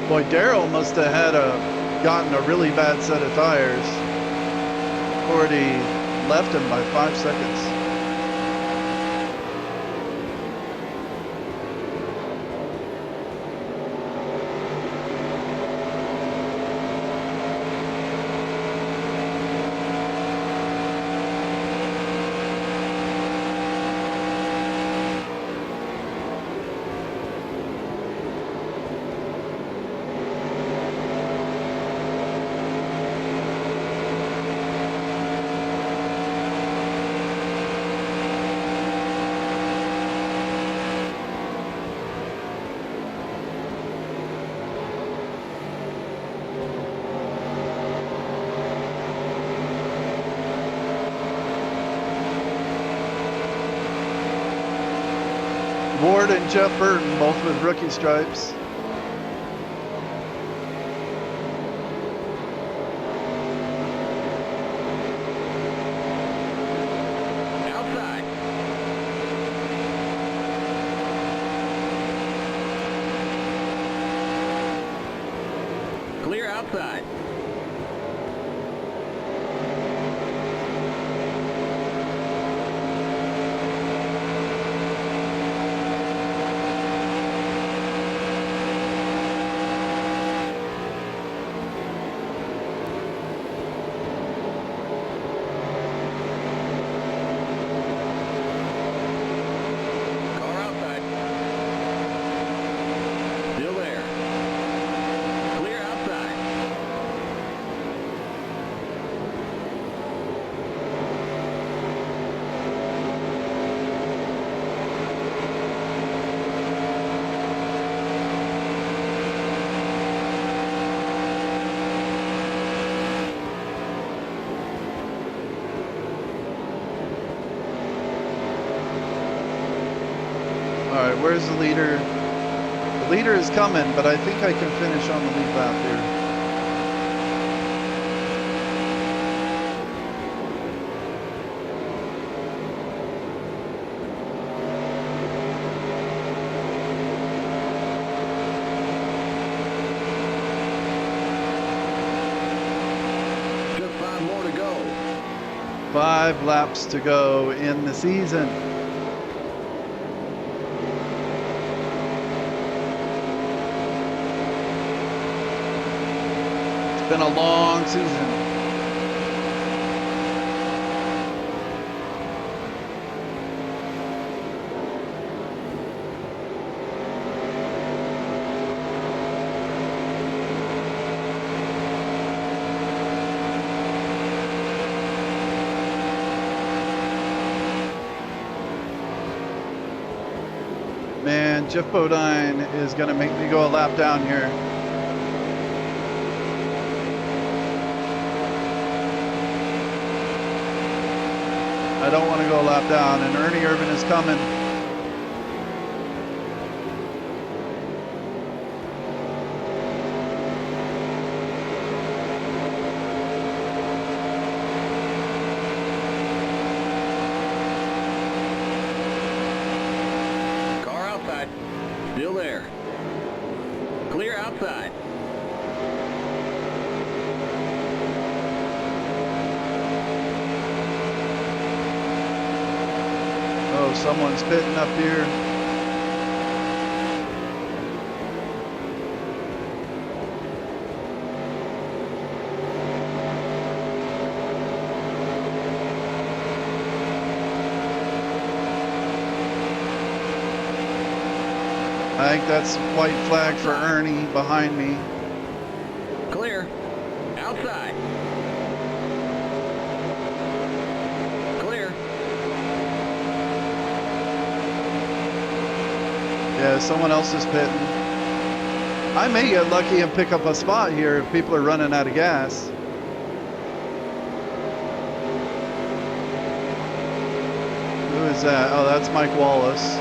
Boy, Darrell must have gotten a really bad set of tires. Already left him by 5 seconds. Ward and Jeff Burton, both with rookie stripes. Outside. outside. Car outside. Still there. Clear outside. All right, where's the leader? The leader is coming, but I think I can finish on the lead lap here. Just 5 more to go. 5 laps to go in the season. It's been a long season. Man, Jeff Bodine is going to make me go a lap down here. I don't want to go a lap down, and Ernie Irvin is coming. Car outside. Still there. Clear outside. Oh, someone's pitting up here. I think that's white flag for Ernie behind me. Clear. Outside. Clear. Yeah, someone else is pitting. I may get lucky and pick up a spot here if people are running out of gas. Who is that? Oh, that's Mike Wallace.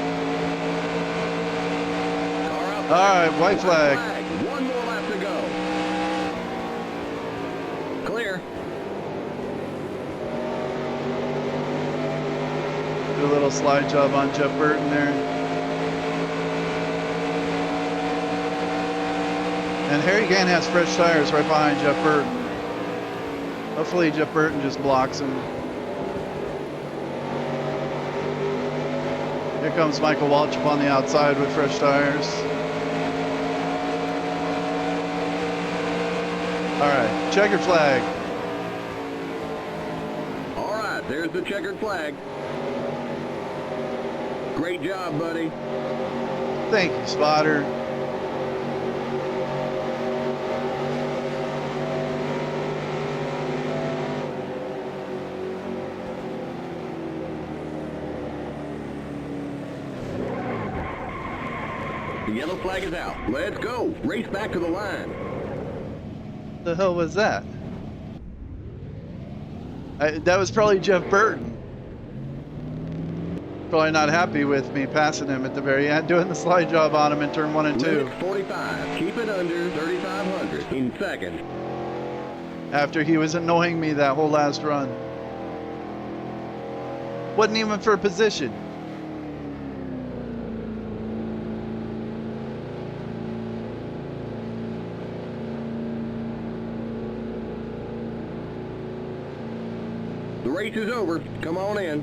Car outside. All right, white flag. 1 more lap to go. Clear. Do a little slide job on Jeff Burton there. And Harry Gann has fresh tires right behind Jeff Burton. Hopefully Jeff Burton just blocks him. Here comes Michael Waltrip on the outside with fresh tires. All right, checkered flag. All right, there's the checkered flag. Great job, buddy. Thank you, Spotter. The yellow flag is out. Let's go. Race back to the line. The hell was that? That was probably Jeff Burton. Probably not happy with me passing him at the very end, doing the slide job on him in turn 1 and 2. Limit 45. Keep it under 3,500 in second. After he was annoying me that whole last run. Wasn't even for position. race is over. Come on in.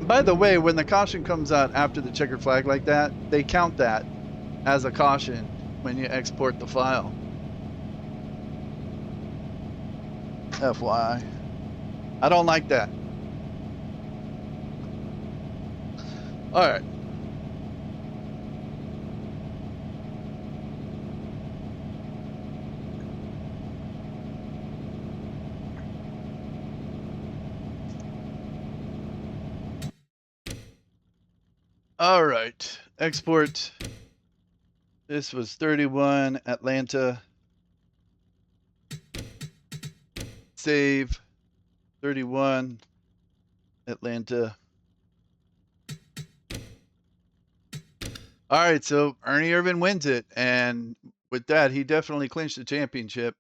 By the way, when the caution comes out after the checkered flag like that, they count that as a caution when you export the file. FYI. I don't like that. All right. All right. Export. This was 31 Atlanta. Save 31 Atlanta. All right, so Ernie Irvan wins it, and with that, he definitely clinched the championship.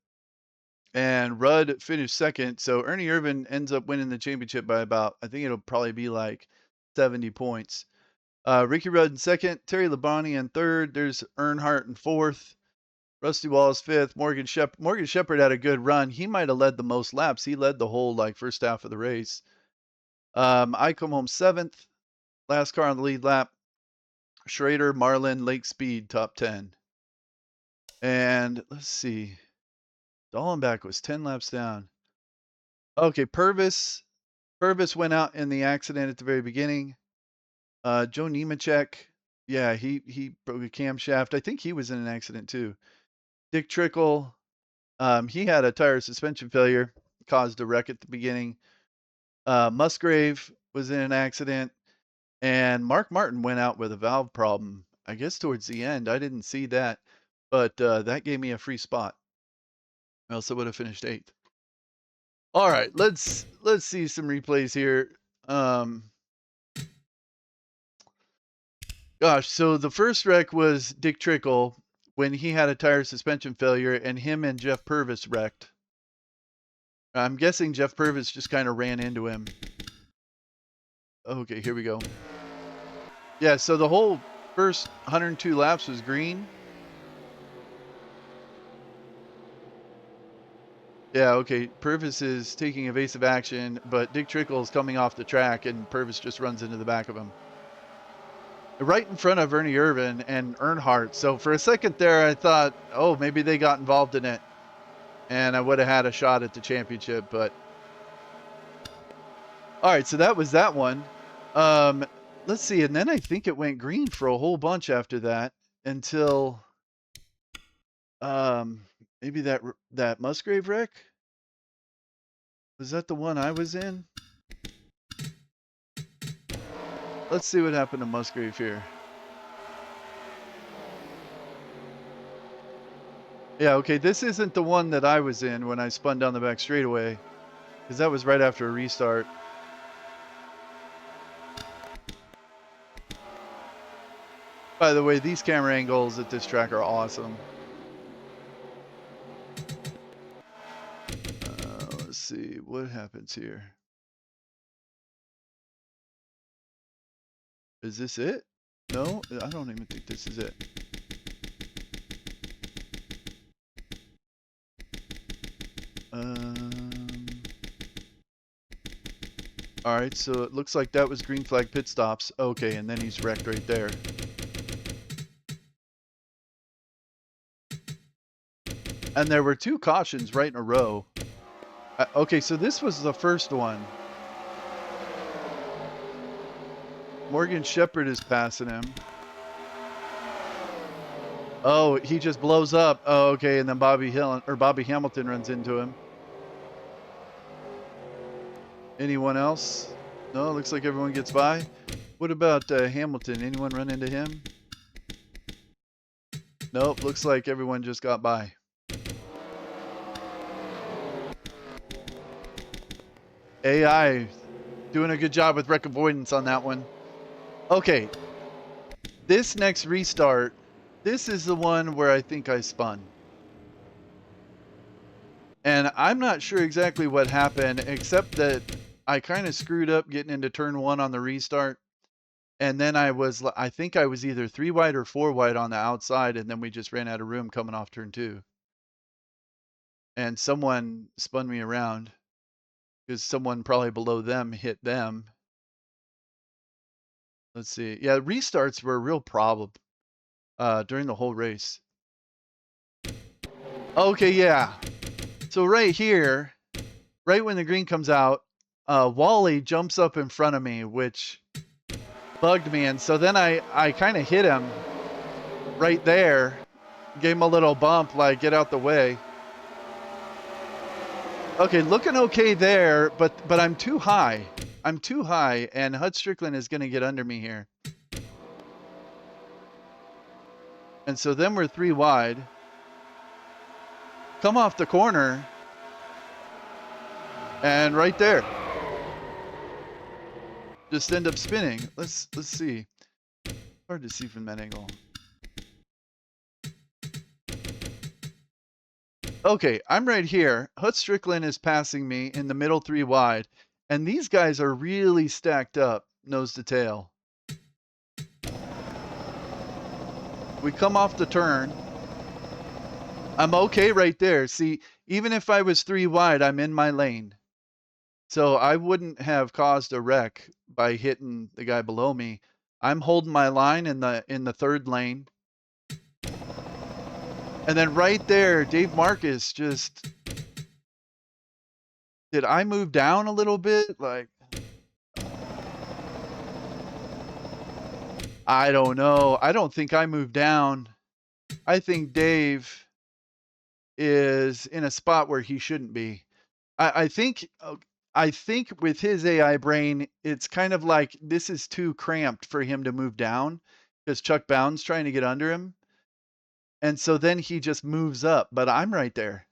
And Rudd finished second, so Ernie Irvan ends up winning the championship by about, I think it'll probably be like 70 points. Ricky Rudd in second, Terry Labonte in third. There's Earnhardt in fourth. Rusty Wallace fifth. Morgan Shepherd had a good run. He might have led the most laps. He led the whole first half of the race. I come home seventh. Last car on the lead lap. Schrader, Marlin, Lake Speed, top 10. And let's see. Dallenbach was 10 laps down. Okay, Purvis went out in the accident at the very beginning. Joe Nemechek, yeah, he broke a camshaft. I think he was in an accident too. Dick Trickle, he had a tire suspension failure, caused a wreck at the beginning. Musgrave was in an accident, and Mark Martin went out with a valve problem, I guess towards the end. I didn't see that, but that gave me a free spot. Or else I would have finished 8th. All right, let's see some replays here. Gosh, so the first wreck was Dick Trickle when he had a tire suspension failure, and him and Jeff Purvis wrecked. I'm guessing Jeff Purvis just kind of ran into him. Okay, here we go. Yeah, so the whole first 102 laps was green. Yeah, okay, Purvis is taking evasive action, but Dick Trickle is coming off the track, and Purvis just runs into the back of him. Right in front of Ernie Irvan and Earnhardt. So for a second there, I thought, oh, maybe they got involved in it, and I would have had a shot at the championship. But all right, so that was that one. Let's see, and then I think it went green for a whole bunch after that until maybe that Musgrave wreck. Was that the one I was in? Let's see what happened to Musgrave here. Yeah, okay, this isn't the one that I was in when I spun down the back straightaway, because that was right after a restart. By the way, these camera angles at this track are awesome. Let's see, what happens here? Is this it? No, I don't even think this is it. All right, so it looks like that was green flag pit stops. Okay, and then he's wrecked right there. And there were 2 cautions right in a row. Okay, so this was the first one. Morgan Shepherd is passing him. Oh, he just blows up. Oh, okay, and then Bobby Hamilton runs into him. Anyone else? No, looks like everyone gets by. What about Hamilton? Anyone run into him? Nope, looks like everyone just got by. AI doing a good job with wreck avoidance on that one. Okay, this next restart, this is the one where I think I spun. And I'm not sure exactly what happened, except that I kind of screwed up getting into turn 1 on the restart. And then I think I was either 3 wide or 4 wide on the outside, and then we just ran out of room coming off turn 2. And someone spun me around. because someone probably below them hit them. Let's see. Yeah, restarts were a real problem during the whole race. Okay, yeah. So right here, right when the green comes out, Wally jumps up in front of me, which bugged me. And so then I kind of hit him right there, gave him a little bump, like, get out the way. Okay, looking okay there, but I'm too high. I'm too high, and Hud Strickland is going to get under me here. And so then we're 3 wide. Come off the corner. And right there. Just end up spinning. Let's see. Hard to see from that angle. Okay, I'm right here. Hut Strickland is passing me in the middle 3 wide. And these guys are really stacked up, nose to tail. We come off the turn. I'm okay right there. See, even if I was 3 wide, I'm in my lane. So I wouldn't have caused a wreck by hitting the guy below me. I'm holding my line in the 3rd lane. And then right there, Dave Marcus just... Did I move down a little bit? Like... I don't know. I don't think I moved down. I think Dave is in a spot where he shouldn't be. I think with his AI brain, it's kind of like this is too cramped for him to move down because Chuck Bound's trying to get under him. And so then he just moves up, but I'm right there.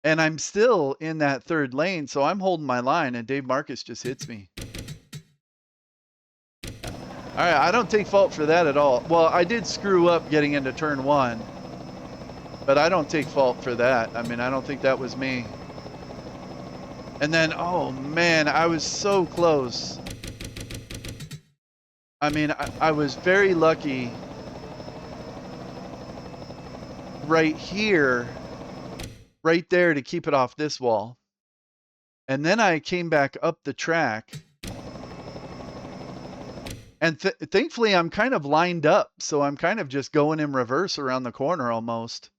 And I'm still in that 3rd lane, so I'm holding my line, and Dave Marcus just hits me. All right, I don't take fault for that at all. Well, I did screw up getting into turn 1, but I don't take fault for that. I mean, I don't think that was me. And then, oh man, I was so close. I mean, I was very lucky right here, right there to keep it off this wall. And then I came back up the track. And thankfully, I'm kind of lined up. So I'm kind of just going in reverse around the corner almost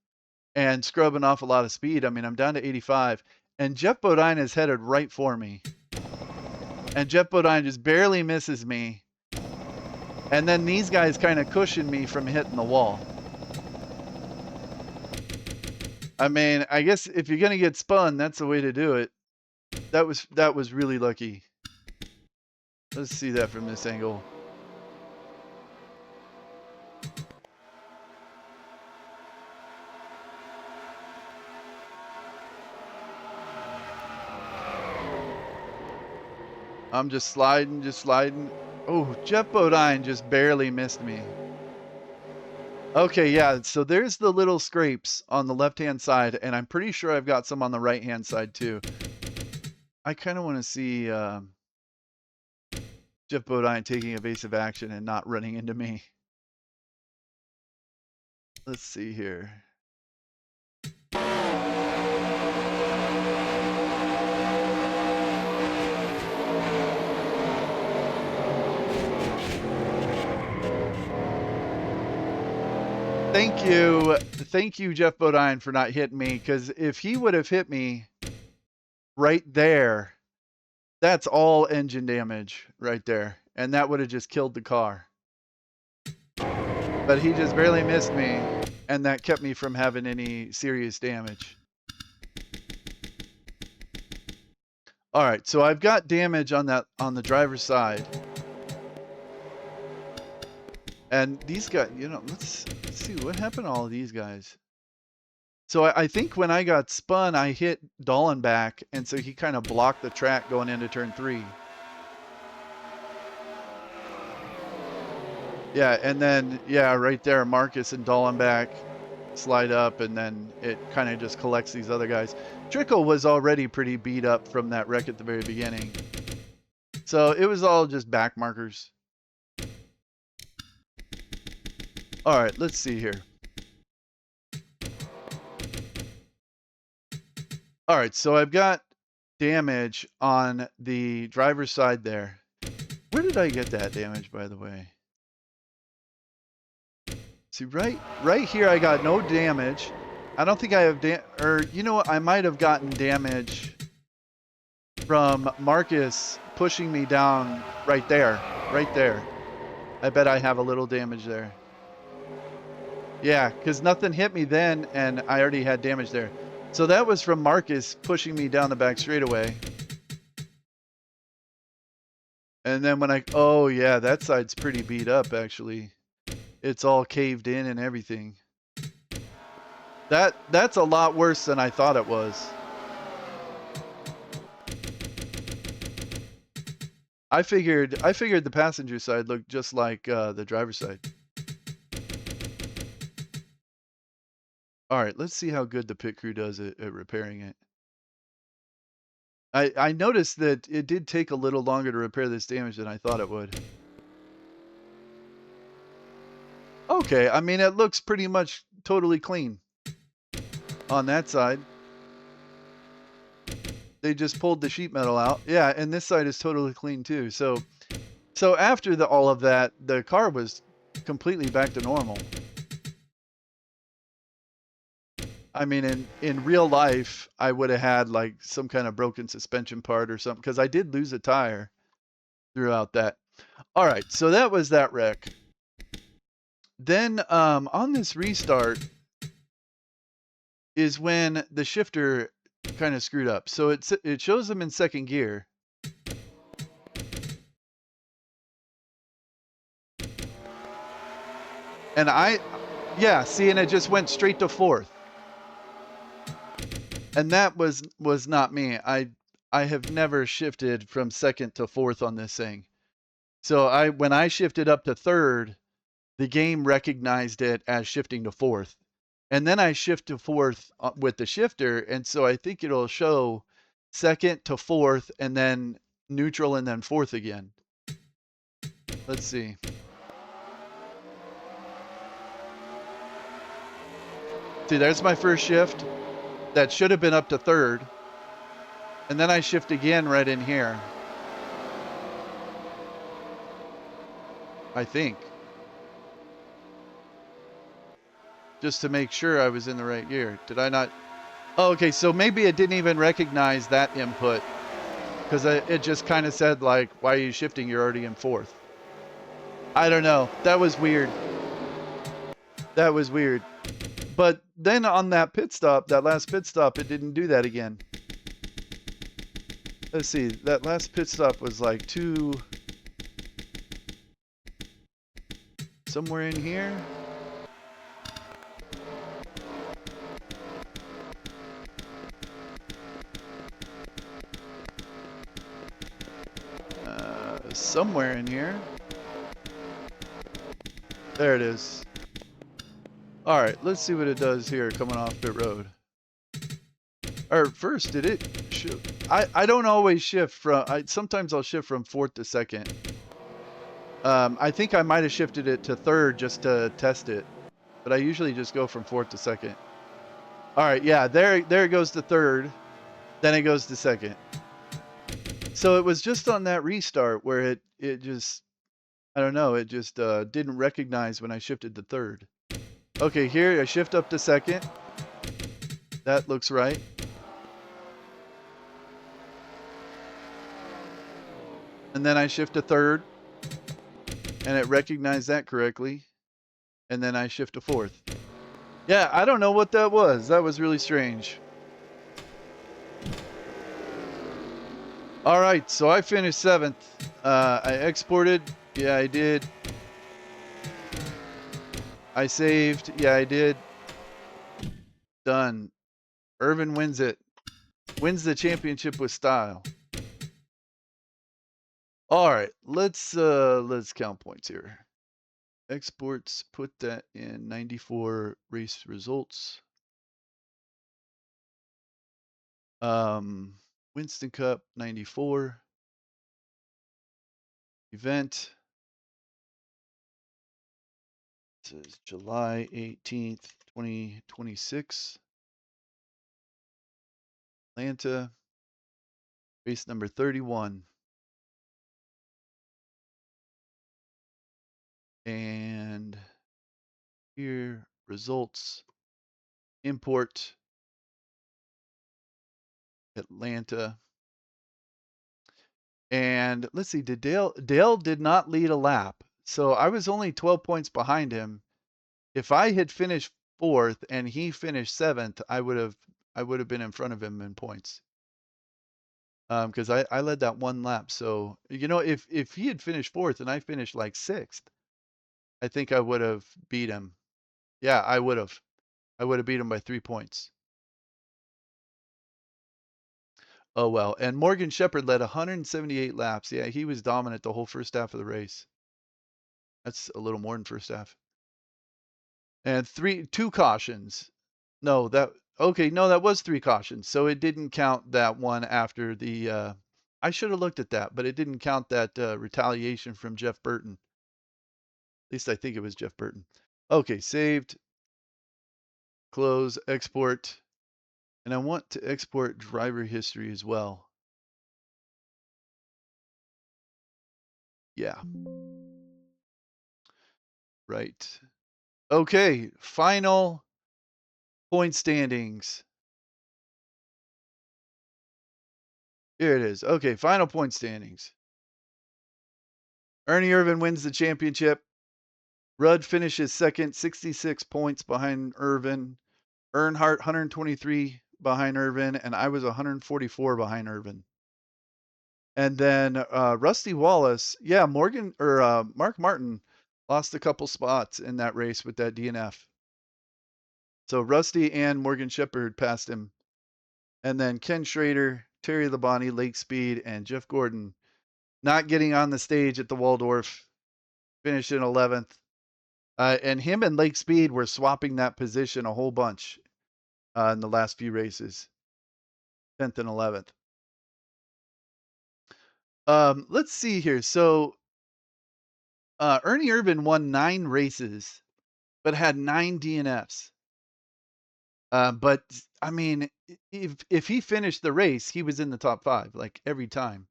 and scrubbing off a lot of speed. I mean, I'm down to 85. And Jeff Bodine is headed right for me. And Jeff Bodine just barely misses me. And then these guys kind of cushion me from hitting the wall. I mean, I guess if you're going to get spun, that's the way to do it. That was really lucky. Let's see that from this angle. I'm just sliding. Oh, Jeff Bodine just barely missed me. Okay, yeah, so there's the little scrapes on the left-hand side, and I'm pretty sure I've got some on the right-hand side too. I kind of want to see Jeff Bodine taking evasive action and not running into me. Let's see here. Thank you, Jeff Bodine, for not hitting me, because if he would have hit me right there, that's all engine damage right there, and that would have just killed the car. But he just barely missed me, and that kept me from having any serious damage. All right, so I've got damage on the driver's side. And these guys, you know, let's see what happened to all of these guys. So I think when I got spun, I hit Dallenbach, and so he kind of blocked the track going into turn 3. Yeah, and then, yeah, right there, Marcus and Dallenbach slide up, and then it kind of just collects these other guys. Trickle was already pretty beat up from that wreck at the very beginning. So it was all just back markers. All right, let's see here. All right, so I've got damage on the driver's side there. Where did I get that damage, by the way? See, right here, I got no damage. I don't think I have or you know what? I might have gotten damage from Marcus pushing me down right there. Right there. I bet I have a little damage there. Yeah, because nothing hit me then, and I already had damage there. So that was from Marcus pushing me down the back straightaway. And then when oh yeah, that side's pretty beat up actually. It's all caved in and everything. That's a lot worse than I thought it was. I figured the passenger side looked just like the driver's side. All right, let's see how good the pit crew does at repairing it. I noticed that it did take a little longer to repair this damage than I thought it would. Okay, I mean, it looks pretty much totally clean on that side. They just pulled the sheet metal out. Yeah, and this side is totally clean too. So after all of that, the car was completely back to normal. I mean, in real life, I would have had like some kind of broken suspension part or something because I did lose a tire throughout that. All right, so that was that wreck. Then on this restart is when the shifter kind of screwed up. So it shows them in second gear. And yeah, see, and it just went straight to fourth. And that was not me. I have never shifted from second to fourth on this thing. So when I shifted up to third, the game recognized it as shifting to fourth. And then I shift to fourth with the shifter, and so I think it'll show second to fourth and then neutral and then fourth again. Let's see. See, there's my first shift. That should have been up to third. And then I shift again right in here. I think. Just to make sure I was in the right gear. Did I not? Oh, okay, so maybe it didn't even recognize that input. Because it just kind of said, like, why are you shifting? You're already in fourth. I don't know. That was weird. That was weird. But then on that pit stop, that last pit stop, it didn't do that again. Let's see. That last pit stop was like somewhere in here. Somewhere in here. There it is. All right, let's see what it does here coming off pit road. Or first, did it shift? I don't always shift from, sometimes I'll shift from fourth to second. I think I might have shifted it to third just to test it, but I usually just go from fourth to second. All right, yeah, there it goes to third, then it goes to second. So it was just on that restart where it just, I don't know, it just didn't recognize when I shifted to third. Okay, here I shift up to second. That looks right. And then I shift to third, and it recognized that correctly. And then I shift to fourth. Yeah, I don't know what that was. That was really strange. All right, so I finished seventh. I exported. Yeah, I did. I saved. Yeah, I did. Done. Irvin wins it. Wins the championship with style. All right, let's count points here. Exports, put that in 94 race results. Winston Cup 94. Event. This is July 18th, 2026. Atlanta. Race number 31. And here, results, import, Atlanta. And let's see, Dale did not lead a lap. So I was only 12 points behind him. If I had finished 4th and he finished 7th, I would have been in front of him in points. Because I led that one lap. So, if he had finished 4th and I finished like 6th, I think I would have beat him. Yeah, I would have. I would have beat him by 3 points. Oh, well. And Morgan Shepherd led 178 laps. Yeah, he was dominant the whole first half of the race. That's a little more than first half. And 2 cautions. No, that was 3 cautions. So it didn't count that one after the I should have looked at that, but it didn't count that retaliation from Jeff Burton. At least I think it was Jeff Burton. Okay, saved, close, export. And I want to export driver history as well. Yeah. Right. Okay, final point standings. Here it is. Okay, final point standings. Ernie Irvan wins the championship. Rudd finishes second, 66 points behind Irvan. Earnhardt, 123 behind Irvan, and I was 144 behind Irvan. And then Rusty Wallace, yeah, Mark Martin lost a couple spots in that race with that DNF. So Rusty and Morgan Shepherd passed him. And then Ken Schrader, Terry Labonte, Lake Speed, and Jeff Gordon not getting on the stage at the Waldorf, finished in 11th. And him and Lake Speed were swapping that position a whole bunch in the last few races, 10th and 11th. Let's see here. So Ernie Irvan won 9 races, but had 9 DNFs. But I mean, if he finished the race, he was in the top 5 like every time.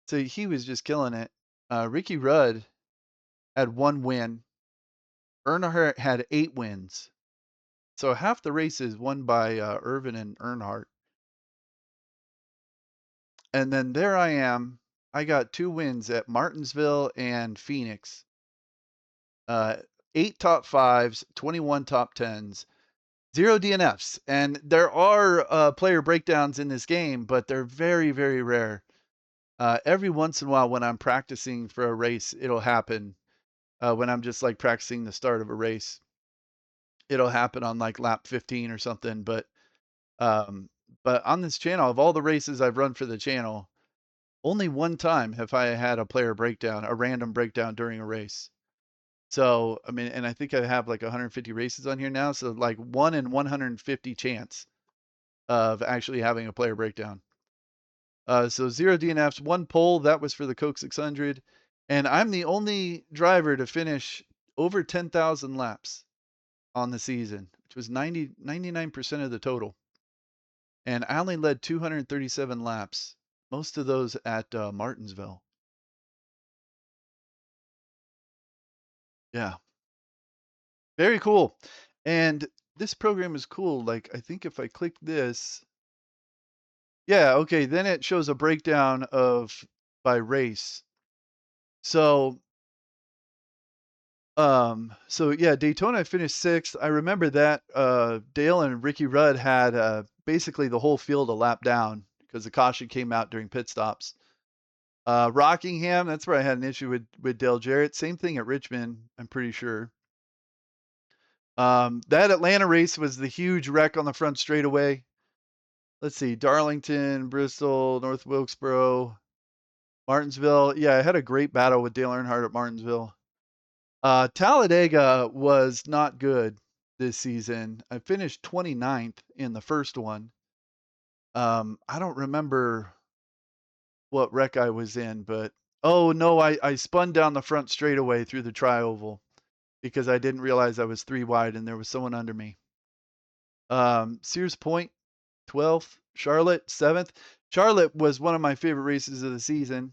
So he was just killing it. Ricky Rudd had 1 win. Earnhardt had 8 wins. So half the races won by Irvan and Earnhardt. And then there I am. I got 2 wins at Martinsville and Phoenix. 8 top 5s, 21 top 10s, 0 DNFs. And there are player breakdowns in this game, but they're very, very rare. Every once in a while when I'm practicing for a race, it'll happen. When I'm just like practicing the start of a race, it'll happen on like lap 15 or something. But on this channel, of all the races I've run for the channel, only one time have I had a player breakdown, a random breakdown during a race. So, I mean, and I think I have like 150 races on here now. So like 1 in 150 chance of actually having a player breakdown. So 0 DNFs, 1 pole, that was for the Coke 600. And I'm the only driver to finish over 10,000 laps on the season, which was 99% of the total. And I only led 237 laps, most of those at Martinsville. Yeah. Very cool. And this program is cool. Like, I think if I click this, yeah, okay, then it shows a breakdown of by race. So yeah, Daytona I finished 6th. I remember that Dale and Ricky Rudd had basically the whole field a lap down because the caution came out during pit stops. Rockingham, that's where I had an issue with Dale Jarrett. Same thing at Richmond, I'm pretty sure. That Atlanta race was the huge wreck on the front straightaway. Let's see, Darlington, Bristol, North Wilkesboro, Martinsville. Yeah, I had a great battle with Dale Earnhardt at Martinsville. Talladega was not good this season. I finished 29th in the first one. I don't remember what wreck I was in, but oh no, I spun down the front straightaway through the tri-oval because I didn't realize I was 3 wide and there was someone under me. Sears Point, 12th. Charlotte, 7th. Charlotte was one of my favorite races of the season.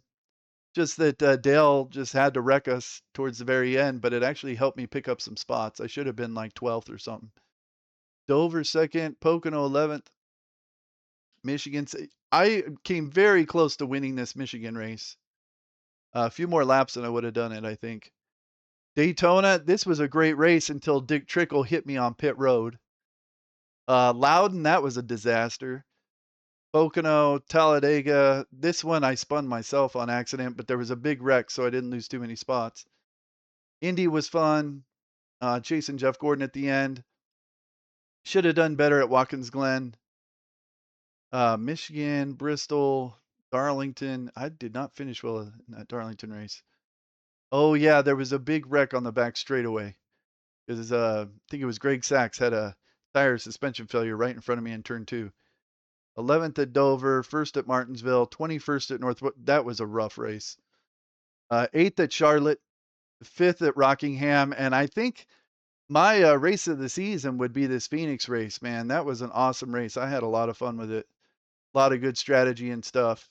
Just that Dale just had to wreck us towards the very end, but it actually helped me pick up some spots. I should have been like 12th or something. Dover 2nd, Pocono 11th, Michigan. I came very close to winning this Michigan race. A few more laps and I would have done it, I think. Daytona, this was a great race until Dick Trickle hit me on pit road. Loudon, that was a disaster. Pocono, Talladega, this one I spun myself on accident, but there was a big wreck, so I didn't lose too many spots. Indy was fun. Chasing Jeff Gordon at the end. Should have done better at Watkins Glen. Michigan, Bristol, Darlington. I did not finish well in that Darlington race. Oh yeah, there was a big wreck on the back straightaway. Because I think it was Greg Sachs had a tire suspension failure right in front of me in turn 2. 11th at Dover, 1st at Martinsville, 21st at North. That was a rough race. 8th at Charlotte, 5th at Rockingham, and I think my race of the season would be this Phoenix race, man. That was an awesome race. I had a lot of fun with it. A lot of good strategy and stuff.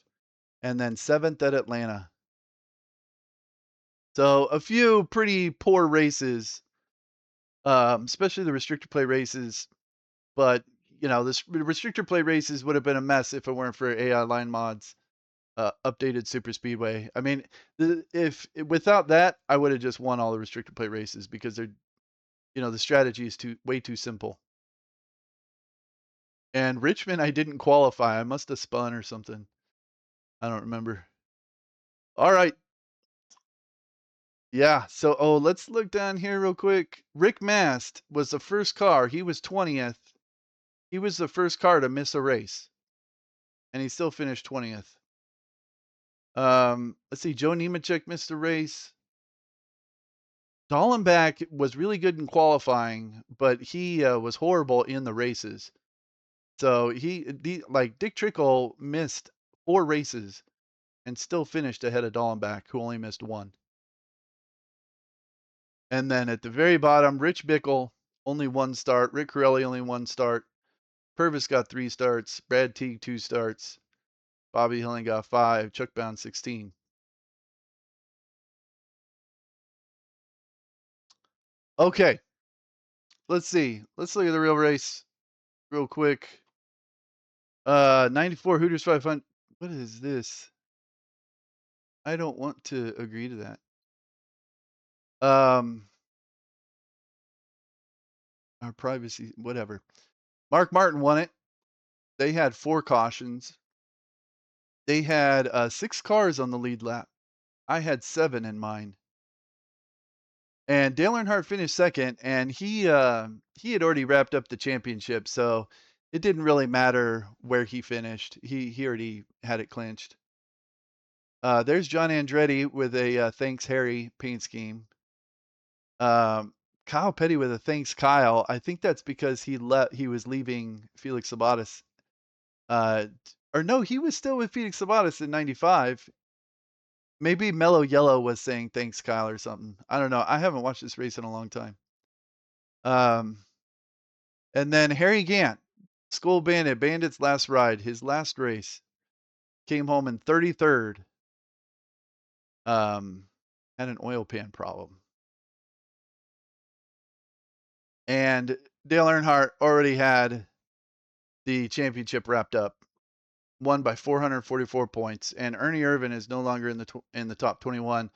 And then 7th at Atlanta. So a few pretty poor races, especially the restrictor play races. But, you know, the restrictor play races would have been a mess if it weren't for AI line mods, updated super speedway. I mean, if without that, I would have just won all the restrictor play races because they're, you know, the strategy is way too simple. And Richmond, I didn't qualify. I must have spun or something. I don't remember. All right. Yeah. So, let's look down here real quick. Rick Mast was the first car. He was 20th. He was the first car to miss a race. And he still finished 20th. Let's see. Joe Nemechek missed a race. Dallenbach was really good in qualifying, but he was horrible in the races. So like Dick Trickle missed 4 races and still finished ahead of Dallenbach, who only missed 1. And then at the very bottom, Rich Bickle, only 1 start. Rick Corelli, only 1 start. Purvis got 3 starts. Brad Teague, 2 starts. Bobby Hilling got 5. Chuck Bound, 16. Okay. Let's see. Let's look at the real race real quick. 94 Hooters 500. What is this? I don't want to agree to that. Our privacy, whatever. Mark Martin won it. They had 4 cautions. They had 6 cars on the lead lap. I had 7 in mine. And Dale Earnhardt finished second, and he had already wrapped up the championship, so it didn't really matter where he finished. He already had it clinched. There's John Andretti with a thanks Harry paint scheme. Kyle Petty with a thanks Kyle. I think that's because he was leaving Felix Sabates. Or no, he was still with Felix Sabates in 95. Maybe Mellow Yellow was saying thanks Kyle or something. I don't know. I haven't watched this race in a long time. And then Harry Gant, Skull Bandit, Bandit's last ride, his last race, came home in 33rd. Had an oil pan problem. And Dale Earnhardt already had the championship wrapped up, won by 444 points, and Ernie Irvan is no longer in the top 21,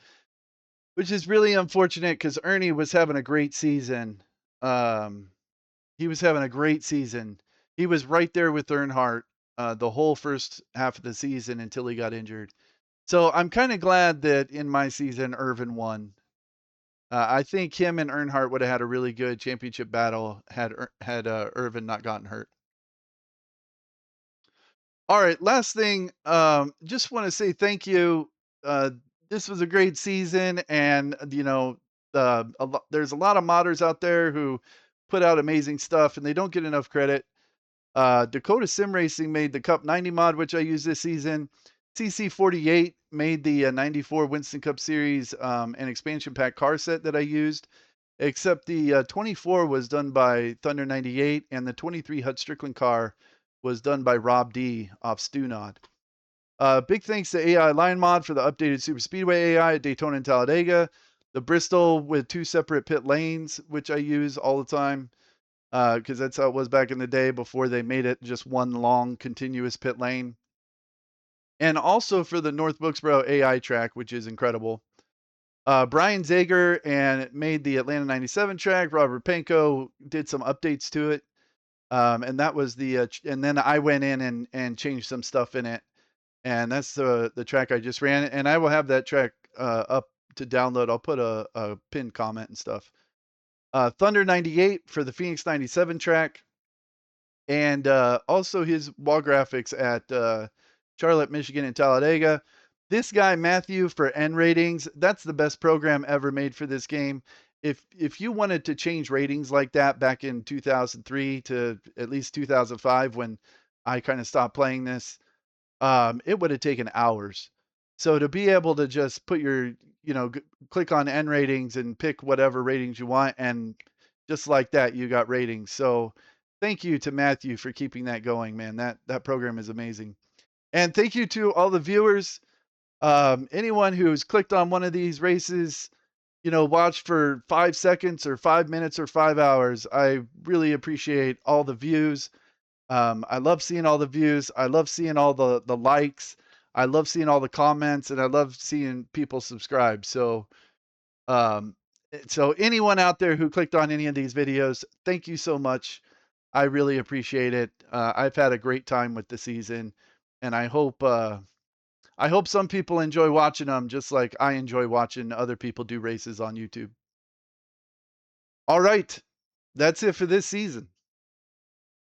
which is really unfortunate because Ernie was having a great season. He was having a great season. He was right there with Earnhardt the whole first half of the season until he got injured. So I'm kind of glad that in my season Irvan won. I think him and Earnhardt would have had a really good championship battle had Irvan not gotten hurt. All right, last thing, just want to say thank you. This was a great season, and you know, there's a lot of modders out there who put out amazing stuff, and they don't get enough credit. Dakota Sim Racing made the Cup 90 mod, which I used this season. CC48 made the 94 Winston Cup Series and expansion pack car set that I used, except the 24 was done by Thunder 98, and the 23 Hut Strickland car was done by Rob D off Stunod. Big thanks to AI Line Mod for the updated Super Speedway AI at Daytona and Talladega. The Bristol with 2 separate pit lanes, which I use all the time, because that's how it was back in the day before they made it just one long continuous pit lane. And also for the North Wilkesboro AI track, which is incredible. Brian Zager and made the Atlanta 97 track. Robert Panko did some updates to it. And that was the, and then I went in and changed some stuff in it. And that's the track I just ran. And I will have that track up to download. I'll put a pinned comment and stuff. Thunder 98 for the Phoenix 97 track. And also his wall graphics at Charlotte, Michigan, and Talladega. This guy, Matthew, for Nratings, that's the best program ever made for this game. If you wanted to change ratings like that back in 2003 to at least 2005 when I kind of stopped playing this, it would have taken hours. So to be able to just put your, click on Nratings and pick whatever ratings you want, and just like that, you got ratings. So thank you to Matthew for keeping that going, man. That program is amazing. And thank you to all the viewers. Anyone who's clicked on one of these races, watched for 5 seconds or 5 minutes or 5 hours. I really appreciate all the views. I love seeing all the views. I love seeing all the likes. I love seeing all the comments, and I love seeing people subscribe. So, so anyone out there who clicked on any of these videos, thank you so much. I really appreciate it. I've had a great time with the season, and I hope some people enjoy watching them just like I enjoy watching other people do races on YouTube. All right, that's it for this season.